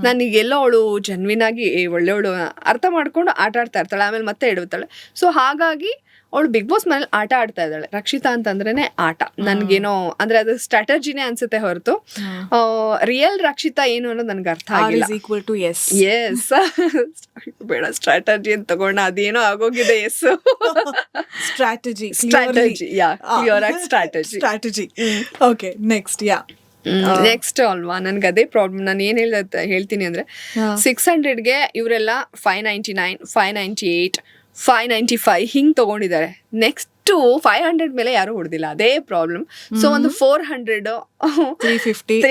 ನನಗೆಲ್ಲೋ ಅವಳು ಜನ್ವಿನ್ ಆಗಿ ಒಳ್ಳೆಯವಳು ಅರ್ಥ ಮಾಡ್ಕೊಂಡು ಆಟ ಆಡ್ತಾ ಇರ್ತಾಳೆ, ಆಮೇಲೆ ಮತ್ತೆ ಇಡುತ್ತಾಳೆ. ಸೊ ಹಾಗಾಗಿ ಅವಳು ಬಿಗ್ ಬಾಸ್ ಮನೇಲಿ ಆಟ ಆಡ್ತಾ ಇದ್ದಾಳೆ. ರಕ್ಷಿತಾ ಅಂತಂದ್ರೇನೆ ಆಟ. ನನ್ಗೇನೋ ಅಂದ್ರೆ ಅದು ಸ್ಟ್ರಾಟಜಿನೇ ಅನ್ಸುತ್ತೆ ಹೊರತು ರಿಯಲ್ ರಕ್ಷಿತಾ ಏನು ಅನ್ನೋದು ನನ್ಗೆ ಅರ್ಥ ಆಗಿಲ್ಲ. ಎಸ್ ಬೇಡ ಸ್ಟ್ರಾಟಜಿ ಅಂತ ತಗೊಂಡ ಅದೇನೋ ಆಗೋಗಿದೆ. Yes strategy strategy. Okay, next next ಅಲ್ವಾ, ನನ್ಗೆ ಅದೇ ಪ್ರಾಬ್ಲಮ್. ನಾನು ಏನ್ ಹೇಳ್ತೀನಿ ಅಂದ್ರೆ 600ಗೆ ಇವರೆಲ್ಲ 599, 598, 595 ಹಿಂಗ್ ತಗೊಂಡಿದ್ದಾರೆ. ನೆಕ್ಸ್ಟ್ 500 ಮೇಲೆ ಯಾರು ಹೊಡೆದಿಲ್ಲ, ಅದೇ ಪ್ರಾಬ್ಲಮ್. ಸೊ ಒಂದು 400, 350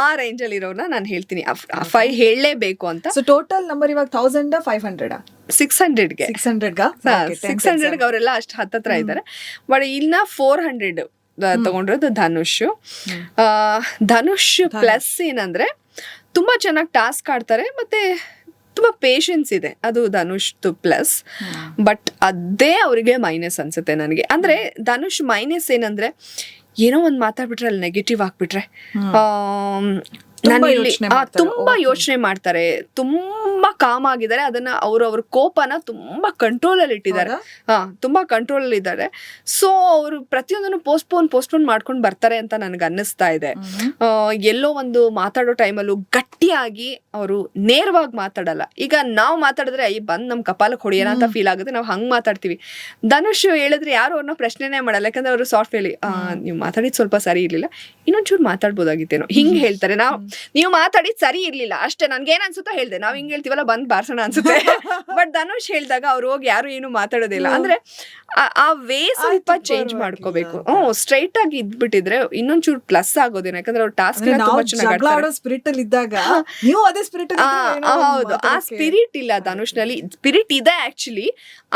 ಆ ರೇಂಜ್ ಅಲ್ಲಿ ಇರೋರ್ನ ನಾನು ಹೇಳ್ತೀನಿ 5 ಹೇಳಲೇಬೇಕು ಅಂತ. ಸೊ ಟೋಟಲ್ ನಂಬರ್ ಇವಾಗ 1500 600ಗೆ 600ಗೆ ಅವರೆಲ್ಲ ಅಷ್ಟು ಹತ್ತತ್ರ ಇದ್ದಾರೆ. ಬಟ್ ಇನ್ನ 400 ತಗೊಂಡಿರೋದು ಧನುಷ್ ಪ್ಲಸ್ ಏನಂದ್ರೆ ತುಂಬಾ ಚೆನ್ನಾಗಿ ಟಾಸ್ಕ್ ಆಡ್ತಾರೆ, ಮತ್ತೆ ತುಂಬಾ ಪೇಷನ್ಸ್ ಇದೆ, ಅದು ಧನುಷ್ದು ಪ್ಲಸ್. ಬಟ್ ಅದೇ ಅವರಿಗೆ ಮೈನಸ್ ಅನ್ಸುತ್ತೆ ನನಗೆ. ಅಂದ್ರೆ ಧನುಷ್ ಮೈನಸ್ ಏನಂದ್ರೆ ಏನೋ ಒಂದ್ ಮಾತಾಡ್ಬಿಟ್ರೆ ಅಲ್ಲಿ ನೆಗೆಟಿವ್ ಆಗ್ಬಿಟ್ರೆ ತುಂಬಾ ಯೋಚನೆ ಮಾಡ್ತಾರೆ, ತುಂಬಾ ಕಾಮ್ ಆಗಿದ್ದಾರೆ. ಅದನ್ನ ಅವ್ರ ಕೋಪನ ತುಂಬಾ ಕಂಟ್ರೋಲ್ ಅಲ್ಲಿ ಇಟ್ಟಿದ್ದಾರೆ. ತುಂಬಾ ಕಂಟ್ರೋಲ್ ಅಲ್ಲಿ ಇದ್ದಾರೆ. ಸೊ ಅವರು ಪ್ರತಿಯೊಂದನ್ನು ಪೋಸ್ಟ್ಪೋನ್ ಮಾಡ್ಕೊಂಡು ಬರ್ತಾರೆ ಅಂತ ನನ್ಗೆ ಅನ್ನಿಸ್ತಾ ಇದೆ. ಎಲ್ಲೋ ಒಂದು ಮಾತಾಡೋ ಟೈಮಲ್ಲೂ ಗಟ್ಟಿಯಾಗಿ ಅವರು ನೇರವಾಗಿ ಮಾತಾಡಲ್ಲ. ಈಗ ನಾವು ಮಾತಾಡಿದ್ರೆ ಬಂದ್ ನಮ್ ಕಪಾಲಕ್ಕೆ ಹೊಡೆಯೋಣ ಅಂತ ಫೀಲ್ ಆಗುತ್ತೆ, ನಾವು ಹಂಗ್ ಮಾತಾಡ್ತೀವಿ. ಧನುಷ್ ಹೇಳಿದ್ರೆ ಯಾರು ಅವ್ರನ್ನ ಪ್ರಶ್ನೆನೇ ಮಾಡಲ್ಲ, ಯಾಕಂದ್ರೆ ಅವರು ಸಾಫ್ಟ್ ಹೇಳಿ ನೀವು ಮಾತಾಡಿದ್ ಸ್ವಲ್ಪ ಸರಿ ಇರ್ಲಿಲ್ಲ, ಇನ್ನೊಂಚೂರು ಮಾತಾಡ್ಬೋದಾಗಿತ್ತೇನೋ ಹಿಂಗ್ ಹೇಳ್ತಾರೆ. ನೀವು ಮಾತಾಡಿದ್ ಸರಿ ಇರ್ಲಿಲ್ಲ ಅಷ್ಟೇ, ನನ್ಗೇನ್ ಅನ್ಸುತ್ತೋ ಹೇಳ್ದೆ, ನಾವ್ ಹಿಂಗ್ ಹೇಳ್ತೀವಲ್ಲ ಬಂದ್ ಬಾರ್ಸೋಣ ಅನ್ಸುತ್ತೆ. ಬಟ್ ಧನುಷ್ ಹೇಳ್ದಾಗ ಅವ್ರು ಹೋಗಿ ಯಾರು ಏನು ಮಾತಾಡೋದಿಲ್ಲ. ಅಂದ್ರೆ ಆ ವೇ ಸ್ವಲ್ಪ ಚೇಂಜ್ ಮಾಡ್ಕೋಬೇಕು. ಸ್ಟ್ರೈಟ್ ಆಗಿ ಇದ್ಬಿಟ್ಟಿದ್ರೆ ಇನ್ನೊಂಚೂರು ಪ್ಲಸ್ ಆಗೋದೇನು, ಯಾಕಂದ್ರೆ ಅವ್ರು ಟಾಸ್ಕ್ ತುಂಬಾ ಚೆನ್ನಾಗಿ ಸ್ಪಿರಿಟ್ ಅಲ್ಲಿ ಇದ್ದಾಗ ನೀವು ಅದೇ ಸ್ಪಿರಿಟ್. ಹೌದು, ಆ ಸ್ಪಿರಿಟ್ ಇಲ್ಲ ಧನುಷ್ ನಲ್ಲಿ. ಸ್ಪಿರಿಟ್ ಇದೆ ಆಕ್ಚುಲಿ,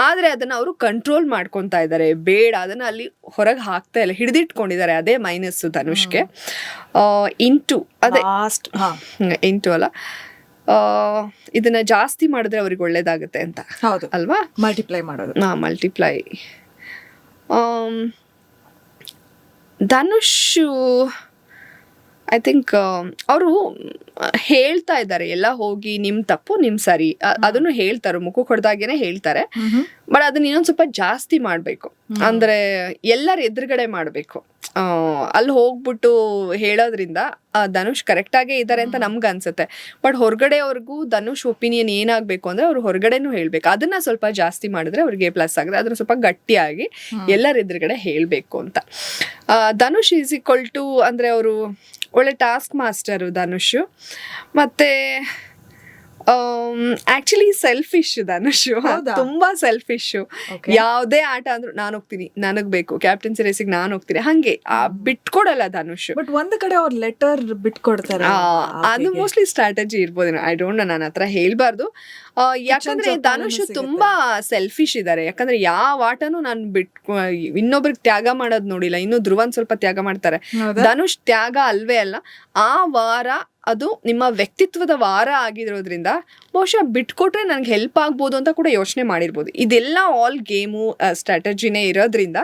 ಆದ್ರೆ ಅದನ್ನ ಅವರು ಕಂಟ್ರೋಲ್ ಮಾಡ್ಕೊಂತಾ ಇದ್ದಾರೆ. ಬೇಡ ಅದನ್ನ ಅಲ್ಲಿ ಹೊರಗೆ ಹಾಕ್ತಾ ಇಲ್ಲ, ಹಿಡಿದಿಟ್ಕೊಂಡಿದ್ದಾರೆ. ಅದೇ ಮೈನಸ್ ಧನುಷ್ಗೆ. ಇಂಟು ಅದೇ ಇಂಟು ಅಲ್ಲ, ಇದನ್ನ ಜಾಸ್ತಿ ಮಾಡಿದ್ರೆ ಅವ್ರಿಗೆ ಒಳ್ಳೇದಾಗುತ್ತೆ ಅಂತ. ಹೌದು ಅಲ್ವಾ, ಮಲ್ಟಿಪ್ಲೈ ಮಾಡೋದು. ಮಲ್ಟಿಪ್ಲೈ. ಧನುಷ್ ಐ ಥಿಂಕ್ ಅವರು ಹೇಳ್ತಾ ಇದ್ದಾರೆ ಎಲ್ಲ ಹೋಗಿ ನಿಮ್ ತಪ್ಪು ನಿಮ್ ಸರಿ, ಅದನ್ನು ಹೇಳ್ತಾರೆ, ಮುಖಕ್ಕೆ ಹೊಡೆದಾಗೇನೆ ಹೇಳ್ತಾರೆ. ಬಟ್ ಅದನ್ನ ಇನ್ನೊಂದ್ ಸ್ವಲ್ಪ ಜಾಸ್ತಿ ಮಾಡ್ಬೇಕು. ಅಂದ್ರೆ ಎಲ್ಲರ ಎದುರುಗಡೆ ಮಾಡ್ಬೇಕು. ಅಲ್ಲಿ ಹೋಗ್ಬಿಟ್ಟು ಹೇಳೋದ್ರಿಂದ ಧನುಷ್ ಕರೆಕ್ಟ್ ಆಗೇ ಇದ್ದಾರೆ ಅಂತ ನಮ್ಗೆ ಅನ್ಸುತ್ತೆ. ಬಟ್ ಹೊರಗಡೆಯವ್ರಿಗೂ ಧನುಷ್ ಒಪಿನಿಯನ್ ಏನಾಗ್ಬೇಕು ಅಂದ್ರೆ ಅವ್ರು ಹೊರಗಡೆನೂ ಹೇಳ್ಬೇಕು. ಅದನ್ನ ಸ್ವಲ್ಪ ಜಾಸ್ತಿ ಮಾಡಿದ್ರೆ ಅವ್ರಿಗೆ ಪ್ಲಸ್ ಆಗುತ್ತೆ. ಅದನ್ನ ಸ್ವಲ್ಪ ಗಟ್ಟಿಯಾಗಿ ಎಲ್ಲರ ಎದುರುಗಡೆ ಹೇಳ್ಬೇಕು ಅಂತ. ಧನುಷ್ ಈಸ್ ಈಕ್ವಲ್ ಟು ಅಂದ್ರೆ ಅವರು ಒಳ್ಳೆ ಟಾಸ್ಕ್ ಮಾಸ್ಟರು ಧನುಷ್. ಮತ್ತೆ ಆಕ್ಚುಲಿ ಸೆಲ್ಫಿಶ್ ಧನುಷ್, ತುಂಬಾ ಸೆಲ್ಫಿಶ್. ಯಾವ್ದೇ ಆಟ ಅಂದ್ರೂ ನಾನು ಹೋಗ್ತೀನಿ, ನನಗ್ ಬೇಕು, ಕ್ಯಾಪ್ಟನ್ಸಿ ರೇಸಿಗೆ ನಾನು ಹೋಗ್ತೀನಿ, ಹಂಗೆ ಬಿಟ್ಕೊಡಲ್ಲ ಧನುಷ್. ಬಟ್ ಒಂದ್ ಕಡೆ ಅವ್ರ ಲೆಟರ್ ಬಿಟ್ಕೊಡ್ತಾರೆ. ಅದು ಮೋಸ್ಟ್ಲಿ ಸ್ಟ್ರಾಟಜಿ ಇರ್ಬೋದೇನೋ, ಐ ಡೋಂಟ್ ನೋ, ನನ್ನ ಹತ್ರ ಹೇಳ್ಬಾರ್ದು. ಯಾಕಂದ್ರೆ ಧನುಷ್ ತುಂಬಾ ಸೆಲ್ಫಿಶ್ ಇದ್ದಾರೆ. ಯಾಕಂದ್ರೆ ಯಾವ ಆಟನೂ ನಾನು ಇನ್ನೊಬ್ರಿಗೆ ತ್ಯಾಗ ಮಾಡೋದ್ ನೋಡಿಲ್ಲ. ಇನ್ನು ಧ್ರುವನ್ ಸ್ವಲ್ಪ ತ್ಯಾಗ ಮಾಡ್ತಾರೆ, ಧನುಷ್ ತ್ಯಾಗ ಅಲ್ವೇ ಅಲ್ಲ. ಆ ವಾರ ಅದು ನಿಮ್ಮ ವ್ಯಕ್ತಿತ್ವದ ವಾರ ಆಗಿರೋದ್ರಿಂದ ಬಹುಶಃ ಬಿಟ್ಕೊಟ್ರೆ ನನಗೆ ಹೆಲ್ಪ್ ಆಗ್ಬೋದು ಅಂತ ಕೂಡ ಯೋಚನೆ ಮಾಡಿರ್ಬೋದು. ಇದೆಲ್ಲ ಆಲ್ ಗೇಮು ಸ್ಟ್ರಾಟಜಿನೇ ಇರೋದ್ರಿಂದ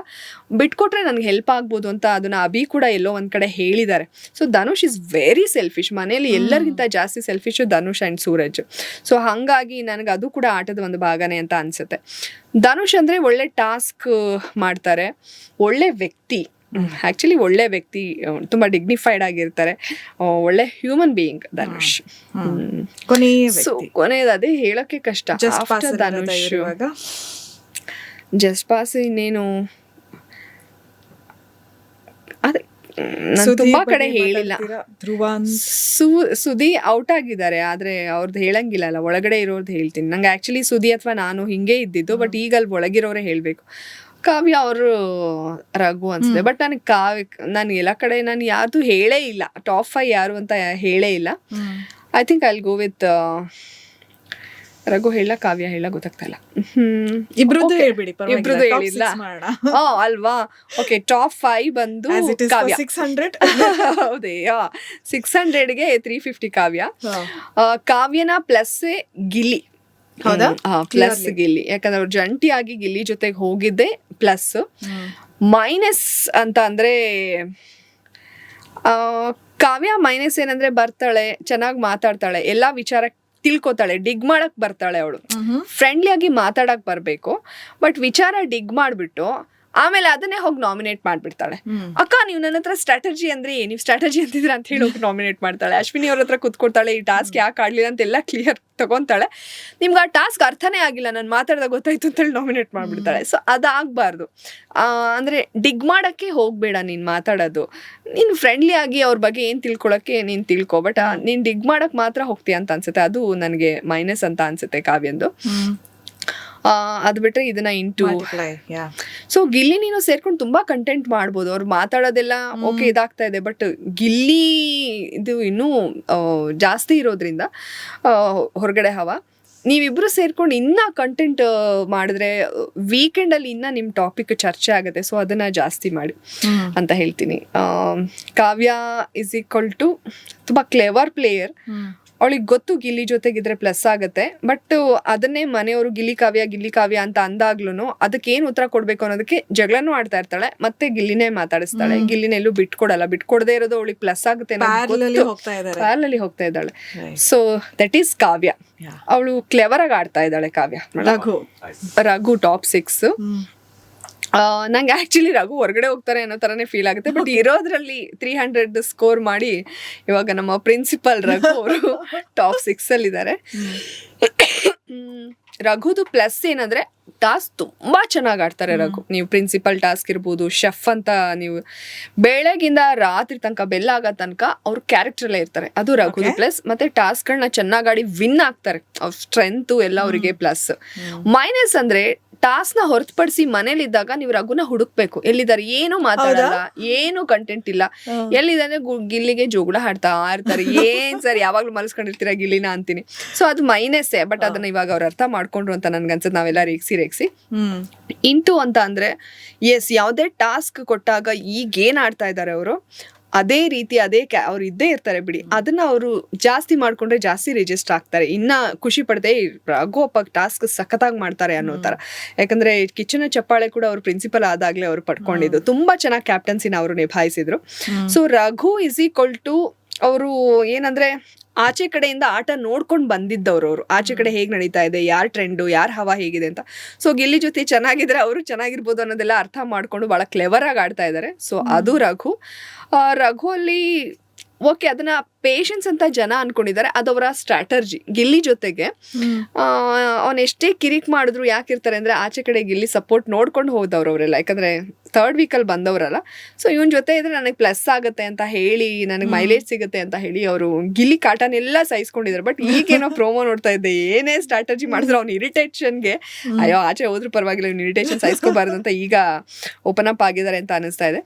ಬಿಟ್ಕೊಟ್ರೆ ನನಗೆ ಹೆಲ್ಪ್ ಆಗ್ಬೋದು ಅಂತ ಅದನ್ನ ಅಭಿ ಕೂಡ ಎಲ್ಲೋ ಒಂದ್ ಕಡೆ ಹೇಳಿದ್ದಾರೆ. So Dhanush is very selfish, ಮನೆಯಲ್ಲಿ ಎಲ್ಲರಿಗಿಂತ ಜಾಸ್ತಿ selfish Dhanush and Suraj. So ಹಾಗಾಗಿ ನನಗೆ ಅದು ಕೂಡ ಆಟದ ಒಂದು ಭಾಗನೇ ಅಂತ ಅನ್ಸುತ್ತೆ. ಧನುಷ್ ಅಂದ್ರೆ ಒಳ್ಳೆ ಟಾಸ್ಕ್ ಮಾಡ್ತಾರೆ, ಒಳ್ಳೆ ವ್ಯಕ್ತಿ, ಆಕ್ಚುಲಿ ಒಳ್ಳೆ ವ್ಯಕ್ತಿ, ತುಂಬಾ ಡಿಗ್ನಿಫೈಡ್ ಆಗಿರ್ತಾರೆ, ಒಳ್ಳೆ ಹ್ಯೂಮನ್ ಬೀಯಿಂಗ್ ಧನುಷ್. ಸೊ ಕೊನೆಯದು ಅದೇ ಹೇಳಕ್ಕೆ ಕಷ್ಟ. ಧನುಷ್ ಜಸ್ಟ್ ಪಾಸ್ ಇನ್ನೇನು ಅದೇ ನಾನು ತುಂಬಾ ಕಡೆ ಹೇಳಿಲ್ಲ. ಸುದಿ ಔಟ್ ಆಗಿದ್ದಾರೆ, ಆದ್ರೆ ಅವ್ರದ್ದು ಹೇಳಂಗಿಲ್ಲ ಅಲ್ಲ, ಒಳಗಡೆ ಇರೋರ್ದು ಹೇಳ್ತೀನಿ. ನಂಗೆ ಆಕ್ಚುಲಿ ಸುದಿ ಅಥವಾ ನಾನು ಹಿಂಗೆ ಇದ್ದಿದ್ದು, ಬಟ್ ಈಗ ಅಲ್ಲಿ ಒಳಗಿರೋರೇ ಹೇಳ್ಬೇಕು. ಕಾವ್ಯ ಅವರು ರಘು ಅನ್ಸುತ್ತೆ, ಬಟ್ ನನಗೆ ನಾನು ಎಲ್ಲ ಕಡೆ ನಾನು ಯಾರ್ದು ಹೇಳೇ ಇಲ್ಲ, ಟಾಪ್ 5 ಯಾರು ಅಂತ ಹೇಳೇ ಇಲ್ಲ. I think I will go with Raghu ಹೇಳ, ಕಾವ್ಯ ಹೇಳ, ಗೊತ್ತಾಗ್ತಾ ಇಲ್ಲ. ಇಬ್ರದ್ದು ಹೇಳಿಲ್ಲ ಅಲ್ವಾ? ಓಕೆ, ಟಾಪ್ 5 ಬಂದು ಕಾವ್ಯ 600. ಹೌದೇ, 600ಗೆ 350 ಕಾವ್ಯ. ಕಾವ್ಯನ ಪ್ಲಸ್ ಗಿಲ್ಲಿ. ಹೌದಾ? ಪ್ಲಸ್ ಗಿಲ್ಲಿ, ಯಾಕಂದ್ರೆ ಅವ್ರು ಜಂಟಿಯಾಗಿ ಗಿಲ್ಲಿ ಜೊತೆಗೆ ಹೋಗಿದ್ದೆ ಪ್ಲಸ್. ಮೈನಸ್ ಅಂತ ಅಂದ್ರೆ ಕಾವ್ಯ ಮೈನಸ್ ಏನಂದ್ರೆ ಬರ್ತಾಳೆ, ಚೆನ್ನಾಗಿ ಮಾತಾಡ್ತಾಳೆ, ಎಲ್ಲಾ ವಿಚಾರ ತಿಳ್ಕೊತಾಳೆ, ಡಿಗ್ ಮಾಡಕ್ ಬರ್ತಾಳೆ ಅವಳು, ಫ್ರೆಂಡ್ಲಿ ಆಗಿ ಮಾತಾಡಕ್ ಬರ್ಬೇಕು. ಬಟ್ ವಿಚಾರ ಡಿಗ್ ಮಾಡ್ಬಿಟ್ಟು ಆಮೇಲೆ ಅದನ್ನೇ ಹೋಗಿ ನಾಮಿನೇಟ್ ಮಾಡ್ಬಿಡ್ತಾಳೆ. ಅಕ್ಕ ನೀವು ನನ್ನ ಹತ್ರ ಸ್ಟ್ರಾಟಜಿ ಅಂದ್ರೆ ನೀವು ಸ್ಟ್ರಾಟಜಿ ಅಂತಿದ್ರ ಅಂತ ಹೇಳಿ ಹೋಗಿ ನಾಮಿನೇಟ್ ಮಾಡ್ತಾಳೆ. ಅಶ್ವಿನಿ ಅವ್ರ ಹತ್ರ ಕುತ್ಕೊಳ್ತಾಳೆ, ಈ ಟಾಸ್ಕ್ ಯಾಕೆ ಆಡ್ಲಿಲ್ಲ ಅಂತೆಲ್ಲ ಕ್ಲಿಯರ್ ತಗೊಂತಾಳೆ. ನಿಮ್ಗೆ ಆ ಟಾಸ್ಕ್ ಅರ್ಥನೇ ಆಗಿಲ್ಲ, ನಾನು ಮಾತಾಡ್ದಾಗ ಗೊತ್ತಾಯ್ತು ಅಂತೇಳಿ ನಾಮಿನೇಟ್ ಮಾಡ್ಬಿಡ್ತಾಳೆ. ಸೊ ಅದಾಗಬಾರ್ದು. ಅಂದ್ರೆ ಡಿಗ್ ಮಾಡಕ್ಕೆ ಹೋಗ್ಬೇಡ ನೀನ್ ಮಾತಾಡೋದು, ನೀನ್ ಫ್ರೆಂಡ್ಲಿ ಆಗಿ ಅವ್ರ ಬಗ್ಗೆ ಏನ್ ತಿಳ್ಕೊಳಕ್ಕೆ ನೀನ್ ತಿಳ್ಕೊ, ಬಟ್ ನೀನ್ ಡಿಗ್ ಮಾಡಕ್ ಮಾತ್ರ ಹೋಗ್ತೀಯ ಅಂತ ಅನ್ಸುತ್ತೆ. ಅದು ನನಗೆ ಮೈನಸ್ ಅಂತ ಅನ್ಸುತ್ತೆ ಕಾವ್ಯಂದು. ಅದ್ ಬಿಟ್ರೆ ಇದನ್ನ ಇಂಟು. ಸೊ ಗಿಲ್ಲಿ ನೀನು ಸೇರ್ಕೊಂಡು ತುಂಬಾ ಕಂಟೆಂಟ್ ಮಾಡ್ಬೋದು, ಅವ್ರು ಮಾತಾಡೋದೆಲ್ಲ ಓಕೆ ಇದಾಗ್ತಾ ಇದೆ, ಬಟ್ ಗಿಲ್ಲಿ ಇದು ಇನ್ನೂ ಜಾಸ್ತಿ ಇರೋದ್ರಿಂದ ಹೊರಗಡೆ ಹವಾ. ನೀವಿಬ್ರು ಸೇರ್ಕೊಂಡು ಇನ್ನ ಕಂಟೆಂಟ್ ಮಾಡಿದ್ರೆ ವೀಕೆಂಡ್ ಅಲ್ಲಿ ಇನ್ನ ನಿಮ್ ಟಾಪಿಕ್ ಚರ್ಚೆ ಆಗುತ್ತೆ. ಸೊ ಅದನ್ನ ಜಾಸ್ತಿ ಮಾಡಿ ಅಂತ ಹೇಳ್ತೀನಿ. ಕಾವ್ಯ ಇಸ್ ಈಕ್ವಲ್ ಟು ತುಂಬಾ ಕ್ಲೇವರ್ ಪ್ಲೇಯರ್. ಅವಳಿಗೆ ಗೊತ್ತು ಗಿಲ್ಲಿ ಜೊತೆಗಿದ್ರೆ ಪ್ಲಸ್ ಆಗತ್ತೆ, ಬಟ್ ಅದನ್ನೇ ಮನೆಯವರು ಗಿಲ್ಲಿ ಕಾವ್ಯ ಅಂತ ಅಂದಾಗ್ಲೂ ಅದಕ್ಕೆ ಏನ್ ಉತ್ತರ ಕೊಡ್ಬೇಕು ಅನ್ನೋದಕ್ಕೆ ಜಗಳನೂ ಆಡ್ತಾ ಇರ್ತಾಳೆ, ಮತ್ತೆ ಗಿಲ್ಲಿನೇ ಮಾತಾಡಿಸ್ತಾಳೆ. ಗಿಲ್ಲಿನೆಲ್ಲೂ ಬಿಟ್ಕೊಡದೇ ಇರೋದು ಅವಳಿಗೆ ಪ್ಲಸ್ ಆಗುತ್ತೆ, ಪ್ಯಾರಲಲ್ಲಿ ಹೋಗ್ತಾ ಇದ್ದಾಳೆ. ಸೊ ದಟ್ ಈಸ್ ಕಾವ್ಯ. ಅವಳು ಕ್ಲೆವರ್ ಆಗಿ ಆಡ್ತಾ ಇದ್ದಾಳೆ ಕಾವ್ಯ. ರಘು ಟಾಪ್ 6. ನಂಗೆ ಆಕ್ಚುಲಿ ರಘು ಹೊರಗಡೆ ಹೋಗ್ತಾರೆ ಅನ್ನೋ ತರನೇ ಫೀಲ್ ಆಗುತ್ತೆ, ಬಟ್ ಇರೋದ್ರಲ್ಲಿ 300 ಸ್ಕೋರ್ ಮಾಡಿ ಇವಾಗ ನಮ್ಮ ಪ್ರಿನ್ಸಿಪಲ್ ರಘು ಅವರು ಟಾಪ್ 6 ಅಲ್ಲಿ ಇದ್ದಾರೆ. ರಘುದು ಪ್ಲಸ್ ಏನಂದ್ರೆ ಟಾಸ್ಕ್ ತುಂಬಾ ಚೆನ್ನಾಗಿ ಆಡ್ತಾರೆ ರಘು. ನೀವು ಪ್ರಿನ್ಸಿಪಲ್ ಟಾಸ್ಕ್ ಇರ್ಬೋದು, ಶೆಫ್ ಅಂತ ನೀವು ಬೆಳಗಿಂದ ರಾತ್ರಿ ತನಕ ಬೆಲ್ಲ ಆಗೋ ತನಕ ಅವ್ರ ಕ್ಯಾರೆಕ್ಟರ್ ಇರ್ತಾರೆ, ಅದು ರಘುದು ಪ್ಲಸ್. ಮತ್ತೆ ಟಾಸ್ಕ್ ಗಳನ್ನ ಚೆನ್ನಾಗಿ ಆಡಿ ವಿನ್ ಆಗ್ತಾರೆ, ಅವ್ರ ಸ್ಟ್ರೆಂತ್ ಎಲ್ಲ ಅವರಿಗೆ ಪ್ಲಸ್. ಮೈನಸ್ ಅಂದ್ರೆ ಟಾಸ್ಕ್ ನ ಹೊರತುಪಡಿಸಿ ಮನೇಲಿದ್ದಾಗ ನೀವು ರಘುನ ಹುಡುಕ್ಬೇಕು, ಎಲ್ಲಿದ್ದಾರೆ, ಏನು ಮಾತಾಡಲ್ಲ, ಏನು ಕಂಟೆಂಟ್ ಇಲ್ಲ, ಎಲ್ಲಿದ್ದಾರೆ ಗಿಲ್ಲಿಗೆ ಜೋಗುಳ ಹಾಡ್ತಾ ಇರ್ತಾರೆ. ಏನ್ ಸರ್ ಯಾವಾಗ್ಲೂ ಮಲ್ಸ್ಕೊಂಡಿರ್ತೀರ ಗಿಲ್ಲಿನ ಅಂತೀನಿ. ಸೊ ಅದು ಮೈನಸ್ಸೇ, ಬಟ್ ಅದನ್ನ ಇವಾಗ ಅವ್ರು ಅರ್ಥ ಮಾಡ್ಕೊಂಡ್ರು ಅಂತ ನನ್ಗನ್ಸತ್. ನಾವೆಲ್ಲ ರೇಗ್ಸಿ ಇಂಟು ಅಂತ ಅಂದ್ರೆ ಎಸ್, ಯಾವ್ದೇ ಟಾಸ್ಕ್ ಕೊಟ್ಟಾಗ ಈಗ ಏನ್ ಆಡ್ತಾ ಇದಾರೆ ಅವರು ಅದೇ ರೀತಿ ಅವ್ರು ಇದ್ದೇ ಇರ್ತಾರೆ ಬಿಡಿ. ಅದನ್ನ ಅವರು ಜಾಸ್ತಿ ಮಾಡ್ಕೊಂಡ್ರೆ ಜಾಸ್ತಿ ರಿಜಿಸ್ಟರ್ ಆಗ್ತಾರೆ, ಇನ್ನ ಖುಷಿ ಪಡ್ದೆ ರಘು ಅಪ್ಪ ಟಾಸ್ಕ್ ಸಖತ್ತಾಗಿ ಮಾಡ್ತಾರೆ ಅನ್ನೋ ತರ. ಯಾಕಂದ್ರೆ ಕಿಚನ್ ಚಪ್ಪಾಳೆ ಕೂಡ ಅವ್ರು ಪ್ರಿನ್ಸಿಪಲ್ ಆದಾಗ್ಲೇ ಅವ್ರು ಪಡ್ಕೊಂಡಿದ್ದು, ತುಂಬಾ ಚೆನ್ನಾಗಿ ಕ್ಯಾಪ್ಟನ್ಸಿನ ಅವರು ನಿಭಾಯಿಸಿದ್ರು. So Raghu is equal to ಅವರು ಏನಂದ್ರೆ ಆಚೆ ಕಡೆಯಿಂದ ಆಟ ನೋಡ್ಕೊಂಡು ಬಂದಿದ್ದವ್ರು. ಅವರು ಆಚೆ ಕಡೆ ಹೇಗ್ ನಡೀತಾ ಇದೆ, ಯಾರ್ ಟ್ರೆಂಡು, ಯಾರ್ ಹವಾ ಹೇಗಿದೆ ಅಂತ. ಸೊ ಗಿಲ್ಲಿ ಜೊತೆ ಚೆನ್ನಾಗಿದ್ರೆ ಅವರು ಚೆನ್ನಾಗಿರ್ಬೋದು ಅನ್ನೋದೆಲ್ಲ ಅರ್ಥ ಮಾಡ್ಕೊಂಡು ಬಹಳ ಕ್ಲೆವರ್ ಆಗಿ ಆಡ್ತಾ ಇದ್ದಾರೆ. ಸೊ ಅದು ರಘು. ರಘು ಅಲ್ಲಿ ಓಕೆ, ಅದನ್ನ ಪೇಷನ್ಸ್ ಅಂತ ಜನ ಅನ್ಕೊಂಡಿದ್ದಾರೆ, ಅದವರ ಸ್ಟ್ರಾಟರ್ಜಿ. ಗಿಲ್ಲಿ ಜೊತೆಗೆ ಅವನ್ ಎಷ್ಟೇ ಕಿರಿಕ್ ಮಾಡಿದ್ರು ಯಾಕಿರ್ತಾರೆ ಅಂದ್ರೆ ಆಚೆ ಕಡೆ ಗಿಲ್ಲಿ ಸಪೋರ್ಟ್ ನೋಡ್ಕೊಂಡು ಹೋದವ್ರು ಅವರೆಲ್ಲ, ಯಾಕಂದ್ರೆ 3rd ವೀಕಲ್ಲಿ ಬಂದವರಲ್ಲ. ಸೊ ಇವನ್ ಜೊತೆ ಇದ್ರೆ ನನಗೆ ಪ್ಲಸ್ ಆಗುತ್ತೆ ಅಂತ ಹೇಳಿ, ನನಗೆ ಮೈಲೇಜ್ ಸಿಗುತ್ತೆ ಅಂತ ಹೇಳಿ ಅವರು ಗಿಲ್ಲಿ ಕಾಟನೆಲ್ಲ ಸಹಿಸ್ಕೊಂಡಿದ್ದಾರೆ. ಬಟ್ ಈಗೇನೋ ಪ್ರೋಮೋ ನೋಡ್ತಾ ಇದ್ದೆ, ಏನೇ ಸ್ಟ್ರಾಟಜಿ ಮಾಡಿದ್ರು ಅವ್ನ ಇರಿಟೇಷನ್ಗೆ ಅಯ್ಯೋ ಆಚೆ ಹೋದ್ರೂ ಪರವಾಗಿಲ್ಲ, ಇವ್ನ ಇರಿಟೇಷನ್ ಸಹಿಸ್ಕೋಬಾರ್ದು ಅಂತ ಈಗ ಓಪನ್ ಅಪ್ ಆಗಿದ್ದಾರೆ ಅಂತ ಅನಿಸ್ತಾ ಇದೆ.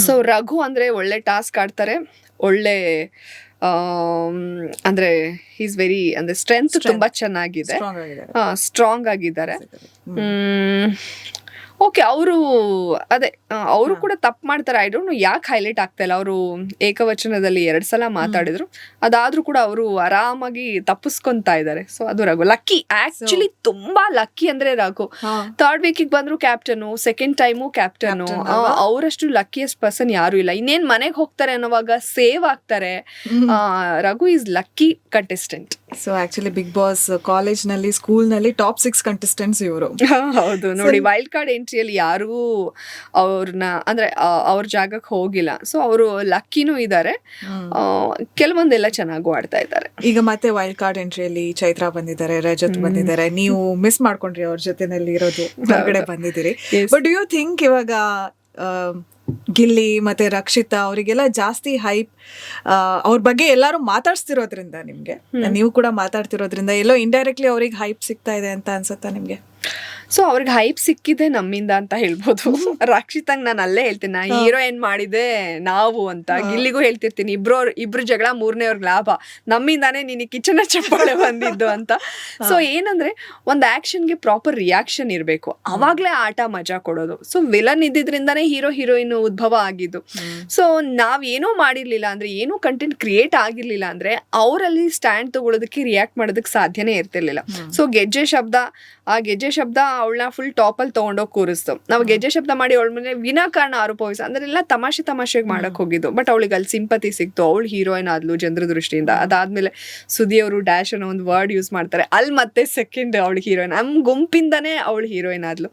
ಸೊ ರಘು ಅಂದ್ರೆ ಒಳ್ಳೆ ಟಾಸ್ಕ್ ಆಡ್ತಾರೆ, ಒಳ್ಳೆ ಅಂದ್ರೆ ಈಸ್ ವೆರಿ ಅಂದ್ರೆ ಸ್ಟ್ರೆಂತ್ ತುಂಬಾ ಚೆನ್ನಾಗಿದೆ, ಸ್ಟ್ರಾಂಗ್ ಆಗಿದ್ದಾರೆ. ಓಕೆ, ಅದೇ ಅವರು ಕೂಡ ತಪ್ಪು ಮಾಡ್ತಾರೆ. ಐ ಡೋಂಟ್ ನೋ ಯಾಕೆ ಹೈಲೈಟ್ ಆಗ್ತಾ ಇಲ್ಲ. ಅವರು ಏಕವಚನದಲ್ಲಿ 2 ಸಲ ಮಾತಾಡಿದ್ರು, ಅದಾದ್ರೂ ಕೂಡ ಅವರು ಆರಾಮಾಗಿ ತಪ್ಪಿಸ್ಕೊಂತಾ ಇದ್ದಾರೆ. ಸೊ ಅದು ರಘು ಲಕ್ಕಿ, ಆಕ್ಚುಲಿ ತುಂಬಾ ಲಕ್ಕಿ ಅಂದ್ರೆ ರಘು. 3rd ವೀಕಿಗೆ ಬಂದ್ರು ಕ್ಯಾಪ್ಟನು, 2nd ಟೈಮು ಕ್ಯಾಪ್ಟನು. ಅವರಷ್ಟು ಲಕ್ಕಿಯಸ್ಟ್ ಪರ್ಸನ್ ಯಾರು ಇಲ್ಲ. ಇನ್ನೇನ್ ಮನೆಗೆ ಹೋಗ್ತಾರೆ ಅನ್ನೋವಾಗ ಸೇವ್ ಆಗ್ತಾರೆ. Raghu is lucky contestant. So actually Bigg Boss college ನಲ್ಲಿ, ಸ್ಕೂಲ್ ನಲ್ಲಿ ಟಾಪ್ 6 ಕಂಟೆಸ್ಟೆಂಟ್ಸ್ ಇವರು. ಹೌದು ನೋಡಿ, ವೈಲ್ಡ್ ಕಾರ್ಡ್ ಎಂಟ್ರಿಯಲ್ಲಿ ಯಾರೂ ಅವ್ರನ್ನ ಅಂದ್ರೆ ಅವ್ರ ಜಾಗಕ್ಕೆ ಹೋಗಿಲ್ಲ. ಸೊ ಅವರು ಲಕ್ಕಿನೂ ಇದ್ದಾರೆ, ಕೆಲವೊಂದೆಲ್ಲ ಚೆನ್ನಾಗೂ ಆಡ್ತಾ ಇದ್ದಾರೆ. ಈಗ ಮತ್ತೆ ವೈಲ್ಡ್ ಕಾರ್ಡ್ ಎಂಟ್ರಿಯಲ್ಲಿ ಚೈತ್ರಾ ಬಂದಿದ್ದಾರೆ, ರಜತ್ ಬಂದಿದ್ದಾರೆ. ನೀವು ಮಿಸ್ ಮಾಡ್ಕೊಂಡ್ರಿ ಅವ್ರ ಜೊತೆನಲ್ಲಿ ಇರೋದು, ಹೊರಗಡೆ ಬಂದಿದ್ದೀರಿ. ಬಟ್ ಡು ಯು ಥಿಂಕ್ ಇವಾಗ ಗಿಲ್ಲಿ ಮತ್ತೆ ರಕ್ಷಿತಾ ಅವರಿಗೆಲ್ಲ ಜಾಸ್ತಿ ಹೈಪ್, ಅವ್ರ ಬಗ್ಗೆ ಎಲ್ಲಾರು ಮಾತಾಡ್ಸ್ತಿರೋದ್ರಿಂದ, ನಿಮ್ಗೆ ನೀವು ಕೂಡ ಮಾತಾಡ್ತಿರೋದ್ರಿಂದ ಎಲ್ಲೋ ಇಂಡೈರೆಕ್ಟ್ಲಿ ಅವ್ರಿಗೆ ಹೈಪ್ ಸಿಗ್ತಾ ಇದೆ ಅಂತ ಅನ್ಸುತ್ತಾ ನಿಮ್ಗೆ? ಸೊ ಅವ್ರಿಗೆ ಹೈಪ್ ಸಿಕ್ಕಿದೆ ನಮ್ಮಿಂದ ಅಂತ ಹೇಳ್ಬೋದು. ರಕ್ಷಿತಂಗ್ ನಾನು ಅಲ್ಲೇ ಹೇಳ್ತೀನಿ, ನಾ ಹೀರೋಯಿನ್ ಮಾಡಿದೆ ನಾವು ಅಂತ. ಗಿಲ್ಲಿಗೂ ಹೇಳ್ತಿರ್ತೀನಿ, ಇಬ್ರು ಜಗಳ 3ನೇವ್ರಿಗೆ ಲಾಭ, ನಮ್ಮಿಂದಾನೇ ನಿನಗೆ ಕಿಚನ ಚಪ್ಪಾಳೆ ಬಂದಿದ್ದು ಅಂತ. ಸೊ ಏನಂದ್ರೆ ಒಂದ್ ಆಕ್ಷನ್ಗೆ ಪ್ರಾಪರ್ ರಿಯಾಕ್ಷನ್ ಇರ್ಬೇಕು, ಅವಾಗ್ಲೇ ಆಟ ಮಜಾ ಕೊಡೋದು. ಸೊ ವಿಲನ್ ಇದ್ದಿದ್ರಿಂದಾನೇ ಹೀರೋಯಿನ್ ಉದ್ಭವ ಆಗಿದ್ದು. ಸೊ ನಾವ್ ಏನೂ ಮಾಡಿರ್ಲಿಲ್ಲ ಅಂದ್ರೆ, ಏನೂ ಕಂಟೆಂಟ್ ಕ್ರಿಯೇಟ್ ಆಗಿರ್ಲಿಲ್ಲ ಅಂದ್ರೆ ಅವರಲ್ಲಿ ಸ್ಟ್ಯಾಂಡ್ ತಗೊಳ್ಳೋದಕ್ಕೆ, ರಿಯಾಕ್ಟ್ ಮಾಡೋದಕ್ಕೆ ಸಾಧ್ಯನೇ ಇರ್ತಿರ್ಲಿಲ್ಲ. ಸೊ ಗೆಜ್ಜೆ ಶಬ್ದ ಅವಳನ್ನ ಫುಲ್ ಟಾಪ್ ಅಲ್ಲಿ ತಗೊಂಡೋಗಿ ಕೂರಿಸ್ತು. ನಾವು ಗೆಜ್ಜೆ ಶಬ್ದ ಮಾಡಿ ಅವಳ ಮೇಲೆ ವಿನಾಕಾರಣ ಆರೋಪಿಸ ಅಂದ್ರೆ ಎಲ್ಲ ತಮಾಷೆಗೆ ಮಾಡಕ್ ಹೋಗಿದ್ದು. ಬಟ್ ಅವಳಿಗೆ ಅಲ್ಲಿ ಸಿಂಪತಿ ಸಿಕ್ತು, ಅವಳು ಹೀರೋಯಿನ್ ಆದ್ಲು ಜನರ ದೃಷ್ಟಿಯಿಂದ. ಅದಾದ್ಮೇಲೆ ಸುದಿ ಅವರು ಡ್ಯಾಶ್ ಅನ್ನೋ ಒಂದು ವರ್ಡ್ ಯೂಸ್ ಮಾಡ್ತಾರೆ, ಅಲ್ಲಿ ಮತ್ತೆ ಸೆಕೆಂಡ್ ಅವಳು ಹೀರೋಯಿನ್, ನಮ್ ಗುಂಪಿಂದಾನೇ ಅವಳು ಹೀರೋಯಿನ್ ಆದ್ಲು.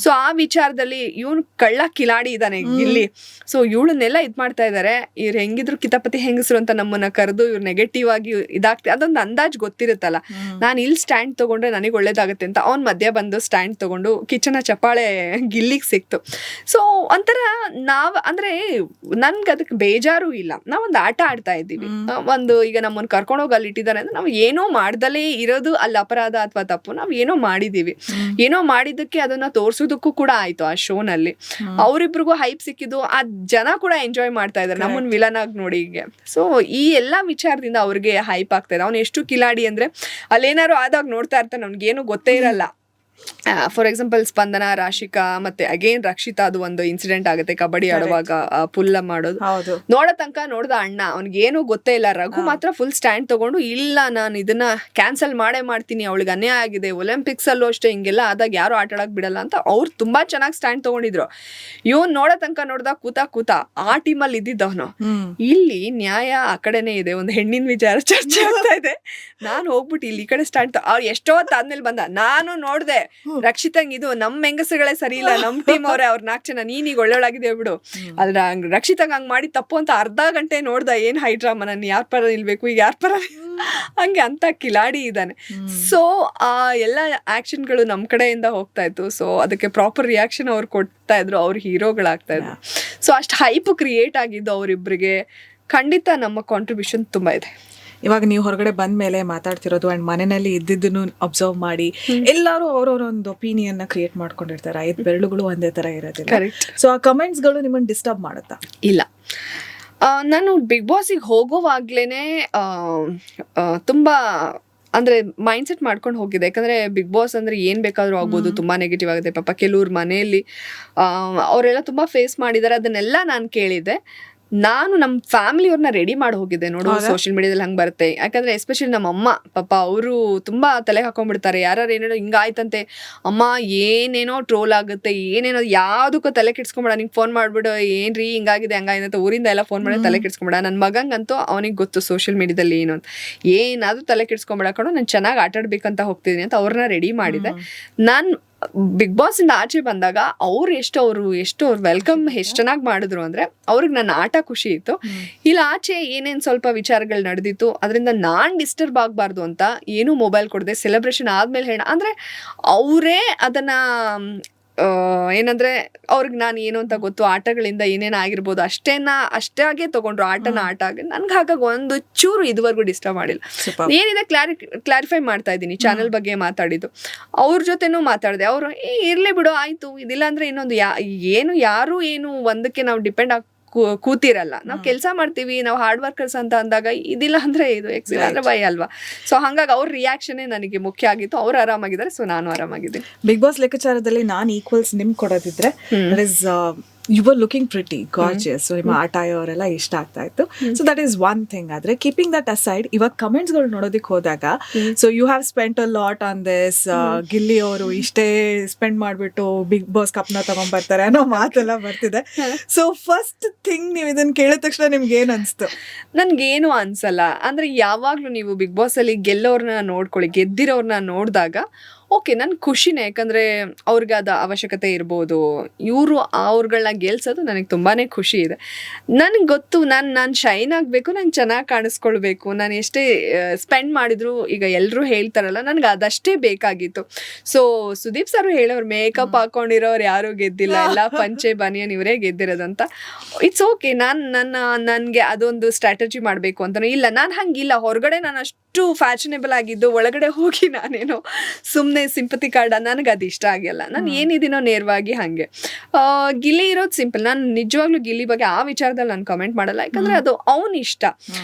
ಸೊ ಆ ವಿಚಾರದಲ್ಲಿ ಇವನು ಕಳ್ಳ ಕಿಲಾಡಿ ಇದ್ದಾನೆ ಗಿಲ್ಲಿ. ಸೊ ಇವಳನ್ನೆಲ್ಲ ಇದ್ ಮಾಡ್ತಾ ಇದಾರೆ. ಇವ್ರು ಹೆಂಗಿದ್ರು ಕಿತಾಪತಿ ಹೆಂಗಸರು ಅಂತ ನಮ್ಮನ್ನ ಕರೆದು ಇವ್ರು ನೆಗೆಟಿವ್ ಆಗಿ ಇದಾಗ್ತದೆ, ಅದೊಂದು ಅಂದಾಜ್ ಗೊತ್ತಿರುತ್ತಲ್ಲ. ನಾನು ಇಲ್ಲಿ ಸ್ಟ್ಯಾಂಡ್ ತಗೊಂಡ್ರೆ ನನಗೆ ಒಳ್ಳೇದಾಗತ್ತೆ ಅಂತ ಅವ್ನ್ ಮಧ್ಯ ಬಂದು ಸ್ಟ್ಯಾಂಡ್ ತಗೊಂಡು ಕಿಚನ ಚಪ್ಪಾಳೆ ಗಿಲ್ಲಿಗೆ ಸಿಕ್ತು. ಸೊ ಒಂಥರ ಅಂದ್ರೆ ನನ್ಗೆ ಅದಕ್ಕೆ ಬೇಜಾರು ಇಲ್ಲ. ನಾವೊಂದು ಆಟ ಆಡ್ತಾ ಇದ್ದೀವಿ. ಒಂದು ಈಗ ನಮ್ಮನ್ನ ಕರ್ಕೊಂಡೋಗಿ ಅಲ್ಲಿ ಇಟ್ಟಿದ್ದಾರೆ ಅಂದ್ರೆ ನಾವು ಏನೋ ಮಾಡ್ದಲೇ ಇರೋದು ಅಲ್ಲಿ ಅಪರಾಧ ಅಥವಾ ತಪ್ಪು. ನಾವ್ ಏನೋ ಮಾಡಿದೀವಿ, ಏನೋ ಮಾಡಿದ್ದಕ್ಕೆ ಅದನ್ನ ತೋರ್ಸೋದಕ್ಕೂ ಕೂಡ ಆಯ್ತು ಆ ಶೋನಲ್ಲಿ. ಅವ್ರಿಬ್ರಿಗೂ ಹೈಪ್ ಸಿಕ್ಕಿದ್ದು, ಆ ಜನ ಕೂಡ ಎಂಜಾಯ್ ಮಾಡ್ತಾ ಇದಾರೆ ನಮ್ಮನ್ ವಿಲನ್ ಆಗಿ ನೋಡಿ ಹೀಗೆ. ಸೊ ಈ ಎಲ್ಲಾ ವಿಚಾರದಿಂದ ಅವ್ರಿಗೆ ಹೈಪ್ ಆಗ್ತಾ ಇದೆ. ಅವ್ನು ಎಷ್ಟು ಕಿಲಾಡಿ ಅಂದ್ರೆ ಅಲ್ಲೇನಾರು ಆದಾಗ ನೋಡ್ತಾ ಇರ್ತಾನೆ, ಅವ್ನಿಗೇನು ಗೊತ್ತೇ ಇರಲ್ಲ. ಫಾರ್ ಎಕ್ಸಾಂಪಲ್ ಸ್ಪಂದನ, ರಾಶಿಕಾ ಮತ್ತೆ ಅಗೇನ್ ರಕ್ಷಿತಾ, ಅದು ಒಂದು ಇನ್ಸಿಡೆಂಟ್ ಆಗುತ್ತೆ ಕಬಡ್ಡಿ ಆಡುವಾಗ ಪುಲ್ಲ ಮಾಡೋದು. ನೋಡೋ ತನಕ ನೋಡ್ದ ಅಣ್ಣ, ಅವ್ನಿಗೇನು ಗೊತ್ತೇ ಇಲ್ಲ. ರಘು ಮಾತ್ರ ಫುಲ್ ಸ್ಟ್ಯಾಂಡ್ ತಗೊಂಡು, ಇಲ್ಲ ನಾನು ಇದನ್ನ ಕ್ಯಾನ್ಸಲ್ ಮಾಡ್ತೀನಿ, ಅವಳಿಗೆ ಅನ್ಯಾಯ ಆಗಿದೆ, ಒಲಿಂಪಿಕ್ಸ್ ಅಲ್ಲೂ ಅಷ್ಟೇ ಹಿಂಗೆಲ್ಲ ಆದಾಗ ಯಾರು ಆಟ ಆಡಕ್ ಬಿಡಲ್ಲ ಅಂತ ಅವ್ರು ತುಂಬಾ ಚೆನ್ನಾಗಿ ಸ್ಟ್ಯಾಂಡ್ ತಗೊಂಡಿದ್ರು. ಇವನ್ ನೋಡೋ ತನಕ ನೋಡ್ದ ಕೂತ ಆ ಟೀಮಲ್ಲಿ ಇದ್ದಿದ್ದವನು. ಇಲ್ಲಿ ನ್ಯಾಯ ಆ ಕಡೆನೇ ಇದೆ, ಒಂದು ಹೆಣ್ಣಿನ ವಿಚಾರ ಚರ್ಚೆ ಆಗ್ತಾ ಇದೆ. ನಾನು ಹೋಗ್ಬಿಟ್ಟು ಇಲ್ಲಿ ಈ ಕಡೆ ಸ್ಟ್ಯಾಂಡ್ ಅವ್ರು ಎಷ್ಟೋ ಹೊತ್ತಾದ್ಮೇಲೆ ಬಂದ, ನಾನು ನೋಡ್ದೆ ರಕ್ಷಿತಂಗ್ ಇದು ನಮ್ ಹೆಂಗಸಗಳೇ ಸರಿ ಇಲ್ಲ, ನಮ್ ಟೀಮ್ ಅವ್ರೆ, ಅವ್ರ 4 ಜನ, ನೀನೀಗ ಒಳ್ಳೊಳಾಗಿದೆ ಬಿಡು. ಅದ್ರ ರಕ್ಷಿತಂಗ್ ಹಂಗ್ ಮಾಡಿ ತಪ್ಪು ಅಂತ ಅರ್ಧ ಗಂಟೆ ನೋಡ್ದ. ಏನ್ ಹೈಡ್ರಾಮ, ನಾನು ಯಾರ ಪರ ನಿಲ್ಬೇಕು, ಈಗ ಯಾರ ಪರ ಹಂಗೆ ಅಂತ ಕಿಲಾಡಿ ಇದ್ದಾನೆ. ಸೊ ಆ ಎಲ್ಲ ಆಕ್ಷನ್ಗಳು ನಮ್ ಕಡೆಯಿಂದ ಹೋಗ್ತಾ ಇತ್ತು. ಸೊ ಅದಕ್ಕೆ ಪ್ರಾಪರ್ ರಿಯಾಕ್ಷನ್ ಅವ್ರು ಕೊಡ್ತಾ ಇದ್ರು, ಅವ್ರ ಹೀರೋಗಳಾಗ್ತಾ ಇದ್ರು. ಸೊ ಅಷ್ಟು ಹೈಪ್ ಕ್ರಿಯೇಟ್ ಆಗಿದ್ದು ಅವರಿಬ್ರಿಗೆ. ಖಂಡಿತ ನಮ್ಮ ಕಾಂಟ್ರಿಬ್ಯೂಷನ್ ತುಂಬಾ ಇದೆ. ಇವಾಗ ನೀವು ಹೊರಗಡೆ ಬಂದ ಮೇಲೆ ಮಾತಾಡ್ತಿರೋದು ಅಂಡ್ ಮನೆಯಲ್ಲಿ ಇದ್ದಿದ್ದನ್ನು ಅಬ್ಸರ್ವ್ ಮಾಡಿ ಎಲ್ಲರೂ ಅವ್ರವ್ರ ಒಂದು ಒಪಿನಿಯನ್ ಕ್ರಿಯೇಟ್ ಮಾಡ್ಕೊಂಡಿರ್ತಾರೆ. 5 ಬೆರಳುಗಳು ಒಂದೇ ತರ ಇರೋದಿಲ್ಲ. ಸೊ ಆ ಕಮೆಂಟ್ಸ್ ಗಳು ನಿಮ್ಮನ್ನ ಡಿಸ್ಟರ್ಬ್ ಮಾಡುತ್ತಾ? ಇಲ್ಲ, ನಾನು ಬಿಗ್ ಬಾಸಿಗೆ ಹೋಗೋವಾಗ್ಲೇನೆ ತುಂಬಾ ಅಂದ್ರೆ ಮೈಂಡ್ ಸೆಟ್ ಮಾಡ್ಕೊಂಡು ಹೋಗಿದೆ. ಯಾಕಂದ್ರೆ ಬಿಗ್ ಬಾಸ್ ಅಂದ್ರೆ ಏನ್ ಬೇಕಾದ್ರೂ ಆಗ್ಬೋದು, ತುಂಬಾ ನೆಗೆಟಿವ್ ಆಗುತ್ತೆ. ಪಾಪ ಕೆಲವ್ರ ಮನೆಯಲ್ಲಿ ಅವರೆಲ್ಲ ತುಂಬಾ ಫೇಸ್ ಮಾಡಿದ್ದಾರೆ. ಅದನ್ನೆಲ್ಲ ನಾನು ಕೇಳಿದ್ದೆ. ನಾನು ನಮ್ಮ ಫ್ಯಾಮಿಲಿಯವ್ರನ್ನ ರೆಡಿ ಮಾಡಿ ಹೋಗಿದ್ದೆ. ನೋಡು, ಸೋಷಿಯಲ್ ಮೀಡಿಯಾದಲ್ಲಿ ಹಂಗೆ ಬರುತ್ತೆ. ಯಾಕಂದ್ರೆ ಎಸ್ಪೆಷಲಿ ನಮ್ಮ ಅಮ್ಮ ಪಾಪ ಅವರು ತುಂಬಾ ತಲೆ ಹಾಕೊಂಡ್ಬಿಡ್ತಾರೆ. ಯಾರು ಏನೇನೋ ಹಿಂಗಾಯ್ತಂತೆ, ಅಮ್ಮ ಏನೇನೋ ಟ್ರೋಲ್ ಆಗುತ್ತೆ, ಏನೇನೋ ಯಾವ್ದಕ್ಕೂ ತಲೆ ಕೆಡ್ಸ್ಕೊಂಬೇಡ, ನಿಂಗೆ ಫೋನ್ ಮಾಡ್ಬಿಡು, ಏನ್ರಿ ಹಿಂಗಾಗಿದೆ ಹಂಗಾಗಿದೆ ಅಂತ ಊರಿಂದ ಎಲ್ಲ ಫೋನ್ ಮಾಡಿ ತಲೆ ಕೆಡ್ಸ್ಕೊಂಬೇಡ. ನನ್ನ ಮಗಂಗಂತೂ ಅವನಿಗೆ ಗೊತ್ತು ಸೋಷಿಯಲ್ ಮೀಡಿಯಾದಲ್ಲಿ ಏನು ಅಂತ. ಏನಾದ್ರೂ ತಲೆ ಕೆಡ್ಸ್ಕೊಂಬೇಡ ಕಣೋ, ನಾನು ಚೆನ್ನಾಗಿ ಆಟ ಆಡ್ಬೇಕಂತ ಹೋಗ್ತಿದ್ದೀನಿ ಅಂತ ಅವ್ರನ್ನ ರೆಡಿ ಮಾಡಿದೆ. ನಾನು ಬಿಗ್ ಬಾಸ್ ಇಂದ ಆಚೆ ಬಂದಾಗ ಅವ್ರು ಎಷ್ಟು ವೆಲ್ಕಮ್ ಎಷ್ಟು ಚೆನ್ನಾಗಿ ಮಾಡಿದ್ರು ಅಂದ್ರೆ ಅವ್ರಿಗೆ ನನ್ನ ಆಟ ಖುಷಿ ಇತ್ತು. ಇಲ್ಲಿ ಆಚೆ ಏನೇನ್ ಸ್ವಲ್ಪ ವಿಚಾರಗಳು ನಡೆದಿತ್ತು, ಅದರಿಂದ ನಾನ್ ಡಿಸ್ಟರ್ಬ್ ಆಗ್ಬಾರ್ದು ಅಂತ ಏನೂ ಮೊಬೈಲ್ ಕೊಡದೆ ಸೆಲೆಬ್ರೇಷನ್ ಆದ್ಮೇಲೆ ಹೇಳ ಅಂದ್ರೆ ಅವರೇ ಅದನ್ನ ಏನಂದ್ರೆ ಅವ್ರಿಗೆ ನಾನು ಏನು ಅಂತ ಗೊತ್ತು, ಆಟಗಳಿಂದ ಏನೇನ ಆಗಿರ್ಬೋದು ಅಷ್ಟಾಗೆ ತಗೊಂಡ್ರು ಆಟನ ಆಟ ಆಗಿ. ನನ್ಗೆ ಹಾಗಾಗಿ ಒಂದು ಚೂರು ಇದುವರೆಗೂ ಡಿಸ್ಟರ್ಬ್ ಮಾಡಿಲ್ಲ. ಏನಿದೆ ಕ್ಲಾರಿಫೈ ಮಾಡ್ತಾ ಇದ್ದೀನಿ. ಚಾನಲ್ ಬಗ್ಗೆ ಮಾತಾಡಿದ್ದು ಅವ್ರ ಜೊತೆನೂ ಮಾತಾಡಿದೆ. ಅವರು ಇರ್ಲಿ ಬಿಡು ಆಯ್ತು, ಇದಿಲ್ಲ ಅಂದ್ರೆ ಇನ್ನೊಂದು ಯಾರು ಏನು ಒಂದಕ್ಕೆ ನಾವು ಡಿಪೆಂಡ್ ಕೂತಿರಲ್ಲ. ನಾವು ಕೆಲಸ ಮಾಡ್ತೀವಿ, ನಾವು ಹಾರ್ಡ್ ವರ್ಕರ್ಸ್ ಅಂತ ಅಂದಾಗ ಇದಿಲ್ಲ ಅಂದ್ರೆ ಇದು ಎಕ್ಸಿಲ್ಲ ಅಂದ್ರೆ ಭಯ ಅಲ್ವಾ. ಸೊ ಹಾಗಾಗಿ ಅವ್ರ ರಿಯಾಕ್ಷನ್ ನನಗೆ ಮುಖ್ಯ ಆಗಿತ್ತು. ಅವ್ರು ಆರಾಮಾಗಿದ್ದಾರೆ, ಸೊ ನಾನು ಆರಾಮಾಗಿದ್ದೀನಿ. ಬಿಗ್ ಬಾಸ್ ಲೆಕ್ಕಾಚಾರದಲ್ಲಿ ನಾನು ಈಕ್ವಲ್ಸ್ ನಿಮ್ ಕೊಡೋದಿದ್ರೆ you were looking pretty gorgeous. So ನಿಮ್ಮ ಆಟಾಯ ಅವರೆಲ್ಲ ಇಷ್ಟ ಆಗ್ತಾ ಇತ್ತು. So that is one thing. ಆದ್ರೆ ಕೀಪಿಂಗ್ ದಟ್ ಅಸೈಡ್, ಇವಾಗ ಕಮೆಂಟ್ಸ್ ಗಳು ನೋಡೋದಕ್ಕೆ ಹೋದಾಗ so you have spent a lot on this, Gilli ಅವರು ಇಷ್ಟೇ ಸ್ಪೆಂಡ್ ಮಾಡ್ಬಿಟ್ಟು ಬಿಗ್ ಬಾಸ್ ಕಪ್ನ ತಗೊಂಡ್ಬರ್ತಾರೆ ಅನ್ನೋ ಮಾತೆಲ್ಲ ಬರ್ತಿದೆ. ಸೊ ಫಸ್ಟ್ ಥಿಂಗ್ ನೀವು ಇದನ್ನ ಕೇಳಿದ ತಕ್ಷಣ ನಿಮ್ಗೆ ಏನ್ ಅನ್ಸ್ತು? ನನ್ಗೇನು ಅನ್ಸಲ್ಲ. ಅಂದ್ರೆ ಯಾವಾಗ್ಲೂ ನೀವು ಬಿಗ್ ಬಾಸ್ ಅಲ್ಲಿ ಗೆಲ್ಲೋರ್ನ ನೋಡ್ಕೊಳ್ಳಿ, ಗೆದ್ದಿರೋರ್ನ ನೋಡಿದಾಗ ಓಕೆ ನನ್ ಖುಷಿನೇ. ಯಾಕಂದ್ರೆ ಅವ್ರಿಗೆ ಅದ ಅವಶ್ಯಕತೆ ಇರ್ಬೋದು, ಇವರು ಅವ್ರಗಳನ್ನ ಗೆಲ್ಸೋದು ನನಗೆ ತುಂಬಾನೇ ಖುಷಿ ಇದೆ. ನನ್ಗೆ ಗೊತ್ತು ನಾನು ಶೈನ್ ಆಗಬೇಕು, ನಂಗೆ ಚೆನ್ನಾಗಿ ಕಾಣಿಸ್ಕೊಳ್ಬೇಕು. ನಾನು ಎಷ್ಟೇ ಸ್ಪೆಂಡ್ ಮಾಡಿದ್ರು, ಈಗ ಎಲ್ಲರೂ ಹೇಳ್ತಾರಲ್ಲ, ನನಗೆ ಅದಷ್ಟೇ ಬೇಕಾಗಿತ್ತು. ಸೊ ಸುದೀಪ್ ಸರ್ ಹೇಳೋರು ಮೇಕಪ್ ಹಾಕೊಂಡಿರೋರು ಯಾರು ಗೆದ್ದಿಲ್ಲ, ಎಲ್ಲ ಪಂಚೆ ಬನಿಯನ್ ಇವರೇ ಗೆದ್ದಿರೋದಂತ. It's okay. ನನಗೆ ಅದೊಂದು ಸ್ಟ್ರಾಟಜಿ ಮಾಡಬೇಕು ಅಂತ ಇಲ್ಲ. ನಾನು ಹಂಗಿಲ್ಲ. ಹೊರಗಡೆ ನಾನು ಅಷ್ಟು ಫ್ಯಾಷನೇಬಲ್ ಆಗಿದ್ದು, ಒಳಗಡೆ ಹೋಗಿ ನಾನೇನೋ ಸುಮ್ಮನೆ ಸಿಂಪತಿ ಕಾರ್ಡ್, ನನಗೆ ಅದು ಇಷ್ಟ ಆಗಿಲ್ಲ. ನಾನು ಏನಿದ್ದೀನೋ ನೇರವಾಗಿ ಹಾಗೆ. ಗಿಲ್ಲಿ ಇರೋದು ಸಿಂಪಲ್. ನಾನು ನಿಜವಾಗ್ಲೂ ಗಿಲ್ಲಿ ಬಗ್ಗೆ ಆ ವಿಚಾರದಲ್ಲಿ ನಾನು ಕಮೆಂಟ್ ಮಾಡಲ್ಲ. ಯಾಕಂದ್ರೆ ಅದು ಅವನ ಇಷ್ಟ,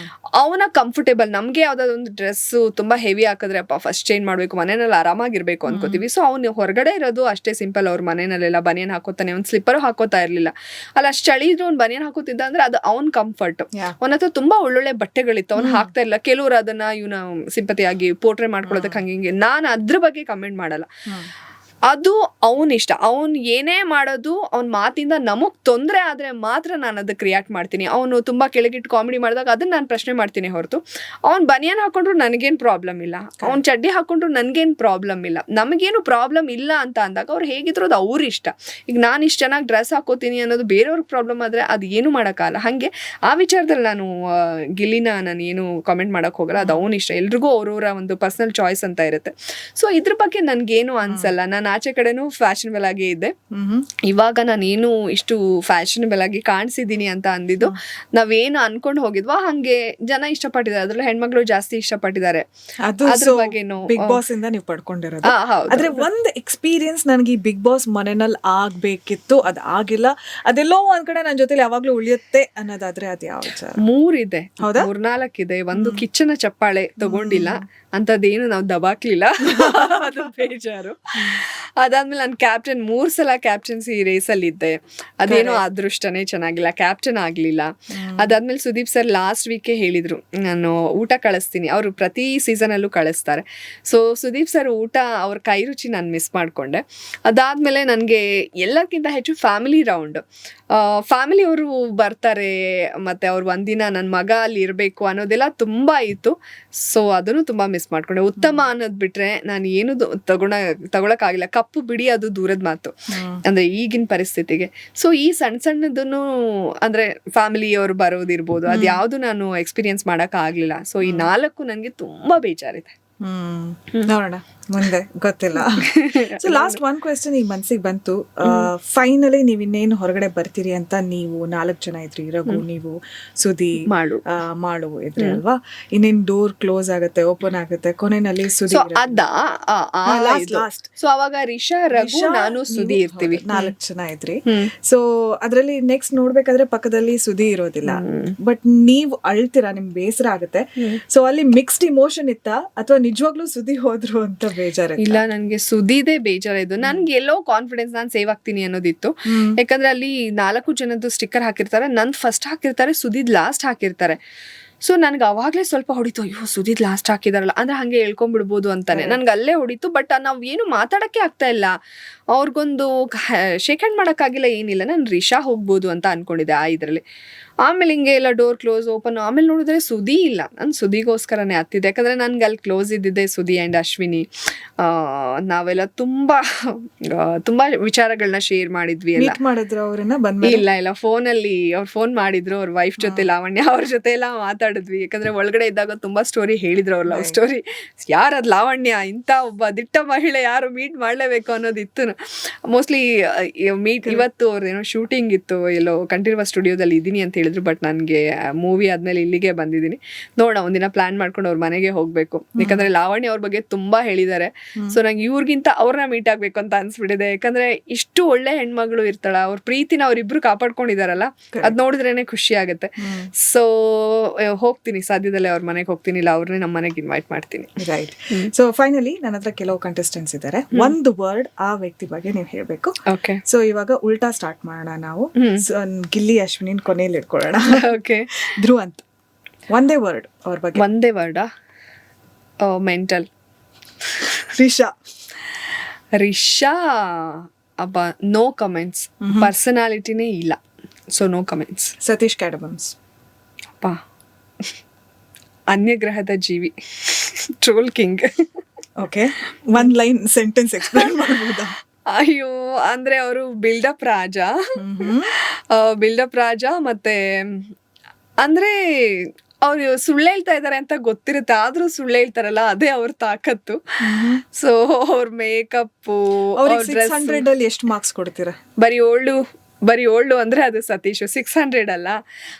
ಅವನ ಕಂಫರ್ಟೇಬಲ್. ನಮ್ಗೆ ಯಾವ್ದಾದೊಂದು ಡ್ರೆಸ್ಸು ತುಂಬಾ ಹೆವಿ ಹಾಕಿದ್ರೆ ಅಪ್ಪ ಫಸ್ಟ್ ಚೇಂಜ್ ಮಾಡ್ಬೇಕು, ಮನೆಯಲ್ಲಿ ಆರಾಮಾಗಿರ್ಬೇಕು ಅನ್ಕೋತೀವಿ. ಸೊ ಅವ್ನು ಹೊರಗಡೆ ಇರೋದು ಅಷ್ಟೇ ಸಿಂಪಲ್. ಅವ್ರ ಮನೆಯಲ್ಲೆಲ್ಲ ಬನಿಯನ್ ಹಾಕೋತಾನೆ, ಒಂದು ಸ್ಲಿಪ್ಪರ್ ಹಾಕೋತಾ ಇರ್ಲಿಲ್ಲ. ಅಲ್ಲ ಅಷ್ಟು ಚಳಿ ಇದ್ರು ಅವ್ನು ಬನಿಯನ್ ಹಾಕೋತಿದ್ದ ಅಂದ್ರೆ ಅದು ಅವ್ನ ಕಂಫರ್ಟ್. ಅವನ ಹತ್ರ ತುಂಬಾ ಒಳ್ಳೊಳ್ಳೆ ಬಟ್ಟೆಗಳಿತ್ತು, ಅವ್ನು ಹಾಕ್ತಾ ಇಲ್ಲ. ಕೆಲವರು ಅದನ್ನ ಇವನ ಸಿಂಪತಿಯಾಗಿ ಪೋರ್ಟ್ರೇ ಮಾಡ್ಕೊಳ್ಳೋದಕ್ಕೆ ಹಂಗೆ. ನಾನು ಅದ್ರ ಬಗ್ಗೆ ಕಮೆಂಟ್ ಮಾಡಲ್ಲ. ಅದು ಅವನ ಇಷ್ಟ. ಅವ್ನು ಏನೇ ಮಾಡೋದು ಅವ್ನ ಮಾತಿಂದ ನಮಗ್ ತೊಂದರೆ ಆದ್ರೆ ಮಾತ್ರ ನಾನು ಅದಕ್ಕೆ ರಿಯಾಕ್ಟ್ ಮಾಡ್ತೀನಿ. ಅವನು ತುಂಬಾ ಕೆಳಗಿಟ್ಟು ಕಾಮಿಡಿ ಮಾಡಿದಾಗ ಅದನ್ನ ನಾನು ಪ್ರಶ್ನೆ ಮಾಡ್ತೀನಿ ಹೊರತು, ಅವ್ನು ಬನಿಯನ್ ಹಾಕೊಂಡ್ರು ನನಗೇನು ಪ್ರಾಬ್ಲಮ್ ಇಲ್ಲ, ಅವ್ನು ಚಡ್ಡಿ ಹಾಕೊಂಡ್ರು ನನಗೇನು ಪ್ರಾಬ್ಲಮ್ ಇಲ್ಲ. ನಮಗೇನು ಪ್ರಾಬ್ಲಮ್ ಇಲ್ಲ ಅಂತ ಅಂದಾಗ ಅವ್ರು ಹೇಗಿದ್ರು ಅದು ಅವ್ರ ಇಷ್ಟ. ಈಗ ನಾನು ಇಷ್ಟು ಚೆನ್ನಾಗಿ ಡ್ರೆಸ್ ಹಾಕೋತೀನಿ ಅನ್ನೋದು ಬೇರೆಯವ್ರಿಗೆ ಪ್ರಾಬ್ಲಮ್ ಆದ್ರೆ ಅದು ಏನು ಮಾಡೋಕ್ಕಾಗಲ್ಲ. ಹಾಗೆ ಆ ವಿಚಾರದಲ್ಲಿ ನಾನು ಗಿಲ್ಲಿನ ನಾನು ಏನು ಕಾಮೆಂಟ್ ಮಾಡಕ್ ಹೋಗಲ್ಲ. ಅದು ಅವನ ಇಷ್ಟ. ಎಲ್ರಿಗೂ ಅವ್ರವ್ರ ಒಂದು ಪರ್ಸನಲ್ ಚಾಯ್ಸ್ ಅಂತ ಇರುತ್ತೆ. ಸೊ ಇದ್ರ ಬಗ್ಗೆ ನನ್ಗೇನು ಅನ್ಸಲ್ಲ. ನಾನು ಆಚೆ ಕಡೆನೂ ಫ್ಯಾಷನಬಲ್ ಆಗೇ ಇದ್ದೆ. ಇವಾಗ ನಾನೇನು ಇಷ್ಟು ಫ್ಯಾಷನಬಲ್ ಆಗಿ ಕಾಣಿಸಿದೀನಿ ಅಂತ ಅಂದಿದ್ದು ನಾವೇನು ಅನ್ಕೊಂಡು ಹೋಗಿದ್ವಾ ಹಂಗೆ ಜನ ಇಷ್ಟಪಟ್ಟಿದ್ದಾರೆ. ಅದ್ರಲ್ಲಿ ಹೆಣ್ಮಕ್ಳು ಜಾಸ್ತಿ ಇಷ್ಟಪಟ್ಟಿದ್ದಾರೆ. ಅದ್ರ ಬಗ್ಗೆನು ಬಿಗ್ ಬಾಸ್ ಇಂದ ನೀವು ಪಡ್ಕೊಂಡಿರೋದು. ಆದ್ರೆ ಒಂದ್ ಎಕ್ಸ್ಪೀರಿಯನ್ಸ್ ನನಗೆ ಈ ಬಿಗ್ ಬಾಸ್ ಮನೆಯಲ್ಲಿ ಆಗ್ಬೇಕಿತ್ತು, ಅದ್ ಆಗಿಲ್ಲ. ಅದೆಲ್ಲೋ ಒಂದ್ ಕಡೆ ನನ್ನ ಜೊತೆ ಯಾವಾಗ್ಲೂ ಉಳಿಯುತ್ತೆ ಅನ್ನೋದಾದ್ರೆ ಅದ್ ಯಾವ ವಿಚಾರ? 3 ಇದೆ, 4 ಇದೆ. ಒಂದು ಕಿಚ್ಚನ ಚಪ್ಪಾಳೆ ತಗೊಂಡಿಲ್ಲ, ಅಂತದೇನು ನಾವು ದಬಾಕ್ಲಿಲ್ಲ, ಅದು ಬೇಜಾರು. ಅದಾದ್ಮೇಲೆ ನಾನು ಕ್ಯಾಪ್ಟನ್ 3 ಸಲ ಕ್ಯಾಪ್ಟನ್ಸಿ ರೇಸಲ್ಲಿ ಇದ್ದೆ. ಅದೇನೋ ಅದೃಷ್ಟನೇ ಚೆನ್ನಾಗಿಲ್ಲ, ಕ್ಯಾಪ್ಟನ್ ಆಗ್ಲಿಲ್ಲ. ಅದಾದ್ಮೇಲೆ ಸುದೀಪ್ ಸರ್ ಲಾಸ್ಟ್ ವೀಕೆ ಹೇಳಿದ್ರು ನಾನು ಊಟ ಕಳಿಸ್ತೀನಿ. ಅವರು ಪ್ರತಿ ಸೀಸನ್ ಅಲ್ಲೂ ಕಳಿಸ್ತಾರೆ. ಸೊ ಸುದೀಪ್ ಸರ್ ಊಟ ಅವ್ರ ಕೈ ರುಚಿ ನಾನು ಮಿಸ್ ಮಾಡ್ಕೊಂಡೆ. ಅದಾದ್ಮೇಲೆ ನನಗೆ ಎಲ್ಲಕ್ಕಿಂತ ಹೆಚ್ಚು ಫ್ಯಾಮಿಲಿ ರೌಂಡ್, ಫ್ಯಾಮಿಲಿಯವರು ಬರ್ತಾರೆ ಮತ್ತೆ ಅವ್ರು ಒಂದಿನ ನನ್ನ ಮಗ ಅಲ್ಲಿ ಇರಬೇಕು ಅನ್ನೋದೆಲ್ಲ ತುಂಬಾ ಇತ್ತು. ಸೊ ಅದನ್ನು ತುಂಬಾ ಮಿಸ್ ಮಾಡ್ಕೊಂಡೆ. ಉತ್ತಮ ಅನ್ನೋದ್ ಬಿಟ್ರೆ ನಾನು ಏನು ತಗೊಳಕ್ಕಾಗಿಲ್ಲ. ಕಪ್ಪು ಬಿಡಿ ಅದು ದೂರದ ಮಾತು ಅಂದ್ರೆ ಈಗಿನ ಪರಿಸ್ಥಿತಿಗೆ. ಸೊ ಈ ಸಣ್ಣದನ್ನು ಅಂದ್ರೆ ಫ್ಯಾಮಿಲಿಯವರು ಬರೋದಿರ್ಬೋದು, ಅದ್ ಯಾವ್ದು ನಾನು ಎಕ್ಸ್ಪೀರಿಯನ್ಸ್ ಮಾಡಕ್ ಆಗ್ಲಿಲ್ಲ. ಸೊ ಈ 4 ನನಗೆ ತುಂಬಾ ಬೇಜಾರಿದೆ. ನೋಡೋಣ ಮುಂದೆ, ಗೊತ್ತಿಲ್ಲ. ಸೊ ಲಾಸ್ಟ್ ಒನ್ ಕ್ವೆಶ್ಚನ್ ಈಗ ಮನ್ಸಿಗೆ ಬಂತು. ಫೈನಲಿ ನೀವ್ ಇನ್ನೇನು ಹೊರಗಡೆ ಬರ್ತೀರಿ ಅಂತ ನೀವು 4 ಜನ ಇದ್ರಿ, ರಘು, ನೀವು, ಸುದಿ, ಮಾಡು ಇದ್ರಿ ಅಲ್ವಾ? ಇನ್ನೇನ್ ಡೋರ್ ಕ್ಲೋಸ್ ಆಗುತ್ತೆ, ಓಪನ್ ಆಗುತ್ತೆ, ಕೊನೆಯಲ್ಲಿ ಸುದಿ ಲಾಸ್ಟ್. ಸೊ ಅವಾಗ ರಿಷಾ, ರಘು, ನಾನು, ಸುದಿ ಇರ್ತೀವಿ. 4 ಜನ ಇದ್ರಿ. ಸೊ ಅದ್ರಲ್ಲಿ ನೆಕ್ಸ್ಟ್ ನೋಡ್ಬೇಕಾದ್ರೆ ಪಕ್ಕದಲ್ಲಿ ಸುದಿ ಇರೋದಿಲ್ಲ. ಬಟ್ ನೀವ್ ಅಳ್ತೀರಾ, ನಿಮ್ ಬೇಸರ ಆಗುತ್ತೆ. ಸೊ ಅಲ್ಲಿ ಮಿಕ್ಸ್ಡ್ ಇಮೋಷನ್ ಇತ್ತ ಅಥವಾ ನಿಜವಾಗ್ಲೂ ಸುದಿ ಹೋದ್ರು ಅಂತ ಬೇಜಾರ? ಇಲ್ಲ, ನನ್ಗೆ ಸುದಿದೇ ಬೇಜಾರಿದ್ದು. ನನ್ಗೆ ಎಲ್ಲೋ ಕಾನ್ಫಿಡೆನ್ಸ್, ನಾನು ಸೇವ್ ಆಗ್ತೀನಿ ಅನ್ನೋದಿತ್ತು. ಯಾಕಂದ್ರೆ ಅಲ್ಲಿ 4 ಜನದ್ದು ಸ್ಟಿಕ್ಕರ್ ಹಾಕಿರ್ತಾರೆ, ನನ್ ಫಸ್ಟ್ ಹಾಕಿರ್ತಾರೆ, ಸುದಿದ್ ಲಾಸ್ಟ್ ಹಾಕಿರ್ತಾರೆ. ಸೊ ನನ್ಗೆ ಅವಾಗ್ಲೇ ಸ್ವಲ್ಪ ಹೊಡಿತು, ಅಯ್ಯೋ ಸುದಿದ್ ಲಾಸ್ಟ್ ಹಾಕಿದಾರಲ್ಲ, ಅಂದ್ರೆ ಹಂಗೆ ಹೇಳ್ಕೊಂಡ್ಬಿಡ್ಬೋದು ಅಂತಾನೆ ನನ್ಗೆ ಅಲ್ಲೇ ಹೊಡಿತು. ಬಟ್ ನಾವ್ ಏನು ಮಾತಾಡಕ್ಕೆ ಆಗ್ತಾ ಇಲ್ಲ, ಅವ್ರಿಗೊಂದು ಶೇಕ್ ಹ್ಯಾಂಡ್ ಮಾಡಕ್ಕಾಗಿಲ್ಲ, ಏನಿಲ್ಲ. ನಾನು ರಿಷಾ ಹೋಗ್ಬೋದು ಅಂತ ಅನ್ಕೊಂಡಿದ್ದೆ ಆ ಇದ್ರಲ್ಲಿ. ಆಮೇಲೆ ಹಿಂಗೆ ಎಲ್ಲ ಡೋರ್ ಕ್ಲೋಸ್ ಓಪನ್, ಆಮೇಲೆ ನೋಡಿದ್ರೆ ಸುದಿ ಇಲ್ಲ. ನಾನು ಸುದಿಗೋಸ್ಕರನೇ ಹತ್ತಿದ್ದೆ. ಯಾಕಂದ್ರೆ ನನ್ಗೆ ಅಲ್ಲಿ ಕ್ಲೋಸ್ ಇದ್ದಿದ್ದೆ ಸುದಿ ಆ್ಯಂಡ್ ಅಶ್ವಿನಿ. ನಾವೆಲ್ಲ ತುಂಬಾ ವಿಚಾರಗಳನ್ನ ಶೇರ್ ಮಾಡಿದ್ವಿ. ಇಲ್ಲ ಫೋನಲ್ಲಿ ಅವ್ರು ಫೋನ್ ಮಾಡಿದ್ರು, ಅವ್ರ ವೈಫ್ ಜೊತೆ ಲಾವಣ್ಯ ಅವ್ರ ಜೊತೆ ಎಲ್ಲ ಮಾತಾಡಿದ್ವಿ. ಯಾಕಂದ್ರೆ ಒಳಗಡೆ ಇದ್ದಾಗ ತುಂಬಾ ಸ್ಟೋರಿ ಹೇಳಿದ್ರು, ಅವ್ರ ಲವ್ ಸ್ಟೋರಿ. ಯಾರದ್ ಲಾವಣ್ಯ, ಇಂಥ ಒಬ್ಬ ದಿಟ್ಟ ಮಹಿಳೆ ಯಾರು ಮೀಟ್ ಮಾಡ್ಲೇಬೇಕು ಅನ್ನೋದಿತ್ತು. ಮೋಸ್ಟ್ಲಿ ಇವತ್ತು ಅವ್ರದೇನೋ ಶೂಟಿಂಗ್ ಇತ್ತು, ಎಲ್ಲೋ ಕಂಠೀರವ ಸ್ಟುಡಿಯೋದಲ್ಲಿ ಇದೀನಿ ಅಂತ ಹೇಳಿ ಹೇಳಿದ್ರು, ಬಟ್ ನನಗೆ ಮೂವಿ ಆದ್ಮೇಲೆ ಇಲ್ಲಿಗೆ ಬಂದಿದ್ದೀನಿ. ನೋಡೋಣ, ಒಂದಿನ ಪ್ಲಾನ್ ಮಾಡ್ಕೊಂಡು ಅವ್ರ ಮನೆಗೆ ಹೋಗ್ಬೇಕು. ಯಾಕಂದ್ರೆ ಲಾವಣ್ಯ ಅವ್ರ ಬಗ್ಗೆ ತುಂಬಾ ಹೇಳಿದ್ದಾರೆ. ಸೊ ನಂಗೆ ಇವ್ರಿಗಿಂತ ಅವ್ರನ್ನ ಮೀಟ್ ಆಗ್ಬೇಕು ಅಂತ ಅನ್ಸ್ಬಿಟ್ಟಿದೆ. ಯಾಕಂದ್ರೆ ಇಷ್ಟು ಒಳ್ಳೆ ಹೆಣ್ಮಗಳು ಇರ್ತಾಳ, ಅವ್ರ ಪ್ರೀತಿನ ಅವ್ರಿಬ್ರು ಕಾಪಾಡ್ಕೊಂಡಿದಾರಲ್ಲ, ಅದ್ ನೋಡಿದ್ರೇನೆ ಖುಷಿ ಆಗುತ್ತೆ. ಸೊ ಹೋಗ್ತೀನಿ, ಸದ್ಯದಲ್ಲೇ ಅವ್ರ ಮನೆಗೆ ಹೋಗ್ತೀನಿ, ಇಲ್ಲ ಅವ್ರನ್ನೇ ನಮ್ಮ ಮನೆಗೆ ಇನ್ವೈಟ್ ಮಾಡ್ತೀನಿ. ರೈಟ್. ಸೊ ಫೈನಲಿ ನನ್ನ ಹತ್ರ ಕೆಲವು ಕಂಟೆಸ್ಟೆಂಟ್ಸ್ ಇದ್ದಾರೆ. ಒಂದು ವರ್ಡ್ ಆ ವ್ಯಕ್ತಿ ಬಗ್ಗೆ ನೀವು ಹೇಳ್ಬೇಕು. ಓಕೆ. ಸೊ ಇವಾಗ ಉಲ್ಟಾ ಸ್ಟಾರ್ಟ್ ಮಾಡೋಣ ನಾವು. ಗಿಲ್ಲಿ ಅಶ್ವಿನಿನ್ ಕೊನೆಯಲ್ಲಿ ಇಟ್ಕೊಳ್ಳೋಣ. ಓಕೆ. ಧ್ರುವಂತ್, ಒಂದೇ ವರ್ಡ್ ಅವ್ರ ಬಗ್ಗೆ. ಒಂದೇ ವರ್ಡಾ? ಮೆಂಟಲ್. ರಿಷಾ ಅಬ್ಬ, ನೋ ಕಮೆಂಟ್ಸ್. ಪರ್ಸನಾಲಿಟಿನೇ ಇಲ್ಲ, ಸೊ ನೋ ಕಮೆಂಟ್ಸ್. ಸತೀಶ್ ಕ್ಯಾಡಬಮ್ಸ್. ಅಪ್ಪ, ಅನ್ಯಗ್ರಹದ ಜೀವಿ, troll king. Okay, one line sentence explain ಮಾಡ್ಬೋದಾ? ಅಯ್ಯೋ, ಅಂದ್ರೆ ಅವರು ಬಿಲ್ಡಪ್ ರಾಜ ಮತ್ತೆ ಅಂದ್ರೆ ಅವ್ರು ಸುಳ್ಳು ಹೇಳ್ತಾ ಇದಾರೆ ಅಂತ ಗೊತ್ತಿರುತ್ತೆ, ಆದ್ರೂ ಸುಳ್ಳು ಹೇಳ್ತಾರಲ್ಲ, ಅದೇ ಅವ್ರ ತಾಕತ್ತು. ಸೊ ಅವ್ರ ಮೇಕಪ್, 600 ಅಲ್ಲಿ ಎಷ್ಟು ಮಾರ್ಕ್ಸ್ ಕೊಡ್ತೀರಾ? ಬರೀ ಓಲ್ಡು ಅಂದ್ರೆ ಅದು ಸತೀಶ್. 600 ಅಲ್ಲ,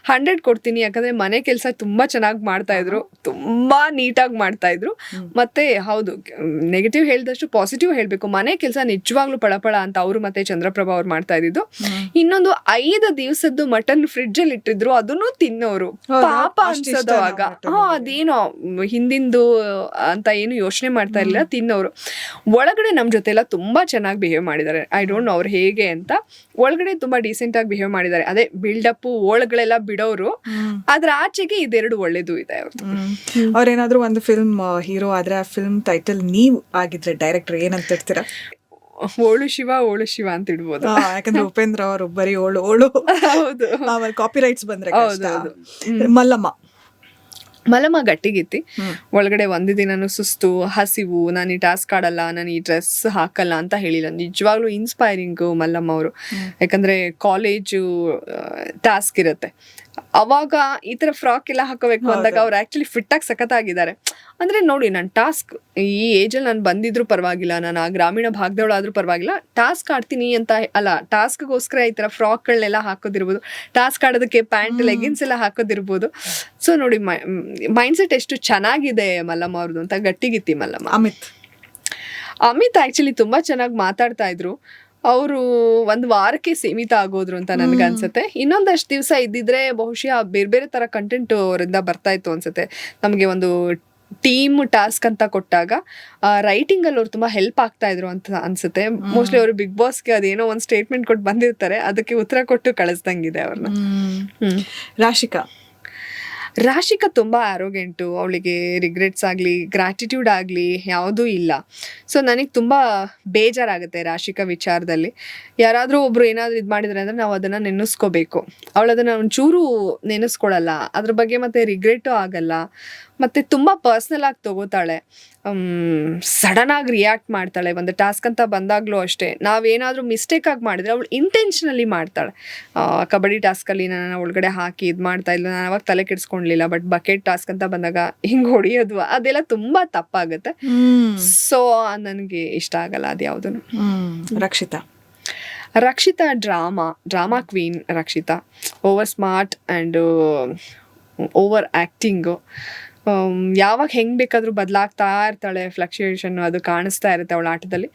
100 ಕೊಡ್ತೀನಿ. ಯಾಕಂದ್ರೆ ಮನೆ ಕೆಲಸ ತುಂಬಾ ಚೆನ್ನಾಗಿ ಮಾಡ್ತಾ ಇದ್ರು, ತುಂಬಾ ನೀಟಾಗಿ ಮಾಡ್ತಾ ಇದ್ರು. ಮತ್ತೆ ಹೌದು, ನೆಗೆಟಿವ್ ಹೇಳ್ದಷ್ಟು ಪಾಸಿಟಿವ್ ಹೇಳ್ಬೇಕು. ಮನೆ ಕೆಲಸ ನಿಜವಾಗ್ಲೂ ಪಳಪಳ ಅಂತ ಅವರು ಮತ್ತೆ ಚಂದ್ರಪ್ರಭಾ ಅವ್ರು ಮಾಡ್ತಾ ಇದ್ದಿದ್ದು. ಇನ್ನೊಂದು 5 ದಿವಸದ್ದು ಮಟನ್ ಫ್ರಿಡ್ಜ್ ಅಲ್ಲಿ ಇಟ್ಟಿದ್ರು, ಅದನ್ನು ತಿನ್ನೋರು. ಪಾಪ ಅನ್ಸೋದು ಆಗ. ಅದೇನೋ ಹಿಂದಿಂದು ಅಂತ ಏನು ಯೋಚನೆ ಮಾಡ್ತಾ ಇರ್ಲಿಲ್ಲ, ತಿನ್ನೋರು. ಒಳಗಡೆ ನಮ್ ಜೊತೆ ಎಲ್ಲ ತುಂಬಾ ಚೆನ್ನಾಗಿ ಬಿಹೇವ್ ಮಾಡಿದ್ದಾರೆ. ಐ ಡೋಂಟ್ ನೋ ಅವ್ರು ಹೇಗೆ ಅಂತ. ಒಳಗಡೆ ತುಂಬಾ ಡೀಸೆಂಟ್ ಆಗಿ ಬಿಹೇವ್ ಮಾಡಿದ್ದಾರೆ. ಅದೇ ಬಿಲ್ಡಪ್ ಓಳ್ಗಳೆಲ್ಲ ಬಿಡೋರು, ಅದ್ರ ಆಚೆಗೆ ಇದೆರಡು ಒಳ್ಳೇದು ಇದೆ ಅವ್ರದ್ದು. ಅವ್ರೇನಾದ್ರೂ ಒಂದು ಫಿಲ್ಮ್ ಹೀರೋ ಆದ್ರೆ ಆ ಫಿಲ್ಮ್ ಟೈಟಲ್ ನೀವ್ ಆಗಿದ್ರೆ ಡೈರೆಕ್ಟರ್ ಏನಂತ ಇರ್ತೀರಾ? ಓಳು ಶಿವ ಅಂತ ಇಡ್ಬೋದು. ಯಾಕಂದ್ರೆ ಉಪೇಂದ್ರ ಅವರು ಬರೀ ಓಳು. ಹೌದು. ಆಮೇಲೆ ಕಾಪಿ ರೈಟ್ಸ್ ಬಂದ್ರೆ ಮಲ್ಲಮ್ಮ ಗಟ್ಟಿಗಿತ್ತಿ. ಒಳಗಡೆ ಒಂದು ದಿನನೂ ಸುಸ್ತು, ಹಸಿವು, ನಾನು ಈ ಟಾಸ್ಕ್ ಆಡಲ್ಲ, ನಾನು ಈ ಡ್ರೆಸ್ ಹಾಕಲ್ಲ ಅಂತ ಹೇಳಿಲ್ಲ. ನಿಜವಾಗ್ಲೂ ಇನ್ಸ್ಪೈರಿಂಗು ಮಲ್ಲಮ್ಮ ಅವರು. ಯಾಕಂದ್ರೆ ಕಾಲೇಜು ಟಾಸ್ಕ್ ಇರುತ್ತೆ, ಅವಾಗ ಈ ತರ ಫ್ರಾಕ್ ಎಲ್ಲ ಹಾಕೋಬೇಕು ಅಂದಾಗ ಅವ್ರು ಆಕ್ಚುಲಿ ಫಿಟ್ ಆಗಿ ಸಖತ್ತಾಗಿದ್ದಾರೆ. ಅಂದ್ರೆ ನೋಡಿ, ನಾನು ಟಾಸ್ಕ್ ಈ ಏಜಲ್ಲಿ ನಾನು ಬಂದಿದ್ರು ಪರವಾಗಿಲ್ಲ, ನಾನು ಆ ಗ್ರಾಮೀಣ ಭಾಗದವಳಾದ್ರೂ ಪರವಾಗಿಲ್ಲ, ಟಾಸ್ಕ್ ಆಡ್ತೀನಿ ಅಂತ ಅಲ್ಲ, ಟಾಸ್ಕ್ಗೋಸ್ಕರ ಈ ತರ ಫ್ರಾಕ್ಗಳನ್ನೆಲ್ಲ ಹಾಕೋದಿರ್ಬೋದು, ಟಾಸ್ಕ್ ಆಡೋದಕ್ಕೆ ಪ್ಯಾಂಟ್ ಲೆಗಿನ್ಸ್ ಎಲ್ಲ ಹಾಕೋದಿರ್ಬೋದು. ಸೊ ನೋಡಿ, ಮೈಂಡ್ ಸೆಟ್ ಎಷ್ಟು ಚೆನ್ನಾಗಿದೆ ಮಲ್ಲಮ್ಮ ಅವ್ರದ್ದು ಅಂತ. ಗಟ್ಟಿಗಿತ್ತಿ ಮಲ್ಲಮ್ಮ. ಅಮಿತ್ ಆಕ್ಚುಲಿ ತುಂಬಾ ಚೆನ್ನಾಗಿ ಮಾತಾಡ್ತಾ ಇದ್ರು. ಅವರು 1 ವಾರಕ್ಕೆ ಸೀಮಿತ ಆಗೋದ್ರು ಅಂತ ನನ್ಗನ್ಸುತ್ತೆ. ಇನ್ನೊಂದಷ್ಟು ದಿವಸ ಇದ್ದಿದ್ರೆ ಬಹುಶಃ ಬೇರೆ ಬೇರೆ ತರ ಕಂಟೆಂಟ್ ಅವರಿಂದ ಬರ್ತಾ ಇತ್ತು ಅನ್ಸುತ್ತೆ. ನಮಗೆ ಒಂದು ಟೀಮ್ ಟಾಸ್ಕ್ ಅಂತ ಕೊಟ್ಟಾಗ ರೈಟಿಂಗ್ ಅಲ್ಲಿ ಅವ್ರು ತುಂಬಾ ಹೆಲ್ಪ್ ಆಗ್ತಾ ಇದ್ರು ಅಂತ ಅನ್ಸುತ್ತೆ. ಮೋಸ್ಟ್ಲಿ ಅವರು ಬಿಗ್ ಬಾಸ್ಗೆ ಅದೇನೋ ಒಂದು ಸ್ಟೇಟ್ಮೆಂಟ್ ಕೊಟ್ಟು ಬಂದಿರ್ತಾರೆ, ಅದಕ್ಕೆ ಉತ್ತರ ಕೊಟ್ಟು ಕಳಿಸ್ದಂಗಿದೆ ಅವ್ರನ್ನ. ರಾಶಿಕಾ ತುಂಬಾ ಆರೋಗೆಂಟು. ಅವಳಿಗೆ ರಿಗ್ರೆಟ್ಸ್ ಆಗಲಿ ಗ್ರಾಟಿಟ್ಯೂಡ್ ಆಗಲಿ ಯಾವುದೂ ಇಲ್ಲ. ಸೊ ನನಗೆ ತುಂಬಾ ಬೇಜಾರಾಗುತ್ತೆ ರಾಶಿಕಾ ವಿಚಾರದಲ್ಲಿ. ಯಾರಾದರೂ ಒಬ್ರು ಏನಾದರೂ ಇದು ಮಾಡಿದ್ರೆ ಅಂದ್ರೆ ನಾವು ಅದನ್ನ ನೆನೆಸ್ಕೋಬೇಕು. ಅವಳು ಅದನ್ನ ಒಂಚೂರು ನೆನೆಸ್ಕೊಳಲ್ಲ, ಅದ್ರ ಬಗ್ಗೆ ಮತ್ತೆ ರಿಗ್ರೆಟು ಆಗಲ್ಲ. ಮತ್ತೆ ತುಂಬಾ ಪರ್ಸ್ನಲ್ ಆಗಿ ತಗೋತಾಳೆ, ಸಡನ್ ಆಗಿ ರಿಯಾಕ್ಟ್ ಮಾಡ್ತಾಳೆ. ಒಂದು ಟಾಸ್ಕ್ ಅಂತ ಬಂದಾಗ್ಲೂ ಅಷ್ಟೇ, ನಾವೇನಾದ್ರೂ ಮಿಸ್ಟೇಕ್ ಆಗಿ ಮಾಡಿದ್ರೆ ಅವಳು ಇಂಟೆನ್ಷನಲಿ ಮಾಡ್ತಾಳೆ. ಕಬಡ್ಡಿ ಟಾಸ್ಕಲ್ಲಿ ನನ್ನ ಒಳಗಡೆ ಹಾಕಿ ಇದು ಮಾಡ್ತಾ ಇಲ್ಲ, ನಾನು ಅವಾಗ ತಲೆ ಕೆಡಿಸ್ಕೊಂಡ್ಲಿಲ್ಲ. ಬಟ್ ಬಕೆಟ್ ಟಾಸ್ಕ್ ಅಂತ ಬಂದಾಗ ಹಿಂಗೆ ಹೊಡಿಯೋದು ಅದೆಲ್ಲ ತುಂಬಾ ತಪ್ಪಾಗುತ್ತೆ. ಸೊ ನನಗೆ ಇಷ್ಟ ಆಗಲ್ಲ ಅದ್ಯಾವುದು. Rakshita drama queen. Rakshita over smart and over acting. ಯಾವಾಗ ಹೆಂಗೆ ಬೇಕಾದರೂ ಬದಲಾಗ್ತಾ ಇರ್ತಾಳೆ. ಫ್ಲಕ್ಚುಯೇಷನ್ ಅದು ಕಾಣಿಸ್ತಾ ಇರುತ್ತೆ ಅವಳ ಆಟದಲ್ಲಿ.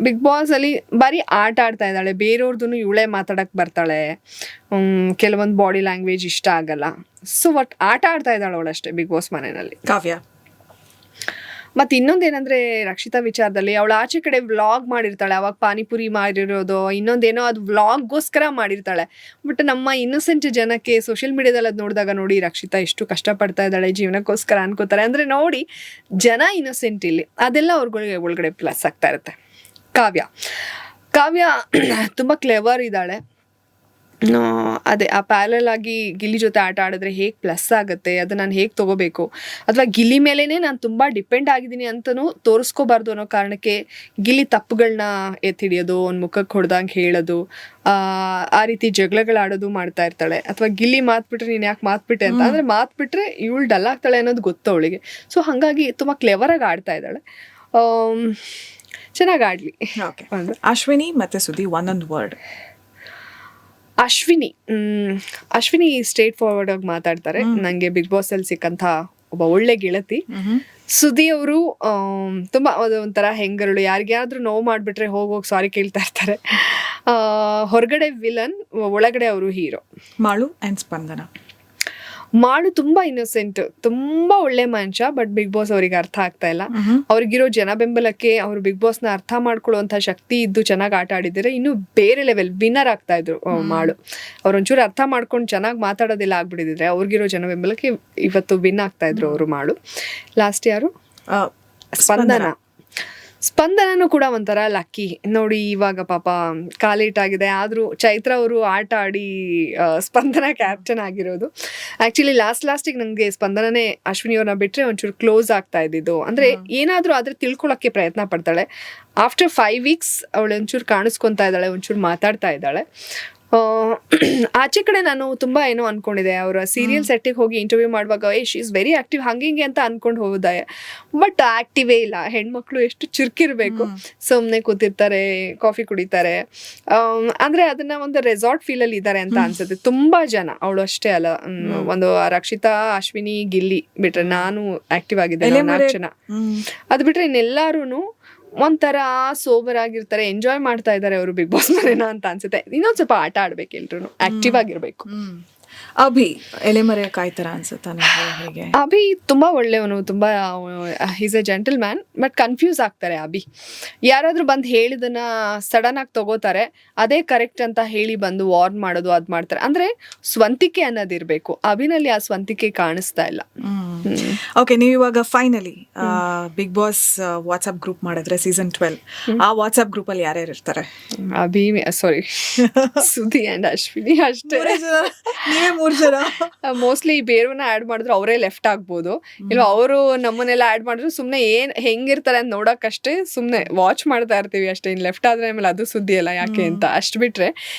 ಬಿಗ್ ಬಾಸ್ ಅಲ್ಲಿ ಬರೀ ಆಟ ಆಡ್ತಾ ಇದ್ದಾಳೆ, ಬೇರೆಯವ್ರದ್ದು ಇವಳೇ ಮಾತಾಡಕ್ಕೆ ಬರ್ತಾಳೆ. ಕೆಲವೊಂದು ಬಾಡಿ ಲ್ಯಾಂಗ್ವೇಜ್ ಇಷ್ಟ ಆಗಲ್ಲ. ಸೊ ಒಟ್ಟು ಆಟ ಆಡ್ತಾ ಇದ್ದಾಳೆ ಅವಳಷ್ಟೇ ಬಿಗ್ ಬಾಸ್ ಮನೆಯಲ್ಲಿ. ಕಾವ್ಯ. ಮತ್ತು ಇನ್ನೊಂದೇನಂದರೆ ರಕ್ಷಿತಾ ವಿಚಾರದಲ್ಲಿ ಅವಳು ಆಚೆ ಕಡೆ ವ್ಲಾಗ್ ಮಾಡಿರ್ತಾಳೆ, ಅವಾಗ ಪಾನಿಪುರಿ ಮಾಡಿರೋದು ಇನ್ನೊಂದೇನೋ ಅದು ವ್ಲಾಗ್ಗೋಸ್ಕರ ಮಾಡಿರ್ತಾಳೆ. ಬಟ್ ನಮ್ಮ ಇನ್ನೋಸೆಂಟ್ ಜನಕ್ಕೆ ಸೋಷಿಯಲ್ ಮೀಡಿಯಾದಲ್ಲಿ ಅದು ನೋಡಿದಾಗ ನೋಡಿ ರಕ್ಷಿತಾ ಎಷ್ಟು ಕಷ್ಟಪಡ್ತಾ ಇದ್ದಾಳೆ ಜೀವನಕ್ಕೋಸ್ಕರ ಅನ್ಕೋತಾರೆ. ಅಂದರೆ ನೋಡಿ, ಜನ ಇನ್ನೋಸೆಂಟ್ ಇಲ್ಲಿ, ಅದೆಲ್ಲ ಅವ್ರಿಗೆ ಒಳಗಡೆ ಪ್ಲಸ್ ಆಗ್ತಾ ಇರುತ್ತೆ. ಕಾವ್ಯ ತುಂಬ ಕ್ಲೆವರ್ ಇದ್ದಾಳೆ. ಅದೇ ಆ ಪ್ಯಾರಲ್ ಆಗಿ ಗಿಲ್ಲಿ ಜೊತೆ ಆಟ ಆಡಿದ್ರೆ ಹೇಗೆ ಪ್ಲಸ್ ಆಗುತ್ತೆ, ಅದು ನಾನು ಹೇಗೆ ತೊಗೋಬೇಕು, ಅಥವಾ ಗಿಲ್ಲಿ ಮೇಲೇ ನಾನು ತುಂಬ ಡಿಪೆಂಡ್ ಆಗಿದ್ದೀನಿ ಅಂತಲೂ ತೋರಿಸ್ಕೋಬಾರ್ದು ಅನ್ನೋ ಕಾರಣಕ್ಕೆ ಗಿಲ್ಲಿ ತಪ್ಪುಗಳನ್ನ ಎತ್ತಿಡಿಯೋದು, ಒಂದು ಮುಖಕ್ಕೆ ಹೊಡೆದಂಗೆ ಹೇಳೋದು, ಆ ರೀತಿ ಜಗಳಗಳಾಡೋದು ಮಾಡ್ತಾ ಇರ್ತಾಳೆ. ಅಥವಾ ಗಿಲ್ಲಿ ಮಾತ್ಬಿಟ್ರೆ ನೀನು ಯಾಕೆ ಮಾತ್ಬಿಟ್ಟೆ ಅಂತ, ಅಂದರೆ ಮಾತ್ಬಿಟ್ರೆ ಇವಳು ಡಲ್ ಆಗ್ತಾಳೆ ಅನ್ನೋದು ಗೊತ್ತು ಅವಳಿಗೆ. ಸೊ ಹಾಗಾಗಿ ತುಂಬ ಕ್ಲೆವರಾಗಿ ಆಡ್ತಾ ಇದ್ದಾಳೆ. ಚೆನ್ನಾಗಿ ಆಡಲಿ. ಅಶ್ವಿನಿ ಮತ್ತು ಸುದಿ ಒಂದೊಂದು ವರ್ಡ್. ಅಶ್ವಿನಿ ಸ್ಟ್ರೇಟ್ ಫಾರ್ವರ್ಡ್ ಆಗಿ ಮಾತಾಡ್ತಾರೆ. ನಂಗೆ ಬಿಗ್ ಬಾಸ್ ಅಲ್ಲಿ ಸಿಕ್ಕಂತ ಒಬ್ಬ ಒಳ್ಳೆ ಗೆಳತಿ. ಸುದಿ ಅವರು ತುಂಬಾ ಒಂಥರ ಹೆಂಗರಳು, ಯಾರಿಗಾದ್ರೂ ನೋವು ಮಾಡ್ಬಿಟ್ರೆ ಹೋಗೋಗಿ ಸಾರಿ ಕೇಳ್ತಾ ಇರ್ತಾರೆ. ಹೊರಗಡೆ ವಿಲನ್, ಒಳಗಡೆ ಅವರು ಹೀರೋ. ಮಾಳು ಅಂಡ್ ಸ್ಪಂದನ. ಮಾಡು ತುಂಬಾ ಇನ್ನೋಸೆಂಟ್, ತುಂಬಾ ಒಳ್ಳೆ ಮನುಷ್ಯ. ಬಟ್ ಬಿಗ್ ಬಾಸ್ ಅವ್ರಿಗೆ ಅರ್ಥ ಆಗ್ತಾ ಇಲ್ಲ. ಅವ್ರಿಗಿರೋ ಜನ ಬೆಂಬಲಕ್ಕೆ ಅವ್ರು ಬಿಗ್ ಬಾಸ್ ನ ಅರ್ಥ ಮಾಡ್ಕೊಳ್ಳುವಂತ ಶಕ್ತಿ ಇದ್ದು ಚೆನ್ನಾಗಿ ಆಟ ಆಡಿದ್ರೆ ಇನ್ನು ಬೇರೆ ಲೆವೆಲ್ ವಿನ್ನರ್ ಆಗ್ತಾ ಇದ್ರು. ಮಾಡು ಅವ್ರೊಂಚೂರು ಅರ್ಥ ಮಾಡ್ಕೊಂಡು ಚೆನ್ನಾಗಿ ಮಾತಾಡೋದಿಲ್ಲ ಆಗ್ಬಿಟ್ಟಿದ್ರೆ ಅವ್ರಿಗಿರೋ ಜನ ಬೆಂಬಲಕ್ಕೆ ಇವತ್ತು ವಿನ್ ಆಗ್ತಾ ಇದ್ರು ಅವರು. ಮಾಡು. ಲಾಸ್ಟ್ ಯಾರು? ಸ್ಪಂದನನು ಕೂಡ ಒಂಥರ ಲಕ್ಕಿ ನೋಡಿ. ಇವಾಗ ಪಾಪ ಕಾಲೇಟಾಗಿದೆ, ಆದ್ರೂ ಚೈತ್ರ ಅವರು ಆಟ ಆಡಿ ಸ್ಪಂದನ ಕ್ಯಾಪ್ಟನ್ ಆಗಿರೋದು. ಆಕ್ಚುಲಿ ಲಾಸ್ಟಿಗೆ ನಂಗೆ ಸ್ಪಂದನನೇ ಅಶ್ವಿನಿ ಅವ್ರನ್ನ ಬಿಟ್ರೆ ಒಂಚೂರು ಕ್ಲೋಸ್ ಆಗ್ತಾ ಇದ್ದಿದ್ದು. ಅಂದ್ರೆ ಏನಾದ್ರೂ ಆದ್ರೆ ತಿಳ್ಕೊಳಕ್ಕೆ ಪ್ರಯತ್ನ ಪಡ್ತಾಳೆ. ಆಫ್ಟರ್ 5 weeks ಅವಳು ಒಂಚೂರು ಕಾಣಿಸ್ಕೊಂತಾ ಇದ್ದಾಳೆ, ಒಂಚೂರು ಮಾತಾಡ್ತಾ ಇದ್ದಾಳೆ. ಆಚೆ ಕಡೆ ನಾನು ತುಂಬಾ ಏನೋ ಅನ್ಕೊಂಡಿದ್ದೆ. ಅವರ ಸೀರಿಯಲ್ ಸೆಟ್ಟಿಗೆ ಹೋಗಿ ಇಂಟರ್ವ್ಯೂ ಮಾಡುವಾಗ ಶಿ ಇಸ್ ವೆರಿ ಆಕ್ಟಿವ್ ಹಂಗೆ ಹಿಂಗೆ ಅಂತ ಅನ್ಕೊಂಡು ಹೋದೆ. ಬಟ್ ಆಕ್ಟಿವೇ ಇಲ್ಲ. ಹೆಣ್ಮಕ್ಳು ಎಷ್ಟು ಚುರುಕಿರ್ಬೇಕು, ಸುಮ್ನೆ ಕೂತಿರ್ತಾರೆ, ಕಾಫಿ ಕುಡಿತಾರೆ. ಅಂದ್ರೆ ಅದನ್ನ ಒಂದು ರೆಸಾರ್ಟ್ ಫೀಲ್ ಅಲ್ಲಿ ಇದ್ದಾರೆ ಅಂತ ಅನ್ಸುತ್ತೆ ತುಂಬಾ ಜನ. ಅವಳು ಅಷ್ಟೇ ಅಲ್ಲ, ಒಂದು ರಕ್ಷಿತಾ, ಅಶ್ವಿನಿ, ಗಿಲ್ಲಿ ಬಿಟ್ರೆ ನಾನು ಆಕ್ಟಿವ್ ಆಗಿದ್ದೆ 4 ಜನ. ಅದ್ ಬಿಟ್ರೆ ಇನ್ನೆಲ್ಲಾರು ಒಂಥರ ಸೋಬರ್ ಆಗಿರ್ತಾರೆ, ಎಂಜಾಯ್ ಮಾಡ್ತಾ ಇದಾರೆ ಅವರು ಬಿಗ್ ಬಾಸ್ ಮನೇನ ಅಂತ ಅನ್ಸುತ್ತೆ. ಇನ್ನೊಂದ್ ಸ್ವಲ್ಪ ಆಟ ಆಡ್ಬೇಕು, ಎಲ್ರು ಆಕ್ಟಿವ್ ಆಗಿರ್ಬೇಕು. ಅಭಿ ಎಲೆಮರೆ ಕಾಯ್ತಾರ ಅನ್ಸುತ್ತ ಹೇಗೆ? ಅಭಿ ತುಂಬಾ ಒಳ್ಳೆಯವನು, ತುಂಬಾ is A gentle man. But confuse ಆಗ್ತಾರೆ ಅಭಿ. ಯಾರಾದ್ರೂ ಬಂದು ಹೇಳಿದನ್ನ ಸಡನ್ ಆಗಿ ತಗೋತಾರೆ, ಅದೇ ಕರೆಕ್ಟ್ ಅಂತ ಹೇಳಿ ಬಂದು ವಾರ್ನ್ ಮಾಡೋದು ಅದ್ ಮಾಡ್ತಾರೆ. ಅಂದ್ರೆ ಸ್ವಂತಿಕೆ ಅನ್ನೋದಿರ್ಬೇಕು. ಅಭಿನಲ್ಲಿ ಆ ಸ್ವಂತಿಕೆ ಕಾಣಿಸ್ತಾ ಇಲ್ಲ. ಓಕೆ, ನೀವು ಇವಾಗ finally big boss WhatsApp group ಮಾಡಿದ್ರೆ ಸೀಸನ್ 12, ಆ ವಾಟ್ಸ್ಆಪ್ ಗ್ರೂಪ್ ಅಲ್ಲಿ ಯಾರ್ಯಾರು ಇರ್ತಾರೆ? ಅಭಿ, ಸಾರಿ, ಸುದಿ ಅಂಡ್ ಅಶ್ವಿನಿ ಅಷ್ಟೇ. ನೀವೇ 3 ಜನ. ಮೋಸ್ಟ್ಲಿ ಬೇರೆಯವ್ರನ್ನ ಆಡ್ ಮಾಡಿದ್ರು ಅವರೇ ಲೆಫ್ಟ್ ಆಗ್ಬೋದು, ಇಲ್ಲ ಅವರು ನಮ್ಮನ್ನೆಲ್ಲ ಆಡ್ ಮಾಡಿದ್ರು ಸುಮ್ನೆ ಹೆಂಗಿರ್ತಾರೆ ಅಂತ ನೋಡಕ್ಕಷ್ಟೇ ಸುಮ್ನೆ ವಾಚ್ ಮಾಡ್ತಾ ಇರ್ತೀವಿ ಅಷ್ಟೇ. ಇನ್ ಲೆಫ್ಟ್ ಆದ್ರೆ ಆಮೇಲೆ ಅದು ಸುದ್ದಿ ಅಲ್ಲ ಯಾಕೆ ಅಂತ. ಅಷ್ಟು ಬಿಟ್ರೆ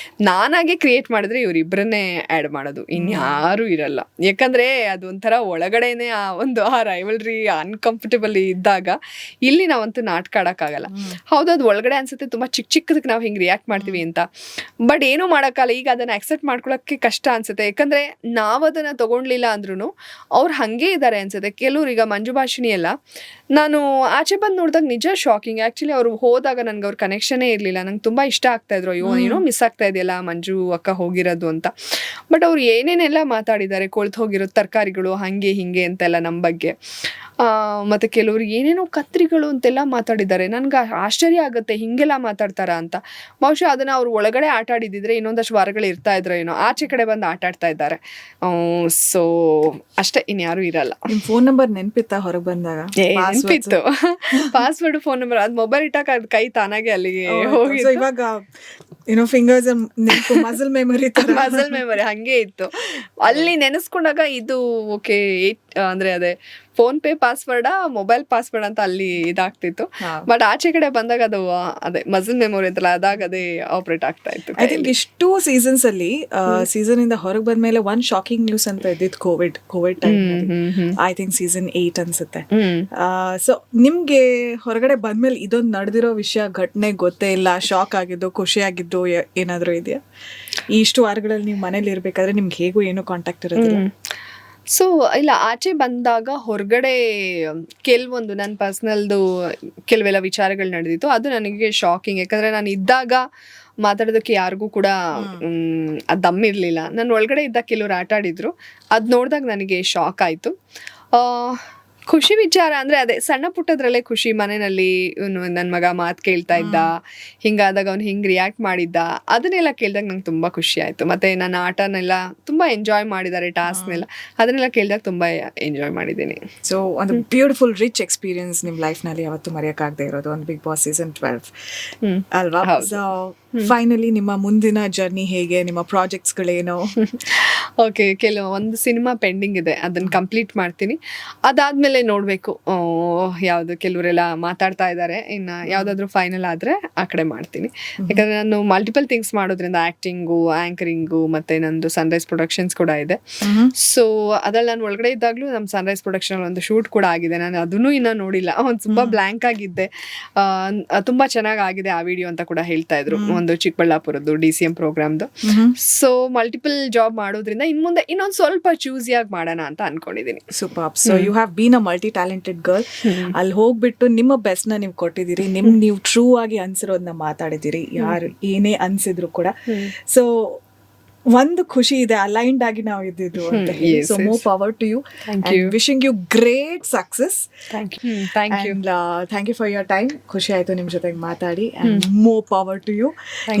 ನಾನಾಗೆ ಕ್ರಿಯೇಟ್ ಮಾಡಿದ್ರೆ ಇವ್ರಿಬ್ರನ್ನೇ ಆಡ್ ಮಾಡೋದು, ಇನ್ಯಾರು ಇರಲ್ಲ. ಯಾಕಂದ್ರೆ ಅದು ಒಂಥರ ಒಳಗಡೆನೆ ಆ ರೈವಲ್ರಿ ಅನ್ಕಂಫರ್ಟೇಬಲ್ ಇದ್ದಾಗ ಇಲ್ಲಿ ನಾವಂತೂ ನಾಟಕ ಆಡಕ್ಕಾಗಲ್ಲ. ಹೌದು, ಅದು ಒಳಗಡೆ ಅನ್ಸುತ್ತೆ ತುಂಬಾ ಚಿಕ್ಕದಕ್ಕೆ ನಾವು ಹಿಂಗ್ ರಿಯಾಕ್ಟ್ ಮಾಡ್ತೀವಿ ಅಂತ. ಬಟ್ ಏನೂ ಮಾಡಕ್ಕಲ್ಲ. ಈಗ ಅದನ್ನ ಅಕ್ಸೆಪ್ಟ್ ಮಾಡ್ಕೊಳಕ್ಕೆ ಕಷ್ಟ ಅನ್ಸುತ್ತೆ. ಯಾಕಂದ್ರೆ ನಾವ್ ಅದನ್ನ ತಗೊಂಡ್ಲಿಲ್ಲ ಅಂದ್ರೂ ಅವ್ರು ಹಂಗೆ ಇದಾರೆ ಅನ್ಸುತ್ತೆ. ಕೆಲವ್ರು ಈಗ ಮಂಜು ಭಾಷಿಣಿ ಎಲ್ಲ ನಾನು ಆಚೆ ಬಂದು ನೋಡಿದಾಗ ನಿಜ ಶಾಕಿಂಗ್. ಆಕ್ಚುಲಿ ಅವ್ರು ಹೋದಾಗ ನನ್ಗೆ ಅವ್ರ ಕನೆಕ್ಷನೇ ಇರ್ಲಿಲ್ಲ. ನಂಗೆ ತುಂಬಾ ಇಷ್ಟ ಆಗ್ತಾ ಇದ್ರು. ಅಯ್ಯೋ ಏನೋ ಮಿಸ್ ಆಗ್ತಾ ಇದೆಯಲ್ಲ ಮಂಜು ಅಕ್ಕ ಹೋಗಿರೋದು ಅಂತ. ಬಟ್ ಅವ್ರು ಏನೇನೆಲ್ಲ ಮಾತಾಡಿದ್ದಾರೆ, ಕೊಳ್ತು ಹೋಗಿರೋ ತರಕಾರಿಗಳು ಹಂಗೆ ಹಿಂಗೆ ಅಂತೆಲ್ಲ ನಮ್ಮ ಬಗ್ಗೆ. ಮತ್ತೆ ಕೆಲವ್ರು ಏನೇನೋ ಕತ್ರಿಗಳು ಅಂತೆಲ್ಲ ಮಾತಾಡಿದ್ದಾರೆ. ನನ್ಗೆ ಆಶ್ಚರ್ಯ ಆಗುತ್ತೆ ಹಿಂಗೆಲ್ಲ ಮಾತಾಡ್ತಾರ ಅಂತ. ಬಹುಶಃ ಅದನ್ನ ಅವ್ರು ಒಳಗಡೆ ಆಟ ಆಡಿದಿದ್ರೆ ಇನ್ನೊಂದಷ್ಟು ವಾರಗಳು ಇರ್ತಾ ಇದ್ರು ಏನೋ. ಆಚೆ ಕಡೆ ಬಂದು ಆಟ ಆಡ್ತಾ ಇದ್ದಾರೆ. ಸೊ ಅಷ್ಟೇ, ಇನ್ಯಾರು ಇರಲ್ಲ. ನಿಮ್ ಫೋನ್ ನಂಬರ್ ನೆನ್ಪಿತ್ತಾ ಹೊರಗೆ ಬಂದಾಗ? ನೆನ್ಪಿತ್ತು, ಪಾಸ್ವರ್ಡ್, ಫೋನ್ ನಂಬರ್. ಅದ್ ಮೊಬೈಲ್ ಇಟ್ಟಾಗ ಅದ್ ಕೈ ತಾನಾಗೆ ಅಲ್ಲಿಗೆ ಹೋಗಿ. ಇವಾಗ ಏನೋ fingers muscle memory muscle memory ಹಂಗೆ ಇತ್ತು. ಅಲ್ಲಿ ನೆನೆಸ್ಕೊಂಡಾಗ ಇದು ಓಕೆ ಅಂದ್ರೆ ಅದೇ phone pay password, mobile password ಅಂತ ಅಲ್ಲಿ ಇದಾಗ್ತಿತ್ತು. ಬಟ್ ಆಚೆ ಕಡೆ ಬಂದಾಗ ಅದು ಅದೇ ಮಸಲ್ ಮೆಮೊರಿ ಅಂತಲ್ಲ, ಅದಾಗ ಅದೇ ಆಪರೇಟ್ ಆಗ್ತಾ ಇತ್ತು. ಐ ಥಿಂಕ್ ಇಷ್ಟು ಸೀಸನ್ಸ್ ಅಲ್ಲಿ ಸೀಸನ್ ಇಂದ ಹೊರಗೆ ಬಂದ್ಮೇಲೆ ಒಂದ್ ಶಾಕಿಂಗ್ ನ್ಯೂಸ್ ಅಂತ ಇದ್ದಿದ್ದು Covid time. I think season 8 ಅನ್ಸುತ್ತೆ. ಸೊ ನಿಮ್ಗೆ ಹೊರಗಡೆ ಬಂದ್ಮೇಲೆ ಇದೊಂದು ನಡೆದಿರೋ ವಿಷಯ ಘಟನೆ ಗೊತ್ತೇ ಇಲ್ಲ, ಶಾಕ್ ಆಗಿದ್ದು, ಖುಷಿ ಆಗಿದ್ದು ಏನಾದ್ರು ಇದೆಯಾ? ಈ ಇಷ್ಟು ವಾರಗಳಲ್ಲಿ ನೀವು ಮನೇಲಿ ಇರ್ಬೇಕಾದ್ರೆ ನಿಮ್ಗೆ ಹೇಗೂ ಏನೂ ಕಾಂಟ್ಯಾಕ್ಟ್ ಇರೋದಿಲ್ಲ. ಸೊ ಇಲ್ಲ, ಆಚೆ ಬಂದಾಗ ಹೊರಗಡೆ ಕೆಲವೊಂದು ನನ್ನ ಪರ್ಸ್ನಲ್ದು ಕೆಲವೆಲ್ಲ ವಿಚಾರಗಳು ನಡೆದಿತ್ತು. ಅದು ನನಗೆ ಶಾಕಿಂಗ್. ಯಾಕಂದ್ರೆ ನಾನು ಇದ್ದಾಗ ಮಾತಾಡೋದಕ್ಕೆ ಯಾರಿಗೂ ಕೂಡ ದಮ್ಮಿರ್ಲಿಲ್ಲ. ನಾನು ಒಳಗಡೆ ಇದ್ದಾಗ ಕೆಲವ್ರು ಆಟ ಆಡಿದ್ರು. ಅದು ನೋಡಿದಾಗ ನನಗೆ ಶಾಕ್ ಆಯಿತು. ಖುಷಿ ವಿಚಾರ ಅಂದ್ರೆ ಅದೇ ಸಣ್ಣ ಪುಟ್ಟದ್ರಲ್ಲೇ ಖುಷಿ. ಮನೆಯಲ್ಲಿ ನನ್ನ ಮಗ ಮಾತು ಕೇಳ್ತಾ ಇದ್ದ, ಹಿಂಗಾದಾಗ ಅವ್ನು ಹಿಂಗ್ ರಿಯಾಕ್ಟ್ ಮಾಡಿದ್ದ, ಅದನ್ನೆಲ್ಲ ಕೇಳಿದಾಗ ನಂಗೆ ತುಂಬಾ ಖುಷಿ ಆಯ್ತು. ಮತ್ತೆ ನನ್ನ ಆಟನೆಲ್ಲ ತುಂಬಾ ಎಂಜಾಯ್ ಮಾಡಿದ್ದಾರೆ, ಟಾಸ್ಕ್ನೆಲ್ಲ ಅದನ್ನೆಲ್ಲ ಕೇಳಿದಾಗ ತುಂಬಾ ಎಂಜಾಯ್ ಮಾಡಿದ್ದೀನಿ. ಸೊ ಒಂದು ಬ್ಯೂಟಿಫುಲ್ ರಿಚ್ ಎಕ್ಸ್ಪೀರಿಯನ್ಸ್ ನಿಮ್ ಲೈಫ್ ನಲ್ಲಿ ಯಾವತ್ತೂ ಮರೆಯಕ್ಕಾಗದೆ ಇರೋದು ಒಂದು ಬಿಗ್ ಬಾಸ್ ಸೀಸನ್ 12 ಅಲ್ವಾ? ಸೊ ಫೈನಲಿ ನಿಮ್ಮ ಮುಂದಿನ ಜರ್ನಿ ಹೇಗೆ? ನಿಮ್ಮ ಪ್ರಾಜೆಕ್ಟ್ಸ್ ಗಳೇನು? ಓಕೆ, ಒಂದು ಸಿನಿಮಾ ಪೆಂಡಿಂಗ್ ಇದೆ, ಅದನ್ನ ಕಂಪ್ಲೀಟ್ ಮಾಡ್ತೀನಿ. ಅದಾದ್ಮೇಲೆ ನೋಡ್ಬೇಕು ಯಾವ್ದು. ಕೆಲವರೆಲ್ಲ ಮಾತಾಡ್ತಾ ಇದ್ದಾರೆ, ಇನ್ನ ಯಾವ್ದಾದ್ರು ಫೈನಲ್ ಆದ್ರೆ ಆ ಕಡೆ ಮಾಡ್ತೀನಿ. ಯಾಕಂದ್ರೆ ನಾನು ಮಲ್ಟಿಪಲ್ ಥಿಂಗ್ಸ್ ಮಾಡೋದ್ರಿಂದ, ಆಕ್ಟಿಂಗು, ಆಂಕರಿಂಗು, ಮತ್ತೆ ನಂದು ಸನ್ರೈಸ್ ಪ್ರೊಡಕ್ಷನ್ಸ್ ಕೂಡ ಇದೆ. ಸೊ ಅದ್ರಲ್ಲಿ ನಾನು ಒಳಗಡೆ ಇದ್ದಾಗ್ಲೂ ನಮ್ಮ ಸನ್ರೈಸ್ ಪ್ರೊಡಕ್ಷನ್ ಒಂದು ಶೂಟ್ ಕೂಡ ಆಗಿದೆ. ನಾನು ಅದನ್ನು ಇನ್ನ ನೋಡಿಲ್ಲ, ಒಂದು ತುಂಬಾ ಬ್ಲಾಂಕ್ ಆಗಿದ್ದೆ. ತುಂಬಾ ಚೆನ್ನಾಗಿ ಆಗಿದೆ ಆ ವಿಡಿಯೋ ಅಂತ ಕೂಡ ಹೇಳ್ತಾ ಇದ್ರು, ಒಂದು ಚಿಕ್ಕಬಳ್ಳಾಪುರದ್ದು DCM ಪ್ರೋಗ್ರಾಮ್ದು. ಸೊ ಮಲ್ಟಿಪಲ್ ಜಾಬ್ ಮಾಡೋದ್ರಿಂದ ಇನ್ ಮುಂದೆ ಇನ್ನೊಂದು ಸ್ವಲ್ಪ ಚೂಸಿಯಾಗಿ ಮಾಡೋಣ ಅಂತ ಅನ್ಕೊಂಡಿದೀನಿ. Super. So you have been a multi talented girl. ಅಲ್ಲಿ ಹೋಗ್ಬಿಟ್ಟು ನಿಮ್ಮ ಬೆಸ್ಟ್ ನ ನೀವು ಕೊಟ್ಟಿದ್ದೀರಿ, ನೀವು ಟ್ರೂ ಆಗಿ ಅನ್ಸಿರೋದನ್ನ ಮಾತಾಡಿದ್ದೀರಿ, ಯಾರು ಏನೇ ಅನ್ಸಿದ್ರು ಕೂಡ. ಸೊ ಒಂದು ಖುಷಿ ಇದೆ, ಅಲೈನ್ಡ್ ಆಗಿ ನಾವು ಇದ್ದಿದ್ದು ಅಂತ. So more power to you, wishing you great success. Thank you for your time. ಖುಷಿ ಆಯ್ತು ನಿಮ್ ಜೊತೆಗೆ ಮಾತಾಡಿ. And more power to you.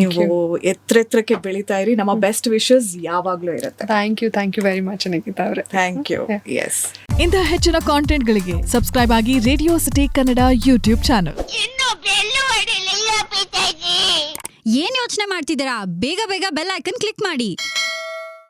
ನೀವು ಎತ್ತರಕ್ಕೆ ಬೆಳೀತಾ ಇರಿ. ನಮ್ಮ ಬೆಸ್ಟ್ ವಿಶಸ್ ಯಾವಾಗ್ಲೂ ಇರುತ್ತೆ. Thank you very much Nikhita ಅವರೇ. Thank you. ಎಸ್, ಇಂತಹ ಹೆಚ್ಚಿನ ಕಾಂಟೆಂಟ್ಗಳಿಗೆ ಸಬ್ಸ್ಕ್ರೈಬ್ ಆಗಿ radio city Kannada YouTube channel. ಏನ್ ಯೋಚನೆ ಮಾಡ್ತಿದ್ದೀರಾ? ಬೇಗ ಬೇಗ ಬೆಲ್ ಐಕನ್ ಕ್ಲಿಕ್ ಮಾಡಿ.